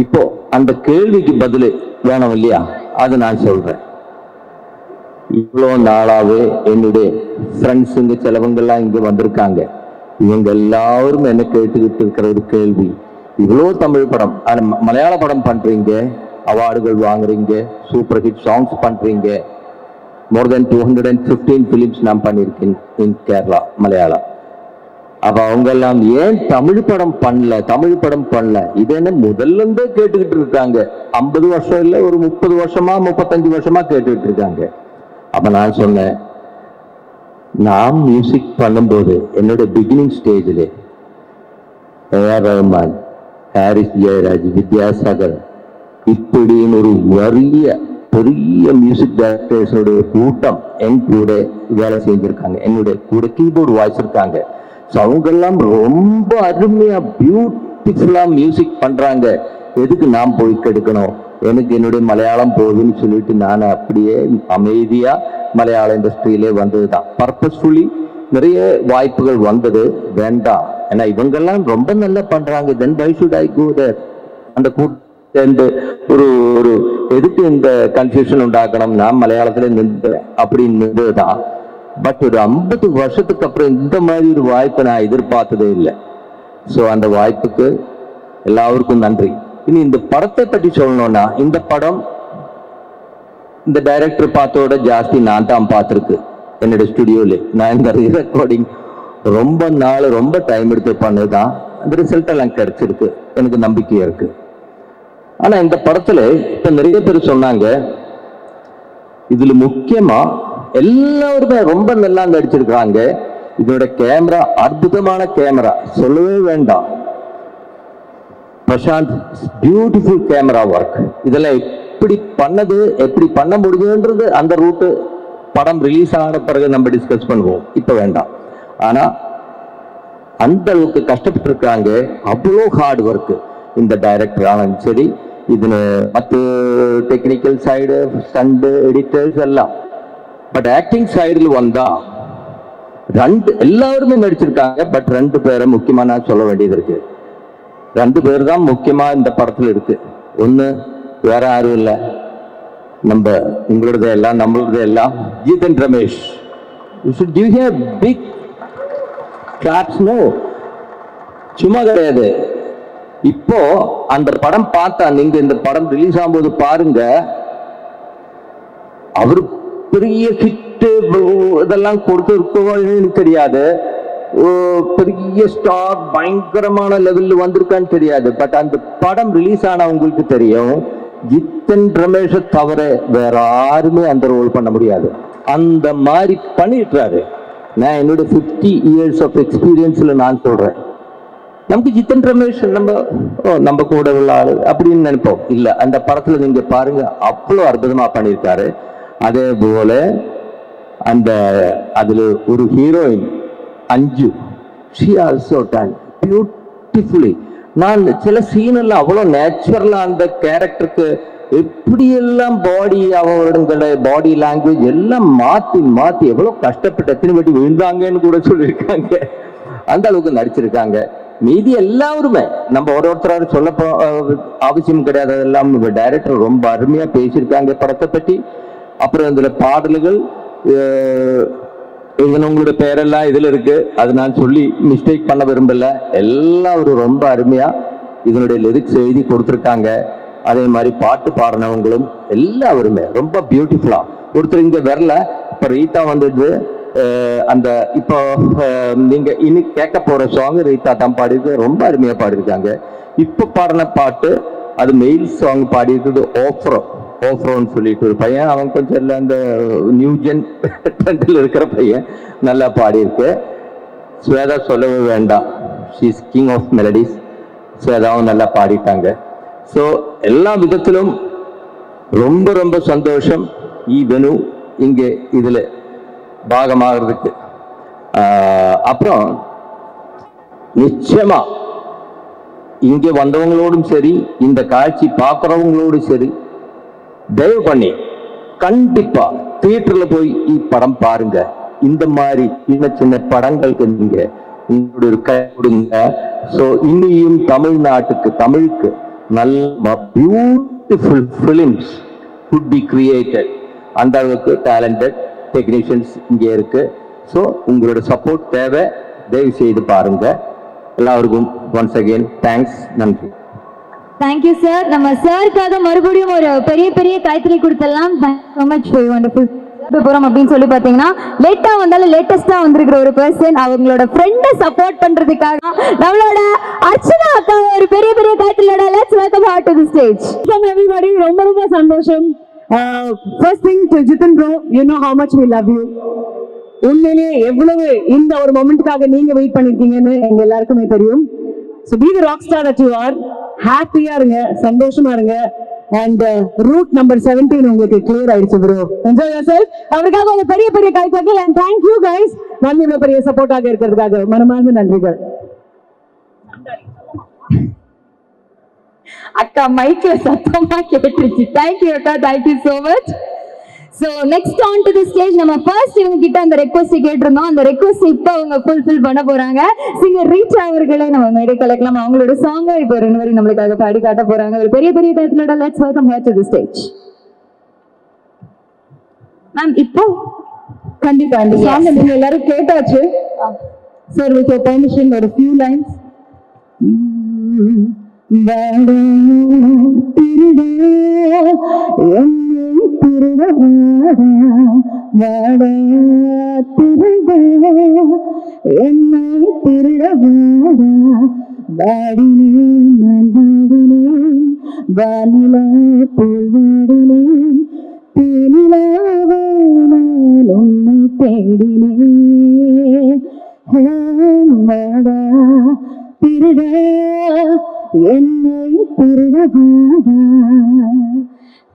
இப்போ அந்த கேள்விக்கு பதில் வேணும் இல்லையா, அது நான் சொல்றேன். இவ்வளோ நாளாவே என்னுடைய ஃப்ரெண்ட்ஸுங்க சிலவங்கெல்லாம் இங்க வந்திருக்காங்க. இவங்க எல்லாரும் என்ன கேட்டுக்கிட்டு இருக்கிற ஒரு கேள்வி, இவ்வளோ தமிழ் படம் மலையாள படம் பண்றீங்க, அவார்டுகள் வாங்குறீங்க, சூப்பர் ஹிட் சாங்ஸ் பண்றீங்க, மோர் தென் 215 ஃபிலிம்ஸ் நான் பண்ணியிருக்கேன் இன் கேரளா மலையாளம். அப்ப அவங்க எல்லாம் ஏன் தமிழ் படம் பண்ணல, இது என்ன முதல்ல இருந்தே கேட்டுக்கிட்டு இருக்காங்க. 50 வருஷம் இல்லை, ஒரு 30 வருஷமா 35 வருஷமா கேட்டுக்கிட்டு இருக்காங்க. அப்ப நான் சொன்னேன், நான் மியூசிக் பண்ணும்போது என்னோட பிகினிங் ஸ்டேஜில் ஏஆர் ரஹ்மான், ஹாரிஸ் ஜெயராஜ், வித்யாசாகர் இப்படின்னு ஒரு பெரிய மியூசிக் டைரக்டர்ஸோட கூட்டம் என் கூட வேலை செஞ்சிருக்காங்க. என்னுடைய கூட கீபோர்டு வாசிச்சிருக்காங்க. ஸோ அவங்கெல்லாம் ரொம்ப அருமையா பியூட்டிஃபுல்லா மியூசிக் பண்றாங்க. எதுக்கு நான் போய் கெடுக்கணும், எனக்கு என்னுடைய மலையாளம் போகுதுன்னு சொல்லிட்டு நான் அப்படியே அமைதியா மலையாள இண்டஸ்ட்ரியிலே வந்ததுதான். பர்பஸ்ஃபுல்லி நிறைய வாய்ப்புகள் வந்தது, வேண்டாம் ஏன்னா இவங்கெல்லாம் ரொம்ப நல்லா பண்றாங்க, தென் why should I go there? அந்த ஒரு ஒரு எதுக்கு இந்த கன்ஃபியூஷன் உண்டாக்கணும், நான் மலையாளத்துல நின்று அப்படின்னு நின்றுதான். பட் ஒரு 50 வருஷத்துக்கு அப்புறம் இந்த மாதிரி ஒரு வாய்ப்பை நான் எதிர்பார்த்ததே இல்லை. ஸோ அந்த வாய்ப்புக்கு எல்லாருக்கும் நன்றி. இனி இந்த படத்தை பற்றி சொல்லணும்னா, இந்த படம் இந்த டைரக்டர் பார்த்தோட ஜாஸ்தி நான் தான் பார்த்துருக்கு என்னோட ஸ்டுடியோல. நான் இந்த ரெக்கார்டிங் ரொம்ப டைம் எடுத்து பண்ணதுதான். அந்த ரிசல்ட் எல்லாம் கிடைச்சிருக்கு, எனக்கு நம்பிக்கையா இருக்கு. ஆனா இந்த படத்துல இப்ப நிறைய பேர் சொன்னாங்க, இதுல முக்கியமா எல்லாருமே ரொம்ப நல்லா நடிச்சிருக்காங்க. இதோட கேமரா அற்புதமான கேமரா, சொல்லவே வேண்டாம். Prashanth beautiful camera work. இதெல்லாம் எப்படி பண்ண முடியுன்றது அந்த ரூட்டு படம் ரிலீஸ் ஆன பிறகு நம்ம டிஸ்கஸ் பண்ணுவோம், இப்ப வேண்டாம். ஆனா அந்த அளவுக்கு கஷ்டப்பட்டு இருக்காங்க, அவ்வளோ ஹார்ட் ஒர்க் இந்த டைரக்டர் ஆனாலும் சரி, இதுல மற்ற டெக்னிக்கல் சைடு, ஸ்டண்ட், எடிட்டர்ஸ் எல்லாம். பட் ஆக்டிங் சைடில் வந்தா எல்லாருமே நடிச்சிருக்காங்க. பட் 2 பேரை முக்கியமா நான் சொல்ல வேண்டியது இருக்கு. 2 பேர் தான் முக்கியமா இந்த படத்துல இருக்கு. ஒண்ணு வேற யாரும் இல்லை, நம்ம உங்களோடது எல்லாம் நம்மளோடது எல்லாம் Jithan Ramesh. You should give him a big claps. No, சும்மா கிடையாது. இப்போ அந்த படம் பார்த்தா, நீங்க இந்த படம் ரிலீஸ் ஆகும்போது பாருங்க, அவரு பெரிய ஹிட் இதெல்லாம் கொடுத்துருக்கோன்னு தெரியாது, பெரிய ஸ்டார் பயங்கரமான லெவல்ல வந்திருக்கான்னு தெரியாது. பட் அந்த படம் ரிலீஸ் ஆனா உங்களுக்கு தெரியும், ஜித்தன் ரமேஷை தவிர வேற யாருமே அந்த ரோல் பண்ண முடியாது. அந்த மாதிரி பண்ணிட்டாரு. நான் என்னோட 50 years of எக்ஸ்பீரியன்ஸ்ல நான் சொல்றேன். நமக்கு ஜித்தன் ரமேஷ் நம்ம கூட உள்ள ஆளு அப்படின்னு நினைப்போம். இல்ல, அந்த படத்துல நீங்க பாருங்க, அவ்வளவு அற்புதமா பண்ணியிருக்காரு. அதே போல அந்த அதுல ஒரு ஹீரோயின் அஞ்சு, she also done beautifully. நான் சில சீன் எல்லாம் அவ்வளவு நேச்சுரலா அந்த கேரக்டருக்கு எப்படியெல்லாம் அவங்களோட பாடி லாங்குவேஜ் எல்லாம் மாத்தி எவ்வளவு கஷ்டப்பட்டு எத்தனை வாட்டி விழுந்தாங்கன்னு கூட சொல்லியிருக்காங்க. அந்த அளவுக்கு நடிச்சிருக்காங்க. மீதி எல்லாருமே நம்ம ஒருத்தராக சொல்ல அவசியம் கிடையாது. அதெல்லாம் டைரக்டர் ரொம்ப அருமையா பேசியிருக்காங்க படத்தை பற்றி. அப்புறம் இதுல பாடல்கள் உங்களோட பேரெல்லாம் இதுல இருக்கு, அது நான் சொல்லி மிஸ்டேக் பண்ண விரும்பல. எல்லாரும் ரொம்ப அருமையா இதனுடைய லிரிக்ஸ் எழுதி கொடுத்துருக்காங்க. அதே மாதிரி பாட்டு பாடினவங்களும் எல்லாருமே ரொம்ப பியூட்டிஃபுல்லா. ஒருத்தர் இங்க வரல, இப்ப ரீதா வந்தது. அந்த இப்போ நீங்க இனி கேட்க போற சாங் ரீதா தான் பாடிருக்கு, ரொம்ப அருமையா பாடிருக்காங்க. இப்ப பாடின பாட்டு அது மெயில் சாங் பாடியிருக்குது ஓஃப்ரோன்னு சொல்லிட்டு ஒரு பையன். அவன் கொஞ்சம் இல்லை அந்த நியூ ஜென் ட்ரெண்டில் இருக்கிற பையன், நல்லா பாடியிருக்கு. ஸ்வேதா சொல்லவே வேண்டாம், ஷீஸ் கிங் ஆஃப் மெலடிஸ். ஸ்வேதாவும் நல்லா பாடிட்டாங்க. ஸோ எல்லா விதத்திலும் ரொம்ப ரொம்ப சந்தோஷம் வெனு இங்கே இதுல பாகமாகிறதுக்கு. அப்புறம் நிச்சயமா இங்க வந்தவங்களோடும் சரி, இந்த காட்சி பார்க்குறவங்களோடும் சரி, தயவு பண்ணி கண்டிப்பா தியேட்டர்ல போய் படம் பாருங்க. இந்த மாதிரி சின்ன சின்ன படங்களுக்கு நீங்க உங்களுடைய கை கொடுங்க. ஸோ இன்னியும் தமிழுக்கு நல்ல beautiful films could be created. அந்த அளவுக்கு டேலண்டட் டெக்னீஷியன்ஸ் இங்கே இருக்கு. ஸோ உங்களோட சப்போர்ட் தேவை. தயவு செய்து பாருங்க. எல்லாருக்கும் ஒன்ஸ் அகெயின் தேங்க்ஸ், நன்றி. Thank you sir. நம்ம சாருக்காக மறுபடியும் ஒரு பெரிய கைத்தறி கொடுத்துடலாம். so much for your wonderful போறோம் அப்படின்னு சொல்லி பாத்தீங்கன்னா, லேட்டா வந்தாலும் லேட்டஸ்டா வந்திருக்கிற ஒரு பர்சன், அவங்களோட ஃப்ரெண்டை சப்போர்ட் பண்றதுக்காக நம்மளோட அர்ச்சனா அக்கா ஒரு பெரிய கைத்தறியோட let's welcome her to the stage. Everybody ரொம்ப சந்தோஷம். First thing to Jithan bro, you know how much we love you. உண்மையிலேயே எவ்வளவு இந்த ஒரு மொமெண்ட்டுக்காக நீங்க வெயிட் பண்ணிருக்கீங்கன்னு எங்க எல்லாருக்குமே தெரியும். So be the rock star that you are. ஹாப்பியா இருங்க, சந்தோஷமா இருங்க. அண்ட் ரூட் நம்பர் 17 உங்களுக்கு கிளியர் ஆயிடுச்சு ப்ரோ. Enjoy yourself. அவருக்காக ஒரு பெரிய கைத்தட்டல். அண்ட் தேங்க் யூ கைஸ், வந்து இவ்வளவு பெரிய சப்போர்ட்டாக இருக்கிறதுக்காக மனமார்ந்த நன்றிகள். அக்கா மைக்ல சத்தமா கேட்டுருச்சு. தேங்க்யூ அக்கா, thank you so much. So next on to the stage, நம்ம ஃபர்ஸ்ட் இவங்க கிட்ட அந்த ரெக்வஸ்ட் கேட்டிருந்தோம். அந்த ரெக்வஸ்ட் இப்போ அவங்க ஃபுல்ஃபில் பண்ண போறாங்க. சிங்கர் ரீச்சா அவர்களை நம்ம மேடை கலக்கலாம். அவங்களோட சாங்கை இப்போ 2 வரி நம்மளுக்காக பாடி காட்ட போறாங்க. ஒரு பெரிய டைட்டிலோட let's welcome here to the stage. Ma'am இப்போ கண்டிப்பா இந்த சாங் நீங்க எல்லாரும் கேட்டாச்சு. சார் வித் யுவர் பெர்மிஷன் ஒரு few lines.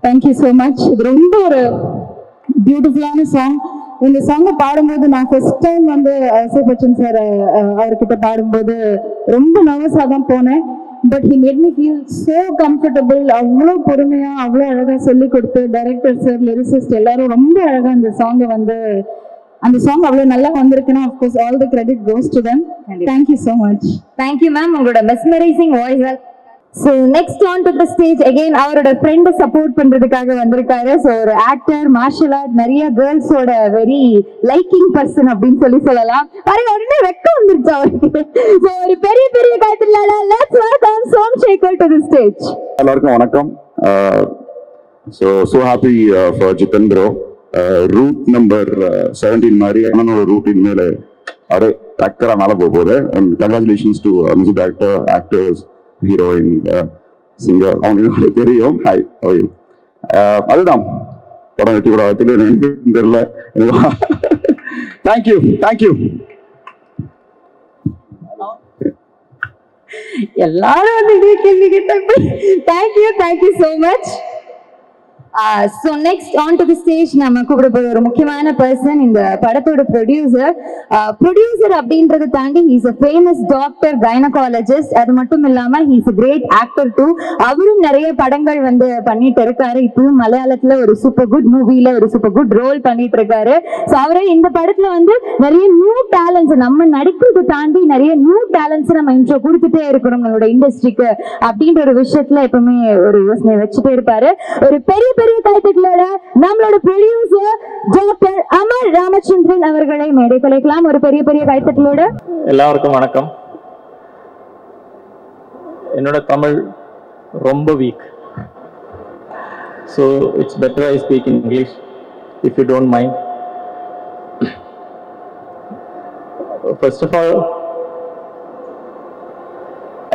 Thank you so much. இது ரொம்ப ஒரு பியூட்டிஃபுல்லான சாங். இந்த சாங்கை பாடும்போது நான் ஃபர்ஸ்ட் டைம் வந்து அசோக் பச்சன் சார் அவர்கிட்ட பாடும்போது ரொம்ப நர்வஸாக தான் போனேன். But he made me feel so comfortable. அவ்வளோ பொறுமையாக அவ்வளோ அழகாக சொல்லி கொடுத்து டைரக்டர் சார், லிரிசிஸ்ட் எல்லாரும் ரொம்ப அழகாக இந்த சாங்கை வந்து அந்த சாங் அவ்வளவு நல்லா வந்திருக்குன்னா of course all the credit goes to them. Thank you so much. Thank you ma'am, உங்களோட mesmerizing voice. So next on to the stage again அவரோட friend support பண்றதுக்காக வந்திருக்காரு. So ஒரு ஆக்டர், மார்ஷல் ஆர்ட், நிறைய கேர்ள்ஸோட very liking person அப்படின்னு சொல்லலாம். பாருங்க உடனே வெக்கம் வந்துருச்சு அவருக்கு. So ஒரு பெரிய பெரிய கைத்தட்டலால let's welcome Somshekhar to the stage. எல்லாருக்கும் வணக்கம். So happy for Jiten bro. Route number 17 மாதிரி அண்ணனோட ரூட் இனிமேல் அப்படியே டக்கரா மேலே போகுது. And congratulations to music director, actors, heroine, singer, அவங்க தெரியும். ஹாய், அதுதான் படம் வெட்டி கூட தெரியல. Thank you thank you. எல்லாரும் வந்து இதே கேள்வி கேட்டாங்க. Thank you so much. So next on to the stage நம்ம கூப்பிட போற ஒரு முக்கியமான பர்சன், இந்த படத்தோட ப்ரொடியூசர் அப்படின்றத தாண்டி he's a famous doctor, gynecologist. அது மட்டும் இல்லாம he's a great actor too. அவரும் நிறைய படங்கள் வந்து பண்ணிட்டு இருக்காரு. இப்பவும் மலையாளத்துல ஒரு சூப்பர் குட் மூவில ஒரு சூப்பர் குட் ரோல் பண்ணிட்டு இருக்காரு. ஸோ அவரே இந்த படத்துல வந்து நிறைய நியூ டேலண்ட்ஸ், நம்ம நடிக்கிறத தாண்டி நிறைய நியூ டேலண்ட்ஸ் நம்ம இன்ட்ரோ கொடுத்துட்டே இருக்கணும் நம்மளோட இண்டஸ்ட்ரிக்கு அப்படின்ற ஒரு விஷயத்துல எப்பவுமே ஒரு யோசனை வச்சுட்டே இருப்பாரு. ஒரு பெரிய கைத்தட்டலோட நம்மளோட ப்ரொடியூசர் டாக்டர் அமர் ராமச்சந்திரன் அவர்களை மேடை கலைக்கலாம். ஒரு பெரிய கைத்தட்டலோட. எல்லாருக்கும் வணக்கம். என்னோட தமிழ் ரொம்ப week, so it's better I speak in English if you don't mind. First of all,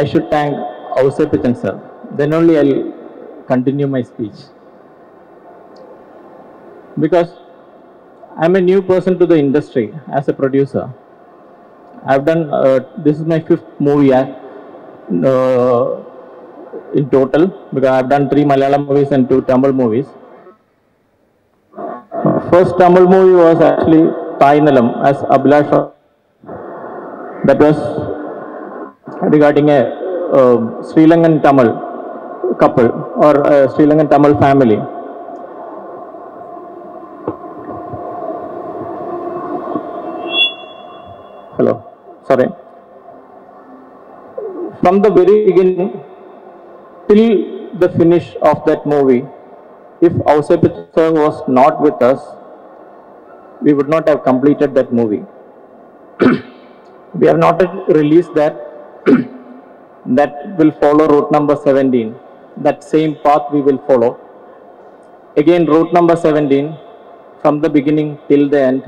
I should thank Ausapichan sir, then only I'll continue my speech. Because I'm a new person to the industry as a producer. I've done, this is my 5th movie in total, because I've done 3 Malayalam movies and 2 Tamil movies. First Tamil movie was actually Thainalam as Abhilash. That was regarding a Sri Lankan Tamil couple or a Sri Lankan Tamil family. Hello, sorry. From the very beginning till the finish of that movie, if Ausapichan sir was not with us, we would not have completed that movie. We have not released that. That will follow route number 17. That same path we will follow. Again, route number 17, from the beginning till the end.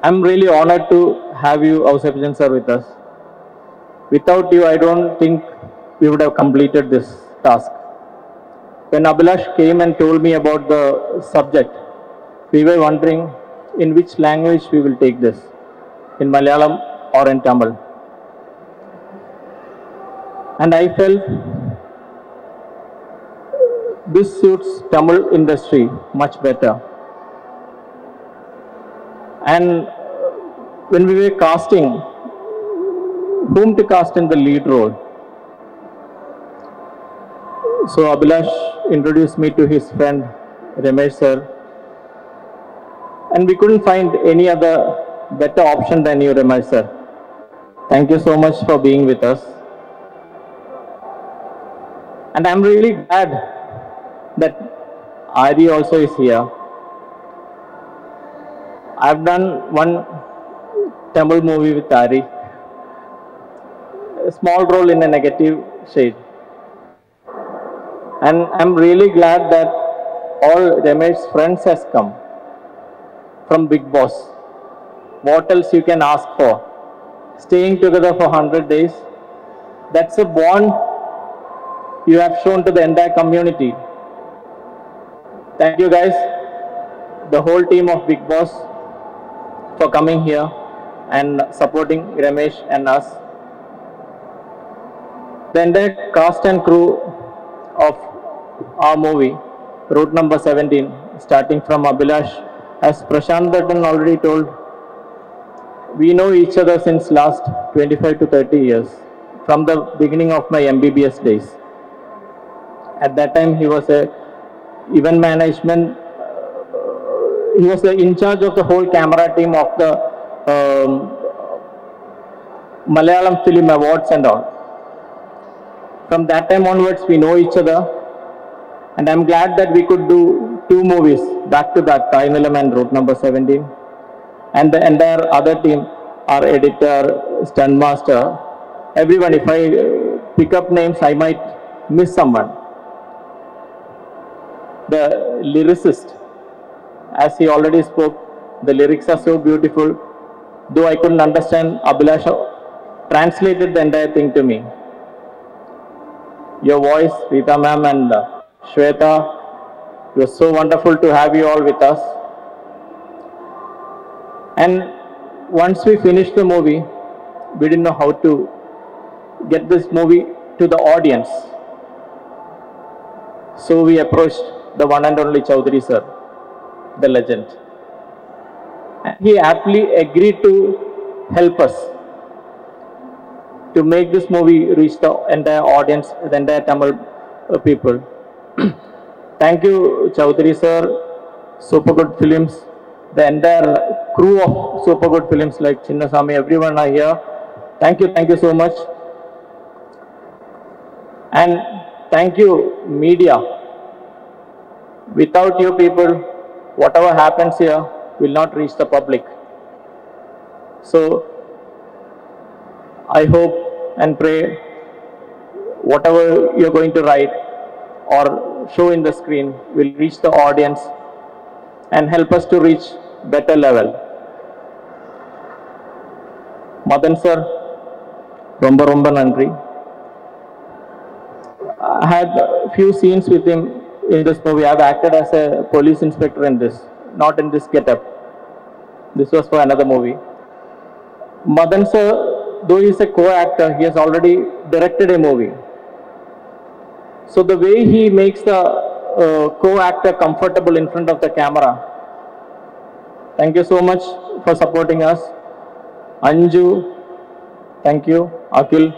I'm really honored to have you, Ausapichan sir, with us. Without you, I don't think we would have completed this task. When Abhilash came and told me about the subject, we were wondering in which language we will take this, in Malayalam or in Tamil. And I felt this suits Tamil industry much better. And when we were casting whom to cast in the lead role, so Abhilash introduced me to his friend Ramesh sir, and we couldn't find any other better option than you, Ramesh sir. Thank you so much for being with us. And I'm really glad that Ari also is here. I've done one Tamil movie with Ari, a small role in a negative shade. And I'm really glad that all Ramesh's friends has come from Big Boss. What else you can ask for? Staying together for 100 days, that's a bond you have shown to the entire community. Thank you guys, the whole team of Big Boss, for coming here and supporting Ramesh and us. The entire cast and crew of our movie, route number 17, starting from Abhilash, as Prashant Dattan already told, we know each other since last 25 to 30 years, from the beginning of my MBBS days. At that time, he was a event management he was in charge of the whole camera team of the Malayalam Film Awards and all. From that time onwards, we know each other, and I'm glad that we could do 2 movies back to back, Tainilam and Route Number 17, and the entire other team, our editor, stunt master, everyone. If I pick up names, I might miss someone. The lyricist, as he already spoke, the lyrics are so beautiful. Though I couldn't understand, Abhilash translated the entire thing to me. Your voice, Rita ma'am and Shweta, it was so wonderful to have you all with us. And once we finished the movie, we didn't know how to get this movie to the audience. So we approached the one and only Chowdhury sir, the legend. And he aptly agreed to help us to make this movie reach the entire audience, the entire Tamil people. Thank you, Chowdhury sir, Super Good Films, the entire crew of Super Good Films like Chinnasamy, everyone are here. Thank you so much. And thank you, media. Without you people, whatever happens here will not reach the public. So, I hope and pray whatever you're going to write or show in the screen will reach the audience and help us to reach better level. Madan sir, romba romba nandri. I had a few scenes with him in this movie. I've acted as a police inspector in this, not in this getup. This was for another movie. Madan sir, though he is a co-actor, he has already directed a movie. So the way he makes the co-actor comfortable in front of the camera. Thank you so much for supporting us. Anju, thank you. Akhil,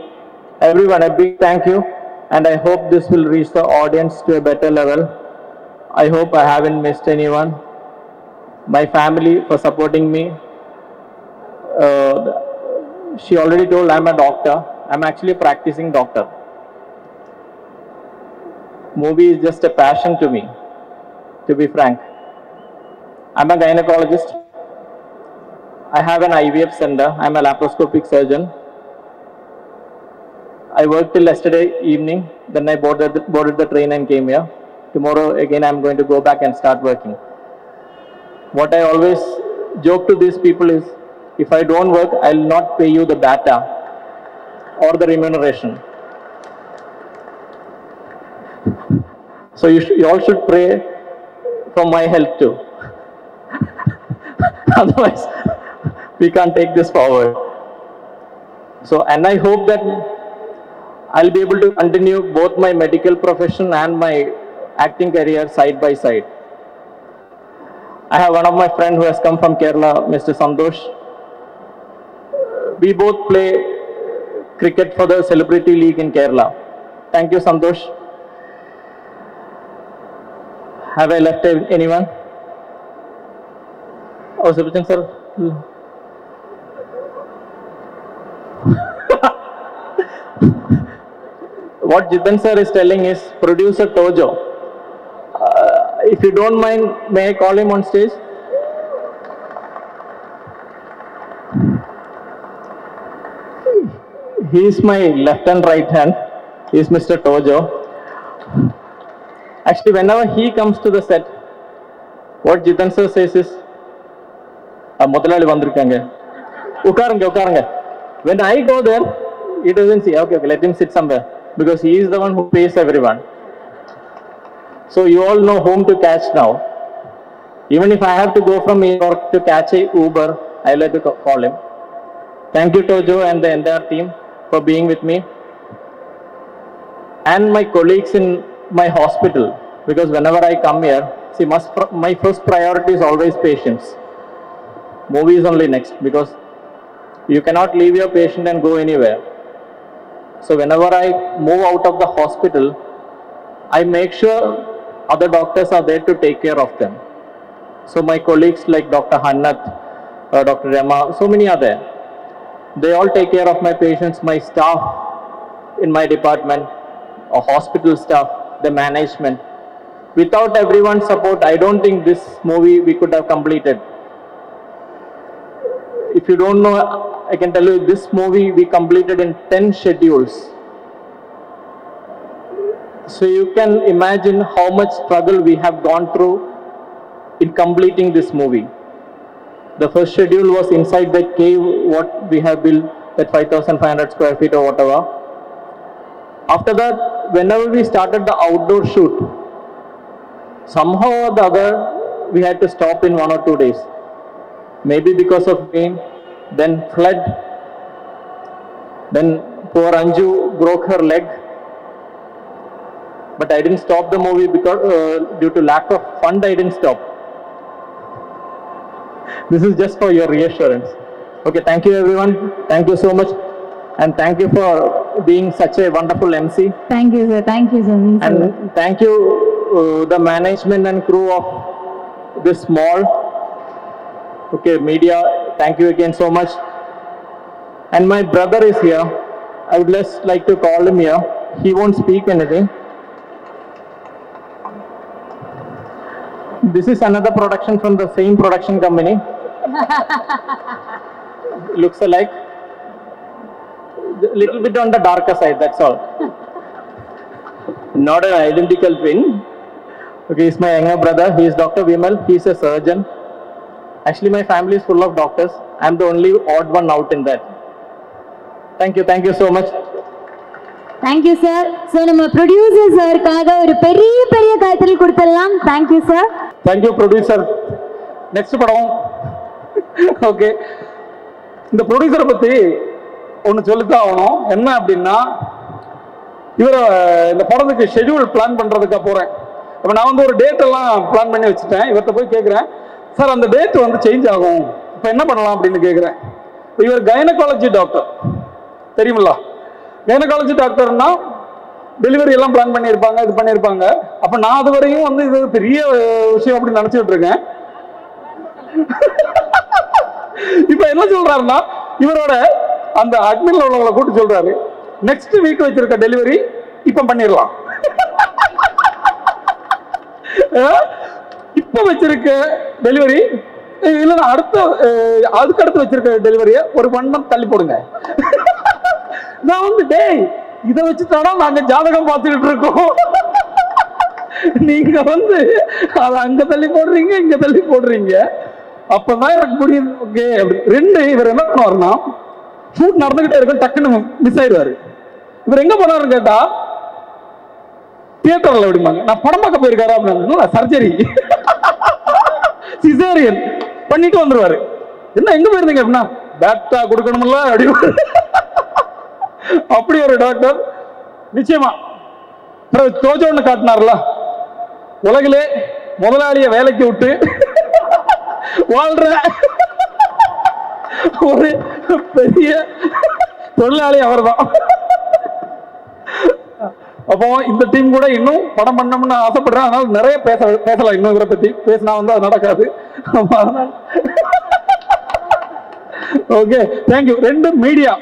everyone, a big thank you. And I hope this will reach the audience to a better level. I hope I haven't missed anyone. My family for supporting me. She already told I'm a doctor. I'm actually a practicing doctor. Movie is just a passion to me, to be frank. I'm a gynecologist. I have an IVF center. I'm a laparoscopic surgeon. I worked till yesterday evening, then I boarded the train and came here. Tomorrow again I'm going to go back and start working. What I always joke to these people is, if I don't work, I'll not pay you the bata or the remuneration. So you all should pray for my health too. Otherwise, we can't take this forward. So, and I hope that I'll be able to continue both my medical profession and my acting career side by side. I have one of my friends who has come from Kerala, Mr. Santosh. We both play cricket for the Celebrity League in Kerala. Thank you, Santosh. Have I left anyone? Oh, Subhachan sir. What Jitan sir is telling is producer Tojo. If you don't mind, may I call him on stage? He is my left and right hand. He is Mr. Tojo. Actually, whenever he comes to the set, what Jitan sir says is, "Modalali vandirukanga. Ukaranga. When I go there, he doesn't say, okay, let him sit somewhere, because he is the one who pays everyone. So you all know whom to catch now. Even if I have to go from New York to catch a Uber, I'll have to call him. Thank you, Tojo, and the entire team for being with me. And my colleagues in my hospital, because whenever I come here, see, my first priority is always patients. Movie is only next, because you cannot leave your patient and go anywhere. So whenever I move out of the hospital, I make sure other doctors are there to take care of them. So my colleagues like Dr. Hannat, Dr. Rema, so many are there. They all take care of my patients, my staff in my department, or hospital staff, the management. Without everyone's support, I don't think this movie we could have completed. If you don't know, I can tell you this movie we completed in 10 schedules. So you can imagine how much struggle we have gone through in completing this movie. The first schedule was inside that cave, what we have built, that 5,500 square feet or whatever. After that, whenever we started the outdoor shoot, somehow or the other, we had to stop in 1 or 2 days. Maybe because of rain, then flood, then poor Anju broke her leg. But I didn't stop the movie because due to lack of fund, I didn't stop. This is just for your reassurance. Okay, thank you everyone. Thank you so much. And thank you for being such a wonderful MC. Thank you, sir. Thank you, sir. And thank you, the management and crew of this mall. Okay, media, thank you again so much. And my brother is here. I would just like to call him here. He won't speak anything. This is another production from the same production company. Looks alike. A little bit on the darker side, that's all. Not an identical twin. Okay, he's my younger brother. He is Dr. Vimal. He's a surgeon. Actually, my family is full of doctors. I'm the only odd one out in that. Thank you so much. Thank you, sir. So, நம்ம producer sirக்காக ஒரு பெரிய கைத்தறல் கொடுத்துடலாம். Thank you, sir. Thank you, producer. Next படம். Okay, இந்த ப்ரொடியூசரை பற்றி ஒன்று சொல்லித்தான் ஆகணும். என்ன அப்படின்னா, இவரை இந்த படத்துக்கு ஷெட்யூல் பிளான் பண்ணுறதுக்காக போகிறேன். இப்போ நான் வந்து ஒரு டேட்டெல்லாம் பிளான் பண்ணி வச்சுட்டேன். இவர்கிட்ட போய் கேட்குறேன், சார் அந்த டேட் வந்து சேஞ்ச் ஆகும், இப்போ என்ன பண்ணலாம் அப்படின்னு கேட்குறேன். இவர் கைனகாலஜி டாக்டர், தெரியுமில்ல? கைனகாலஜி டாக்டர்னா டெலிவரி எல்லாம் பிளான் பண்ணியிருப்பாங்க, இது பண்ணியிருப்பாங்க. அப்போ நான் அது வரையும் வந்து இது பெரிய விஷயம் அப்படின்னு நினச்சிட்டு இருக்கேன். இப்போ என்ன சொல்றாருன்னா, இவரோட அந்த அட்மின்ல உள்ளவங்களை கூட்டி சொல்றாரு, நெக்ஸ்ட் வீக் வச்சிருக்க டெலிவரி இப்ப பண்ணிடலாம். இப்ப வச்சிருக்க டெலிவரி இல்லைன்னா அதுக்கு அடுத்து வச்சிருக்க டெலிவரியை ஒரு 1 month தள்ளி போடுங்க. நான் வந்து டேய் இதை வச்சுட்டானா நாங்க ஜாதகம் பார்த்துக்கிட்டு இருக்கோம், நீங்க வந்து அதை அங்க தள்ளி போடுறீங்க இங்க தள்ளி போடுறீங்க, அப்பதான் எனக்கு புரியுது. ஓகே, ரெண்டு இவர் என்ன பண்ணுவாருன்னா, ஷூட் நடந்துகிட்டே இருக்கும், டக்குன்னு மிஸ் ஆயிடுவாரு. இவர் எங்க போனாருன்னு கேட்டா தியேட்டர்ல விடுமாங்க. நான் படம் பார்க்க போயிருக்காரு அப்படின்னா சர்ஜரி சிசேரியன் பண்ணிட்டு வந்துருவாரு. என்ன எங்க போயிருந்தீங்க அப்படின்னா பேட்டா கொடுக்கணும்ல அப்படின்னு. அப்படி ஒரு டாக்டர் நிச்சயமா தோஜோன்னு காட்டினார்ல, உலகிலே முதலாளிய வேலைக்கு விட்டு வாழ்ற ஒரு பெரிய தொழிலாளி அவர் தான். அப்போ இந்த டீம் கூட இன்னும் படம் பண்ணணும்னு ஆசைப்படுறேன். அதனால நிறைய பேசலாம், இன்னும் இவரை பத்தி பேசினா வந்து அது நடக்காது. Okay, thank you. ரெண்டு மீடியா,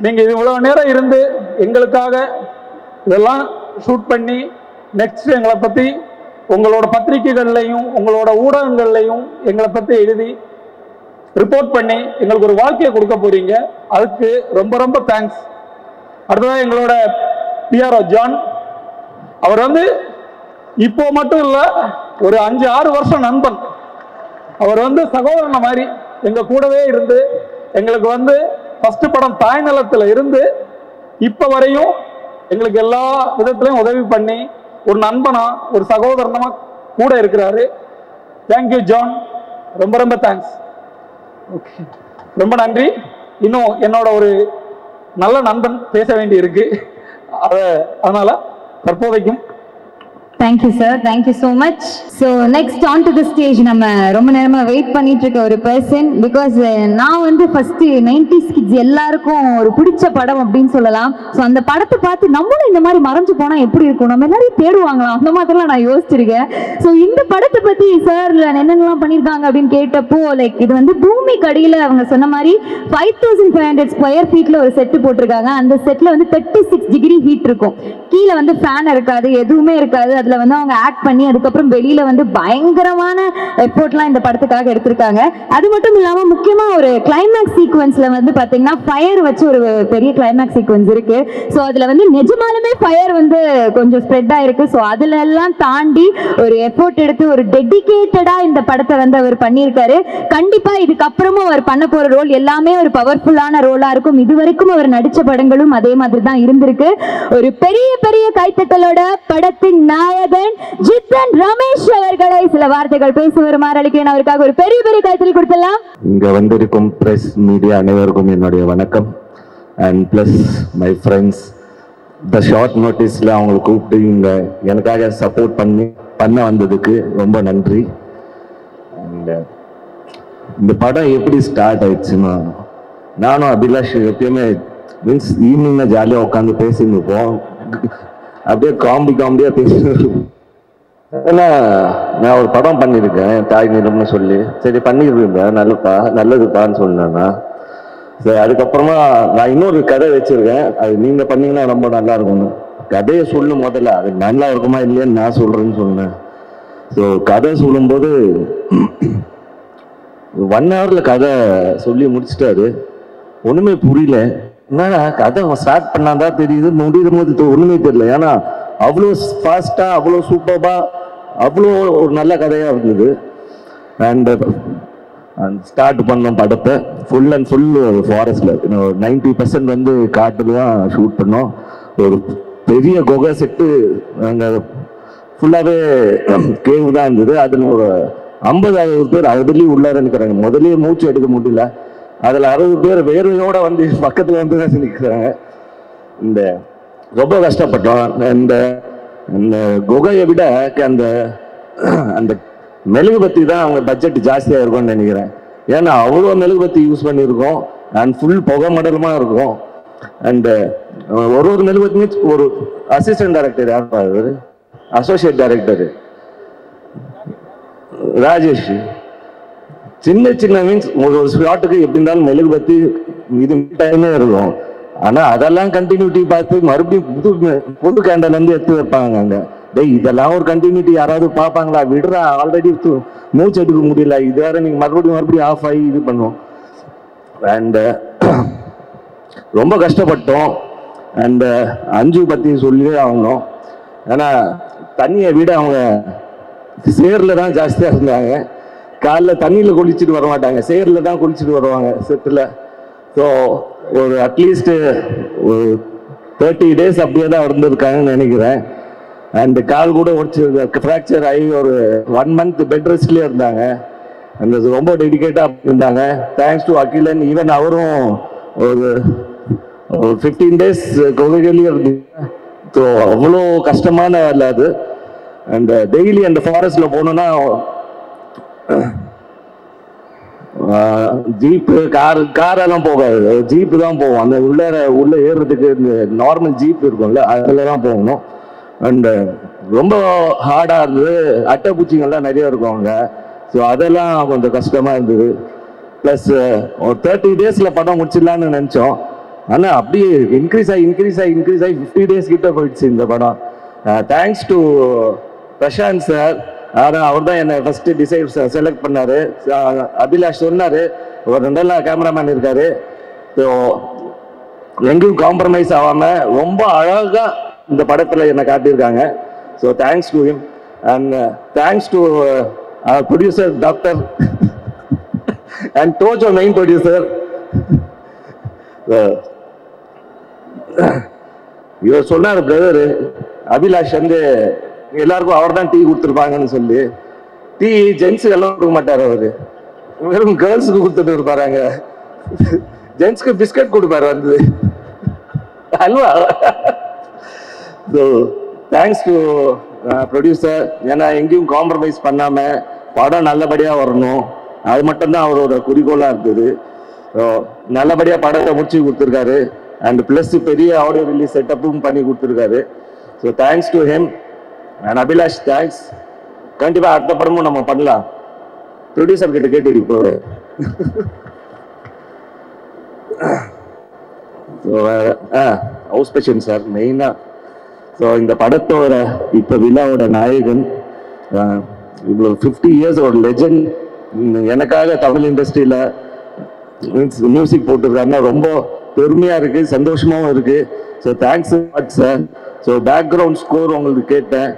நீங்க இவ்வளவு நேரம் இருந்து எங்களுக்காக இதெல்லாம் ஷூட் பண்ணி நெக்ஸ்ட் எங்களை பத்தி உங்களோட பத்திரிகைகள்லையும் உங்களோட ஊடகங்கள்லையும் எங்களை பத்தி எழுதி ரிப்போர்ட் பண்ணி எங்களுக்கு ஒரு வாழ்க்கையை கொடுக்க போறீங்க. அதுக்கு ரொம்ப ரொம்ப தேங்க்ஸ். அடுத்ததாக எங்களோட பிஆர்ஓ ஜான், அவர் வந்து இப்போ மட்டும் இல்லை, ஒரு 5-6 வருஷம் நண்பன். அவர் வந்து சகோதரனை மாதிரி எங்க கூடவே இருந்து எங்களுக்கு வந்து ஃபர்ஸ்ட் படம் தாய் நிலத்துல இருந்து இப்ப வரையும் எங்களுக்கு எல்லா விதத்திலையும் உதவி பண்ணி ஒரு நண்பனா ஒரு சகோதரனமா கூட இருக்கிறாரு. தேங்க்யூ ஜான், ரொம்ப ரொம்ப தேங்க்ஸ். ஓகே, ரொம்ப நன்றி. இன்னும் என்னோட ஒரு நல்ல நண்பன் பேச வேண்டி இருக்கு, அதனால தற்போதைக்கும் thank you sir, thank you so much. So next on to the stage நம்ம ரொம்ப நேரமாக வெயிட் பண்ணிட்டு இருக்க ஒரு பர்சன். பிகாஸ் நான் வந்து ஃபர்ஸ்ட் 90s கிட்ஸ் எல்லாருக்கும் ஒரு பிடிச்ச படம் அப்படின்னு சொல்லலாம். ஸோ அந்த படத்தை பார்த்து நம்மளும் இந்த மாதிரி மறைஞ்சு போனால் எப்படி இருக்கும், நம்ம எல்லாரையும் தேடுவாங்களாம், அந்த மாதிரிலாம் நான் யோசிச்சிருக்கேன். ஸோ இந்த படத்தை பற்றி சார் என்னென்னலாம் பண்ணியிருக்காங்க அப்படின்னு கேட்டப்போ லைக் இது வந்து பூமி கடியில் அவங்க சொன்ன மாதிரி 5500 ஸ்கொயர் ஃபீட்டில் ஒரு செட்டு போட்டிருக்காங்க. அந்த செட்டில் வந்து 36 டிகிரி ஹீட் இருக்கும். கீழே வந்து ஃபேன் இருக்காது, எதுவுமே இருக்காது. அதில் வந்து அவங்க ஆக்ட் பண்ணி அதுக்கப்புறம் வெளியில் வந்து பயங்கரமான எஃபோர்ட்லாம் இந்த படத்துக்காக எடுத்திருக்காங்க. அது மட்டும் இல்லாமல் முக்கியமாக ஒரு கிளைமேக்ஸ் சீக்வன்ஸில் வந்து பார்த்தீங்கன்னா ஃபயர் வச்சு ஒரு பெரிய கிளைமேக்ஸ் சீக்வன்ஸ் இருக்குது. ஸோ அதில் வந்து நிஜமாலுமே ஃபயர் வந்து கொஞ்சம் ஸ்ப்ரெட் ஆகிருக்கு. ஸோ அதில் எல்லாம் தாண்டி ஒரு எஃபோர்ட் எடுத்து ஒரு டெடிகேட்டடாக இந்த படத்தை வந்து அவர் பண்ணியிருக்காரு. கண்டிப்பாக இதுக்கப்புறமும் அவர் பண்ண போகிற ரோல் எல்லாமே ஒரு பவர்ஃபுல்லான ரோலாக இருக்கும். இது வரைக்கும் அவர் நடித்த படங்களும் அதே மாதிரி தான் இருந்திருக்கு. ஒரு பெரிய பெரிய கைத்தட்டலோட படத்தின் நாயகன் ஜித்தன் ரமேஷ் அவர்களை சில வார்த்தைகள் பேச வருமாறு அளிக்கிறேன். அவருக்காக ஒரு பெரிய பெரிய கைத்தட்டல் கொடுக்கலாம். இங்க வந்திருக்கும் பிரஸ் மீடியா அனைவருக்கும் என்னுடைய வணக்கம். And plus my friends, the short நோட்டீஸில் அவங்களை கூப்பிட்டு இங்கே எனக்காக சப்போர்ட் பண்ண வந்ததுக்கு ரொம்ப நன்றி. அண்ட் இந்த படம் எப்படி ஸ்டார்ட் ஆயிடுச்சுன்னா, நானும் அபிலாஷ் எப்பயுமே மீன்ஸ் ஈவினிங்ல ஜாலியாக உட்காந்து பேசின்னு இருப்போம். அப்படியே காமெடியாக பேசின்னு இருப்போம். ஏன்னா நான் ஒரு படம் பண்ணியிருக்கேன் தாய் நிலம்னு சொல்லி, சரி பண்ணியிருக்கேன் நல்லதுப்பான்னு சொன்னேன்னா சரி. அதுக்கப்புறமா நான் இன்னொரு கதை வச்சிருக்கேன், அது நீங்க பண்ணீங்கன்னா ரொம்ப நல்லா இருக்கும்னு. கதையை சொல்லும் முதல்ல அது நல்லா இருக்குமா இல்லையான்னு நான் சொல்றேன்னு சொன்னேன். ஸோ கதை சொல்லும்போது 1 hourல கதை சொல்லி முடிச்சிட்டாரு. ஒண்ணுமே புரியல. என்னன்னா கதை ஸ்டார்ட் பண்ணாதான் தெரியுது, முடியும் போது ஒண்ணுமே தெரியல. ஏன்னா அவ்வளோ ஃபாஸ்டா, அவ்வளோ சூப்பர்பா, அவ்வளோ ஒரு நல்ல கதையா இருந்தது. அண்ட் ஸ்டார்ட் பண்ணோம் படத்தை. ஃபுல் அண்ட் ஃபுல் ஃபாரஸ்ட்ல 90% வந்து காட்டுல தான் ஷூட் பண்ணோம். ஒரு பெரிய குகை செட்டு அங்கே ஃபுல்லாகவே கேவு தான் இருந்தது. அதில் ஒரு 50-60 பேர் அதுலேயும் உள்ளார நிற்கிறாங்க. முதலே மூச்சு எடுக்க முடியல. அதில் 60 பேர் வேர்வையோட வந்து பக்கத்தில் வந்து தான் நிற்கிறாங்க. இந்த ரொம்ப கஷ்டப்பட்டோம். இந்த குகையை விட அந்த அந்த மெழுகுபத்தி தான் அவங்க பட்ஜெட் ஜாஸ்தியாக இருக்கும்னு நினைக்கிறேன். ஏன்னா அவ்வளோ மெழுகுபத்தி யூஸ் பண்ணியிருக்கோம். அண்ட் ஃபுல் புகை மடலமாக இருக்கும். அண்டு ஒரு மெழுகுபத்தி ஒரு அசிஸ்டன்ட் டைரக்டர் யார், அசோசியேட் டைரக்டர் ராஜேஷ். சின்ன மீன்ஸ் ஒரு ஷாட்டுக்கு எப்படி இருந்தாலும் மெழுகுபத்தி இது டைமே இருக்கும். ஆனா அதெல்லாம் கண்டினியூட்டி பார்த்து மறுபடியும் புது கேண்டல் வந்து எடுத்து வைப்பாங்க. அங்க டேய் இதெல்லாம் ஒரு கண்டினியூட்டி யாராவது பார்ப்பாங்களா, விடுறா, ஆல்ரெடி மூச்சு எடுக்க முடியல, இது வேற நீங்க மறுபடியும் ஆஃப் ஆகி இது பண்ணுவோம். அண்ட் ரொம்ப கஷ்டப்பட்டோம். அண்ட் அஞ்சு பத்தி சொல்லி ஆகணும். ஏன்னா தண்ணியை விட அவங்க சேர்ல தான் ஜாஸ்தியா இருந்தாங்க. காலைல தண்ணியில குளிச்சுட்டு வர மாட்டாங்க, சேர்ல தான் குளிச்சுட்டு வருவாங்க செத்துல. ஸோ ஒரு அட்லீஸ்ட் ஒரு 30 days அப்படியே தான் இருந்திருக்காங்கன்னு நினைக்கிறேன். அண்ட் கால் கூட உடச்சு ஃப்ராக்சர் ஆகி ஒரு 1 month பெட் ரெஸ்ட்லேயே இருந்தாங்க. அந்த ரொம்ப டெடிக்கேட்டாக இருந்தாங்க. Thanks to Akilan. ஈவன் அவரும் ஒரு 15 days கோவிலேயே இருந்து. ஸோ அவ்வளோ கஷ்டமான வேலை அது. அண்ட் டெய்லி அந்த ஃபாரஸ்ட்ல போனோம்னா ஜீப்பு காரெல்லாம் போகாது, ஜீப்பு தான் போவோம். அந்த உள்ள ஏறுறதுக்கு இந்த நார்மல் ஜீப் இருக்கும்ல, அதில் தான் போகணும். அண்டு ரொம்ப ஹார்டாக இருந்தது. அட்டைப்பூச்சிங்கெல்லாம் நிறைய இருக்கும் அங்கே. ஸோ அதெல்லாம் கொஞ்சம் கஷ்டமாக இருந்தது. ப்ளஸ் ஒரு 30 days படம் முடிச்சிடலான்னு நினச்சோம். ஆனால் அப்படியே இன்க்ரீஸ் ஆகி 50 days கிட்ட போயிடுச்சு இந்த படம். Thanks to Prashanth sir. ஆனால் அவர் தான் என்னை ஃபஸ்ட்டு செலக்ட் பண்ணார். அபிலாஷ் சொன்னார் ஒரு 2 கேமராமேன் இருக்காரு. ஸோ எங்கேயும் காம்ப்ரமைஸ் ஆகாமல் ரொம்ப அழகாக இந்த படத்தில் என்னை காட்டியிருக்காங்க. So thanks to him. And thanks to producer doctor and Tojo main producer. இவர் சொன்னார் பிரதர் அபிலாஷ் வந்து எல்லாருக்கும் அவர் தான் டீ கொடுத்துருப்பாங்கன்னு சொல்லி. டீ ஜென்ஸுக்கு எல்லாம் கொடுக்க மாட்டார் அவரு, வெறும் கேர்ள்ஸுக்கு கொடுத்துட்டு இருப்பாருங்க. ஜென்ஸுக்கு பிஸ்கட் கொடுப்பாரு வந்து halwa. So thanks to producer. ஏன்னா எங்கேயும் காம்ப்ரமைஸ் பண்ணாமல் படம் நல்லபடியாக வரணும், அது மட்டும்தான் அவரோட குறிக்கோளாக இருந்தது. நல்லபடியாக படத்தை முடிச்சு கொடுத்துருக்காரு. அண்ட் ப்ளஸ் பெரிய ஆடியோ ரிலீஸ் செட்டப்பும் பண்ணி கொடுத்துருக்காரு. So thanks to him. And Abhilash thanks. கண்டிப்பாக அடுத்த படமும் நம்ம பண்ணலாம். ப்ரொடியூசர் கிட்ட கேட்டு இப்போ ஹவுஸ் பேஷன் சார் மெயினாக. ஸோ இந்த படத்தோட இப்போ விழாவோட நாயகன், இவ்வளோ 50 இயர்ஸ் ஒரு லெஜண்ட், எனக்காக தமிழ் இண்டஸ்ட்ரியில் மியூசிக் போட்டுருக்காருன்னா ரொம்ப பெருமையாக இருக்குது, சந்தோஷமாகவும் இருக்குது. So thanks much sir. So background score உங்களுக்கு கேட்டேன்.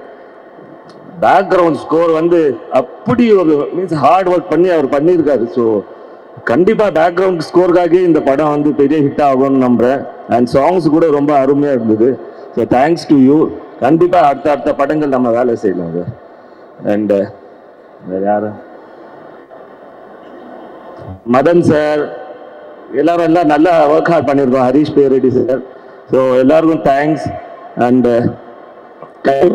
பேக்ரவுண்ட் ஸ்கோர் வந்து அப்படி ஒரு மீன்ஸ் ஹார்ட் ஒர்க் பண்ணி அவர் பண்ணியிருக்காரு. ஸோ கண்டிப்பாக பேக்ரவுண்ட் ஸ்கோருக்காகவே இந்த படம் வந்து பெரிய ஹிட் ஆகும்னு நம்புகிறேன். அண்ட் சாங்ஸ் கூட ரொம்ப அருமையாக இருந்தது. So thanks to you. கண்டிப்பாக அடுத்த படங்கள் நம்ம வேலை செய்யலாம் சார். அண்டு வேறு யார், மதன் சார், எல்லாரும் எல்லாம் நல்லா ஒர்க் ஹார்ட் பண்ணியிருக்கோம். ஹரீஷ் பேரெட்டி சார். ஸோ எல்லாருக்கும் தேங்க்ஸ். அண்டு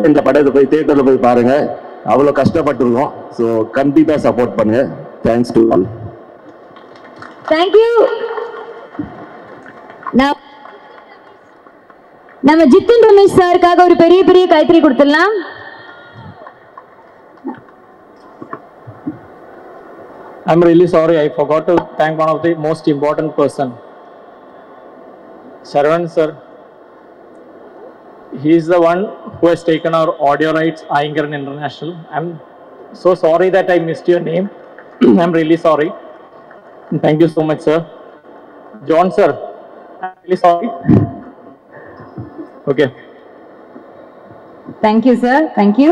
இந்த படத்தை போய் தியேட்டரில் போய் பாருங்கள், அவ்வளோ கஷ்டப்பட்டுருக்கோம். ஸோ கண்டிப்பாக சப்போர்ட் பண்ணுங்கள். Thanks to all. தேங்க்யூ. நம்ம ஜித்தன் ரமேஷ் சாருக்காக ஒரு பெரிய பெரிய கைத்தறி கொடுத்துடலாம். I'm really sorry, I forgot to thank one of the most important person, Sharavan sir. He is the one who has taken our audio rights, Iyengaran International. I'm so sorry that I missed your name. I'm really sorry. Thank you so much, sir. John sir, I'm really sorry. Okay. Thank you, sir. Thank you.